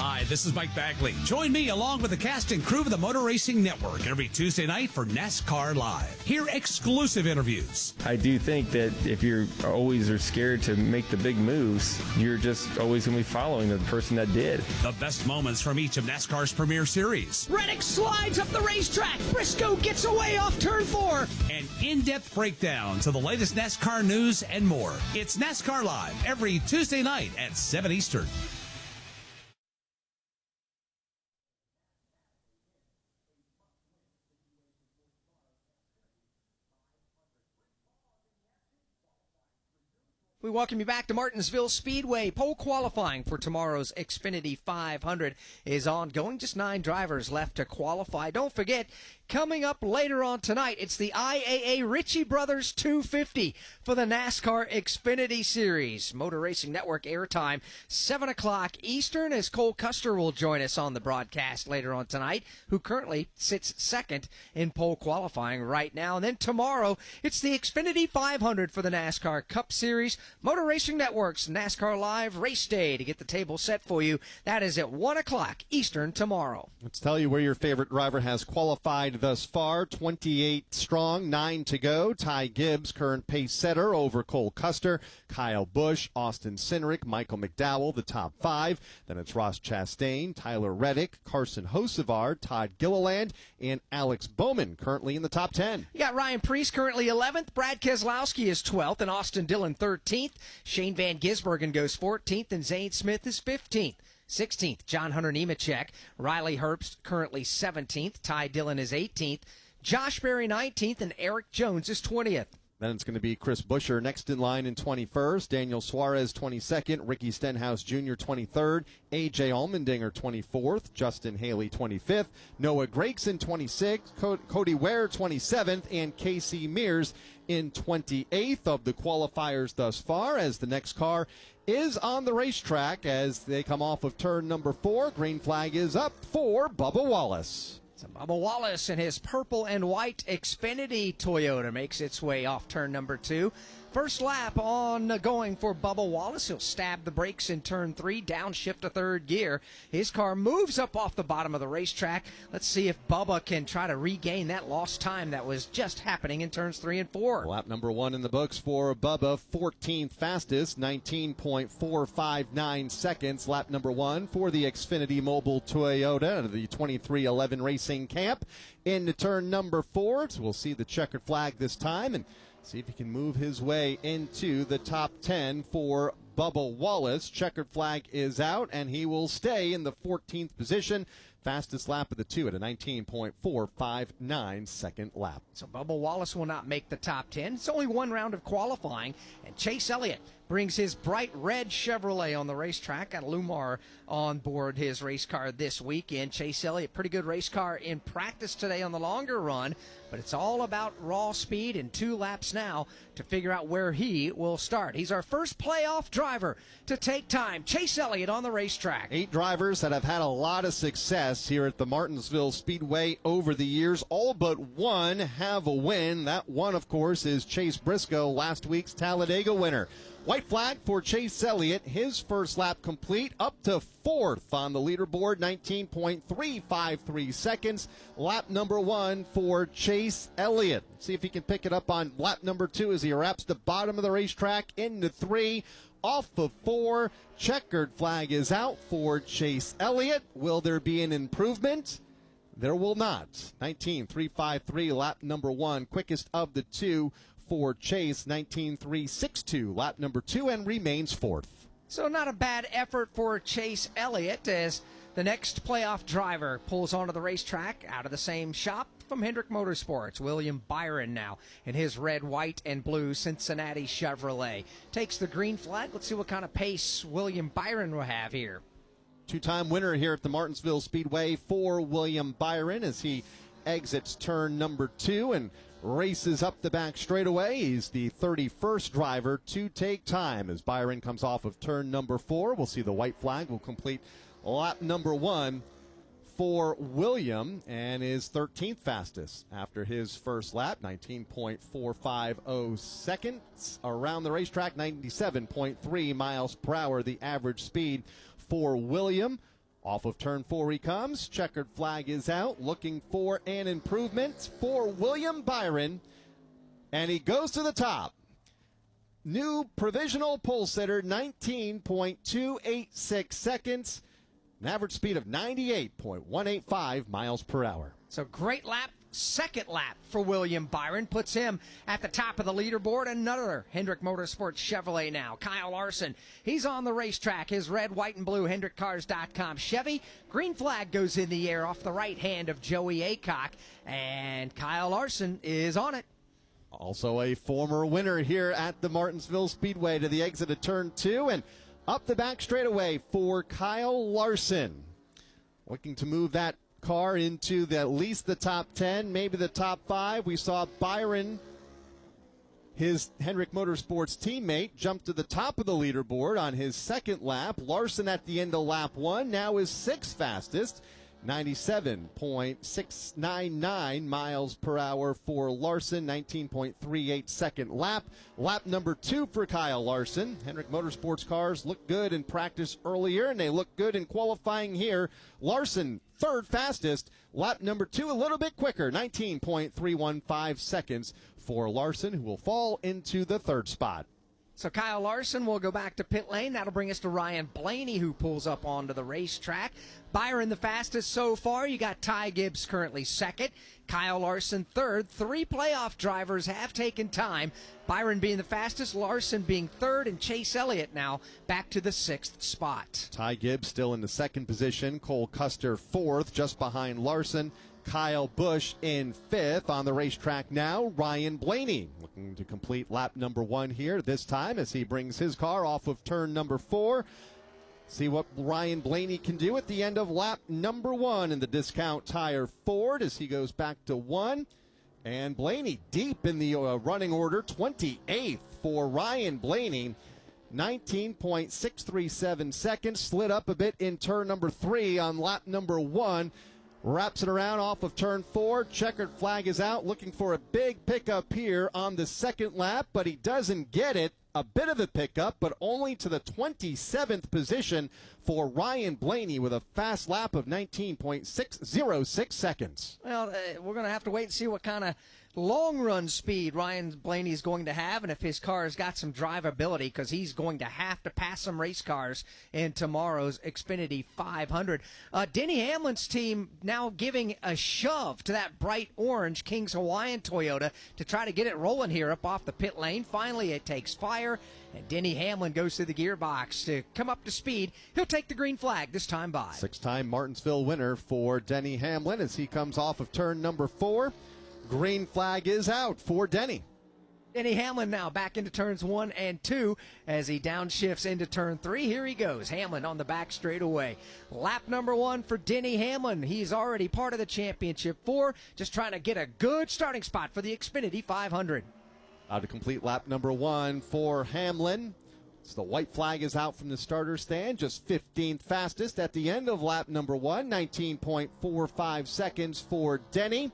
Hi, this is Mike Bagley. Join me along with the cast and crew of the Motor Racing Network every Tuesday night for NASCAR Live. Hear exclusive interviews. I do think that if you're always scared to make the big moves, you're just always going to be following the person that did. The best moments from each of NASCAR's premier series. Reddick slides up the racetrack. Briscoe gets away off turn 4. And in-depth breakdowns of the latest NASCAR news and more. It's NASCAR Live every Tuesday night at 7 Eastern. We welcome you back to Martinsville Speedway. Pole qualifying for tomorrow's Xfinity 500 is ongoing. Just 9 drivers left to qualify. Don't forget, coming up later on tonight, it's the IAA Ritchie Brothers 250 for the NASCAR Xfinity Series. Motor Racing Network airtime, 7 o'clock Eastern, as Cole Custer will join us on the broadcast later on tonight, who currently sits second in pole qualifying right now. And then tomorrow, it's the Xfinity 500 for the NASCAR Cup Series. Motor Racing Network's NASCAR Live Race Day to get the table set for you. That is at 1 o'clock Eastern tomorrow. Let's tell you where your favorite driver has qualified thus far. 28 strong, 9 to go. Ty Gibbs, current pace setter over Cole Custer, Kyle Busch, Austin Cindric, Michael McDowell, the top 5. Then it's Ross Chastain, Tyler Reddick, Carson Hocevar, Todd Gilliland, and Alex Bowman currently in the top 10. You got Ryan Preece currently 11th. Brad Keselowski is 12th, and Austin Dillon 13th. Shane Van Gisbergen goes 14th, and Zane Smith is 15th. 16th, John Hunter Nemechek. Riley Herbst currently 17th. Ty Dillon is 18th. Josh Berry 19th, and Eric Jones is 20th. Then it's going to be Chris Buescher next in line in 21st, Daniel Suarez 22nd, Ricky Stenhouse Jr. 23rd, A.J. Allmendinger 24th, Justin Haley 25th, Noah Gragson 26th, Cody Ware 27th, and Casey Mears in 28th of the qualifiers thus far, as the next car is on the racetrack as they come off of turn number 4. Green flag is up for Bubba Wallace. So Bubba Wallace and his purple and white Xfinity Toyota makes its way off turn number 2. First lap on going for Bubba Wallace. He'll stab the brakes in turn 3, downshift to third gear. His car moves up off the bottom of the racetrack. Let's see if Bubba can try to regain that lost time that was just happening in turns 3 and 4. Lap number 1 in the books for Bubba, 14th fastest, 19.459 seconds. Lap number 1 for the Xfinity Mobile Toyota of the 2311 Racing Camp. Into turn number 4, so we'll see the checkered flag this time and see if he can move his way into the top 10 for Bubba Wallace. Checkered flag is out, and he will stay in the 14th position. Fastest lap of the 2 at a 19.459 second lap. So Bubba Wallace will not make the top 10. It's only one round of qualifying, and Chase Elliott brings his bright red Chevrolet on the racetrack. Got Lumar on board his race car this weekend. Chase Elliott, pretty good race car in practice today on the longer run, but it's all about raw speed and 2 laps now to figure out where he will start. He's our first playoff driver to take time. Chase Elliott on the racetrack. 8 drivers that have had a lot of success here at the Martinsville Speedway over the years. All but one have a win. That one, of course, is Chase Briscoe, last week's Talladega winner. White flag for Chase Elliott. His first lap complete, up to 4th on the leaderboard, 19.353 seconds. Lap number 1 for Chase Elliott. See if he can pick it up on lap number 2 as he wraps the bottom of the racetrack into 3. Off of 4. Checkered flag is out for Chase Elliott. Will there be an improvement? There will not. 19.353, lap number 1, quickest of the 2 for Chase. 19.362, lap number 2, and remains 4th. So not a bad effort for Chase Elliott as the next playoff driver pulls onto the racetrack out of the same shop from Hendrick Motorsports. William Byron now in his red, white, and blue Cincinnati Chevrolet. Takes the green flag. Let's see what kind of pace William Byron will have here. Two-time winner here at the Martinsville Speedway for William Byron as he exits turn number 2 and races up the back straightaway. He's the 31st driver to take time as Byron comes off of turn number 4. We'll see the white flag will complete lap number 1 for William and is 13th fastest after his first lap, 19.450 seconds around the racetrack, 97.3 miles per hour, the average speed for William. Off of turn 4 he comes. Checkered flag is out, looking for an improvement for William Byron, and he goes to the top. New provisional pole sitter, 19.286 seconds, an average speed of 98.185 miles per hour. So great lap. Second lap for William Byron puts him at the top of the leaderboard. Another Hendrick Motorsports Chevrolet now. Kyle Larson, he's on the racetrack. His red, white, and blue HendrickCars.com Chevy. Green flag goes in the air off the right hand of Joey Aycock, and Kyle Larson is on it. Also a former winner here at the Martinsville Speedway to the exit of turn 2 and up the back straightaway for Kyle Larson. Looking to move that car into at least the top 10, maybe the top 5. We saw Byron, his Hendrick Motorsports teammate, jump to the top of the leaderboard on his second lap. Larson at the end of lap 1 now is 6th fastest, 97.699 miles per hour for Larson, 19.38 second lap. Lap number 2 for Kyle Larson. Hendrick Motorsports cars look good in practice earlier, and they look good in qualifying here. Larson, 3rd fastest. Lap number 2 a little bit quicker, 19.315 seconds for Larson, who will fall into the 3rd spot. So Kyle Larson will go back to pit lane. That'll bring us to Ryan Blaney, who pulls up onto the racetrack. Byron the fastest so far. You got Ty Gibbs currently 2nd. Kyle Larson 3rd. 3 playoff drivers have taken time. Byron being the fastest, Larson being 3rd, and Chase Elliott now back to the 6th spot. Ty Gibbs still in the 2nd position. Cole Custer 4th, just behind Larson. Kyle Busch in 5th on the racetrack now. Ryan Blaney looking to complete lap number 1 here this time as he brings his car off of turn number 4. See what Ryan Blaney can do at the end of lap number 1 in the Discount Tire Ford as he goes back to 1. And Blaney deep in the running order, 28th for Ryan Blaney. 19.637 seconds, slid up a bit in turn number 3 on lap number 1. Wraps it around off of turn 4. Checkered flag is out, looking for a big pickup here on the 2nd lap, but he doesn't get it. A bit of a pickup, but only to the 27th position for Ryan Blaney with a fast lap of 19.606 seconds. Well, we're going to have to wait and see what kind of long-run speed Ryan Blaney is going to have, and if his car has got some drivability, because he's going to have to pass some race cars in tomorrow's Xfinity 500. Denny Hamlin's team now giving a shove to that bright orange King's Hawaiian Toyota to try to get it rolling here up off the pit lane. Finally, it takes fire, and Denny Hamlin goes to the gearbox to come up to speed. He'll take the green flag this time by. 6-time Martinsville winner for Denny Hamlin as he comes off of turn number 4. Green flag is out for Denny. Denny Hamlin now back into turns 1 and 2 as he downshifts into turn 3. Here he goes. Hamlin on the back straightaway. Lap number 1 for Denny Hamlin. He's already part of the championship 4, just trying to get a good starting spot for the Xfinity 500. To complete lap number 1 for Hamlin. So the white flag is out from the starter stand, just 15th fastest at the end of lap number 1, 19.45 seconds for Denny.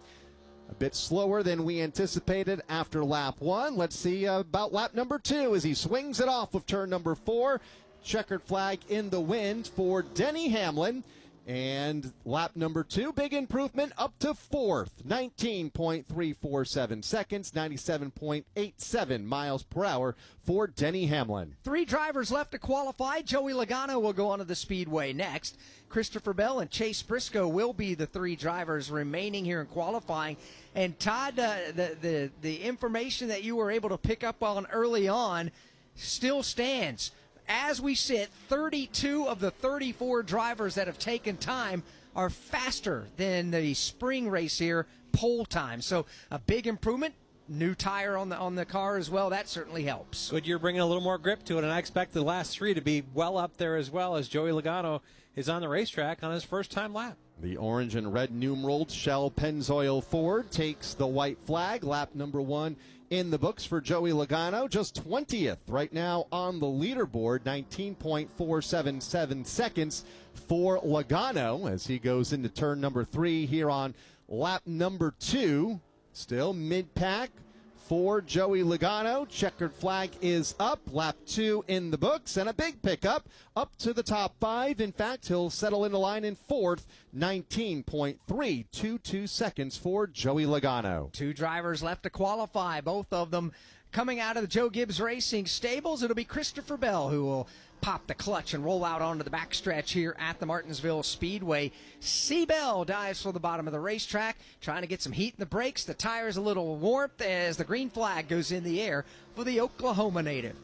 A bit slower than we anticipated after lap 1. Let's see about lap number 2 as he swings it off of turn number 4. Checkered flag in the wind for Denny Hamlin. And lap number 2, big improvement up to 4th, 19.347 seconds, 97.87 miles per hour for Denny Hamlin. 3 drivers left to qualify. Joey Logano will go onto the speedway next. Christopher Bell and Chase Briscoe will be the 3 drivers remaining here in qualifying. And Todd, the information that you were able to pick up on early on still stands. As we sit, 32 of the 34 drivers that have taken time are faster than the spring race here, pole time. So a big improvement. New tire on the car as well. That certainly helps. Goodyear bringing a little more grip to it, and I expect the last 3 to be well up there as well, as Joey Logano is on the racetrack on his first time lap. The orange and red numeraled Shell Pennzoil Ford takes the white flag. Lap number 1 in the books for Joey Logano. Just 20th right now on the leaderboard. 19.477 seconds for Logano as he goes into turn number 3 here on lap number 2. Still mid-pack for Joey Logano. Checkered flag is up. Lap 2 in the books, and a big pickup up to the top 5. In fact, he'll settle in the line in 4th. 19.322 seconds for Joey Logano. 2 drivers left to qualify, both of them coming out of the Joe Gibbs Racing stables. It'll be Christopher Bell who will pop the clutch and roll out onto the backstretch here at the Martinsville Speedway. C. Bell dives for the bottom of the racetrack, trying to get some heat in the brakes. The tires a little warmth as the green flag goes in the air for the Oklahoma native.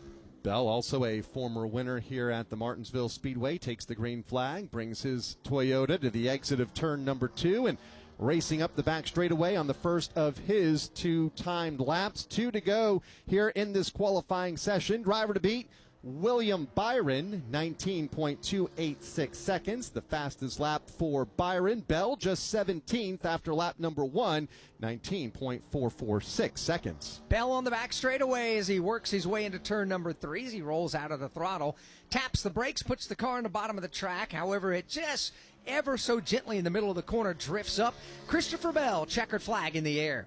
Bell, also a former winner here at the Martinsville Speedway, takes the green flag, brings his Toyota to the exit of turn number 2, and racing up the back straightaway on the first of his 2 timed laps. 2 to go here in this qualifying session. Driver to beat, William Byron, 19.286 seconds, the fastest lap for Byron. Bell just 17th after lap number 1, 19.446 seconds. Bell on the back straightaway as he works his way into turn number 3 as he rolls out of the throttle, taps the brakes, puts the car on the bottom of the track. However, it just ever so gently in the middle of the corner drifts up. Christopher Bell, checkered flag in the air.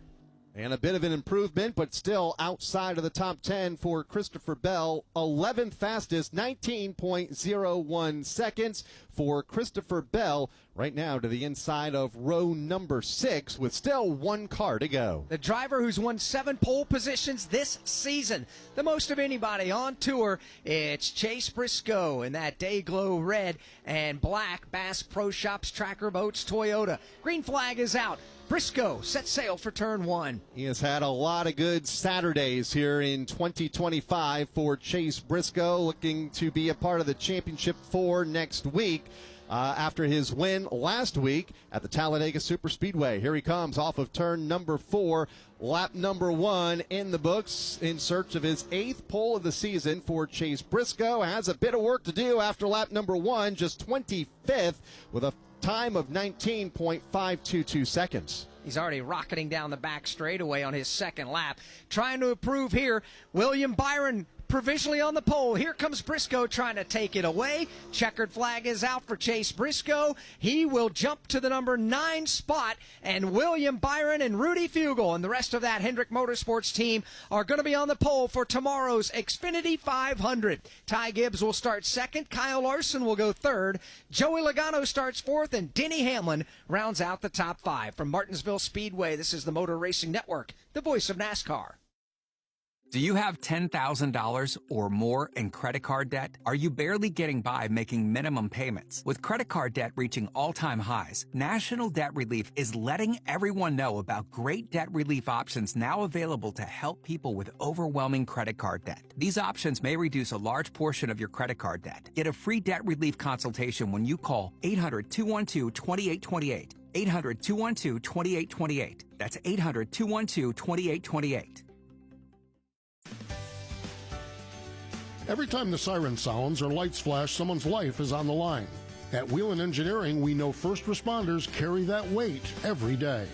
And a bit of an improvement, but still outside of the top 10 for Christopher Bell. 11th fastest, 19.01 seconds for Christopher Bell. Right now to the inside of row number 6 with still 1 car to go. The driver who's won 7 pole positions this season, the most of anybody on tour, it's Chase Briscoe in that Dayglow red and black Bass Pro Shops Tracker Boats Toyota. Green flag is out. Briscoe set sail for turn 1. He has had a lot of good Saturdays here in 2025 for Chase Briscoe, looking to be a part of the championship 4 next week. After his win last week at the Talladega Superspeedway. Here he comes off of turn number 4, lap number 1 in the books in search of his 8th pole of the season for Chase Briscoe. Has a bit of work to do after lap number 1, just 25th with a time of 19.522 seconds. He's already rocketing down the back straightaway on his 2nd lap. Trying to improve here. William Byron provisionally on the pole. Here comes Briscoe trying to take it away. Checkered flag is out for Chase Briscoe. He will jump to the number 9 spot, and William Byron and Rudy Fugle and the rest of that Hendrick Motorsports team are going to be on the pole for tomorrow's Xfinity 500. Ty Gibbs will start 2nd. Kyle Larson will go 3rd. Joey Logano starts 4th, and Denny Hamlin rounds out the top 5. From Martinsville Speedway, this is the Motor Racing Network, the voice of NASCAR. Do you have $10,000 or more in credit card debt? Are you barely getting by making minimum payments? With credit card debt reaching all-time highs, National Debt Relief is letting everyone know about great debt relief options now available to help people with overwhelming credit card debt. These options may reduce a large portion of your credit card debt. Get a free debt relief consultation when you call 800-212-2828. 800-212-2828. That's 800-212-2828. Every time the siren sounds or lights flash, someone's life is on the line. At Wheelan Engineering, we know first responders carry that weight every day.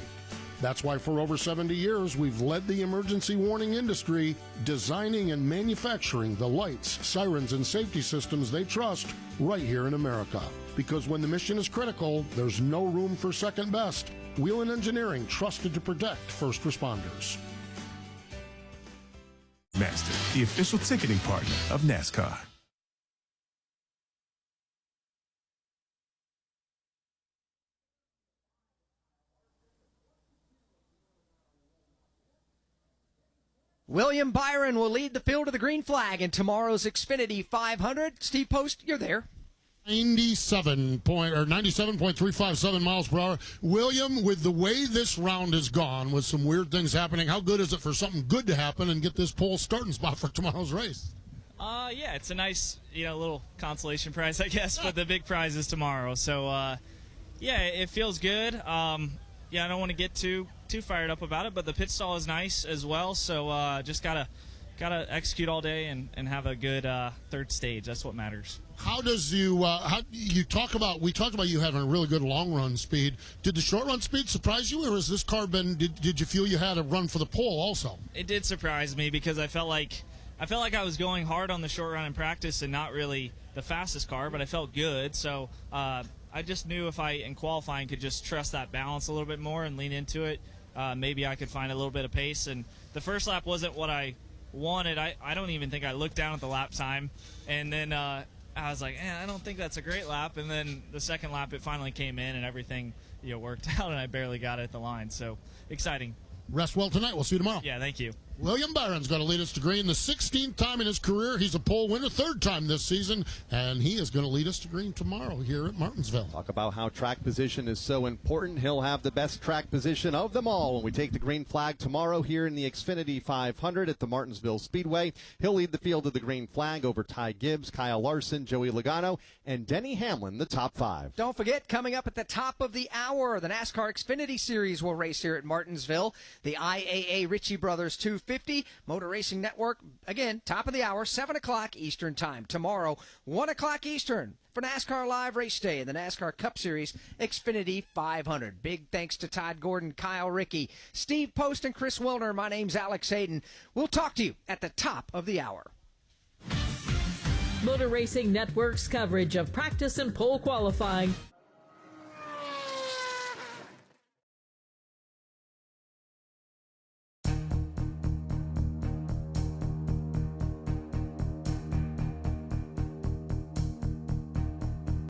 That's why for over 70 years, we've led the emergency warning industry, designing and manufacturing the lights, sirens, and safety systems they trust right here in America. Because when the mission is critical, there's no room for second best. Whelen Engineering, trusted to protect first responders. Master, the official ticketing partner of NASCAR. William Byron will lead the field of the green flag in tomorrow's Xfinity 500. Steve Post, you're there. 97.357 miles per hour. William, with the way this round has gone, with some weird things happening, how good is it for something good to happen and get this pole starting spot for tomorrow's race? Yeah, it's a nice, little consolation prize, I guess, but the big prize is tomorrow. So, yeah, it feels good. I don't want to get too fired up about it, but the pit stall is nice as well. So, just gotta execute all day and have a good third stage. That's what matters. How does we talked about you having a really good long run speed. Did the short run speed surprise you, or has this car did you feel you had a run for the pole also? It did surprise me because I felt like I was going hard on the short run in practice and not really the fastest car, but I felt good. So I just knew if I in qualifying could just trust that balance a little bit more and lean into it, maybe I could find a little bit of pace. And the first lap wasn't what I wanted. I don't even think I looked down at the lap time, and then I was like, I don't think that's a great lap. And then the second lap, it finally came in, and everything worked out, and I barely got it at the line. So exciting. Rest well tonight. We'll see you tomorrow. Yeah, thank you. William Byron's going to lead us to green the 16th time in his career. He's a pole winner, third time this season, and he is going to lead us to green tomorrow here at Martinsville. Talk about how track position is so important. He'll have the best track position of them all when we take the green flag tomorrow here in the Xfinity 500 at the Martinsville Speedway. He'll lead the field of the green flag over Ty Gibbs, Kyle Larson, Joey Logano, and Denny Hamlin, the top five. Don't forget, coming up at the top of the hour, the NASCAR Xfinity Series will race here at Martinsville. The IAA Ritchie Brothers 250 Motor Racing Network, again, top of the hour, 7 o'clock Eastern Time. Tomorrow, 1 o'clock Eastern for NASCAR Live Race Day in the NASCAR Cup Series Xfinity 500. Big thanks to Todd Gordon, Kyle Rickey, Steve Post, and Chris Wilner. My name's Alex Hayden. We'll talk to you at the top of the hour. Motor Racing Network's coverage of practice and pole qualifying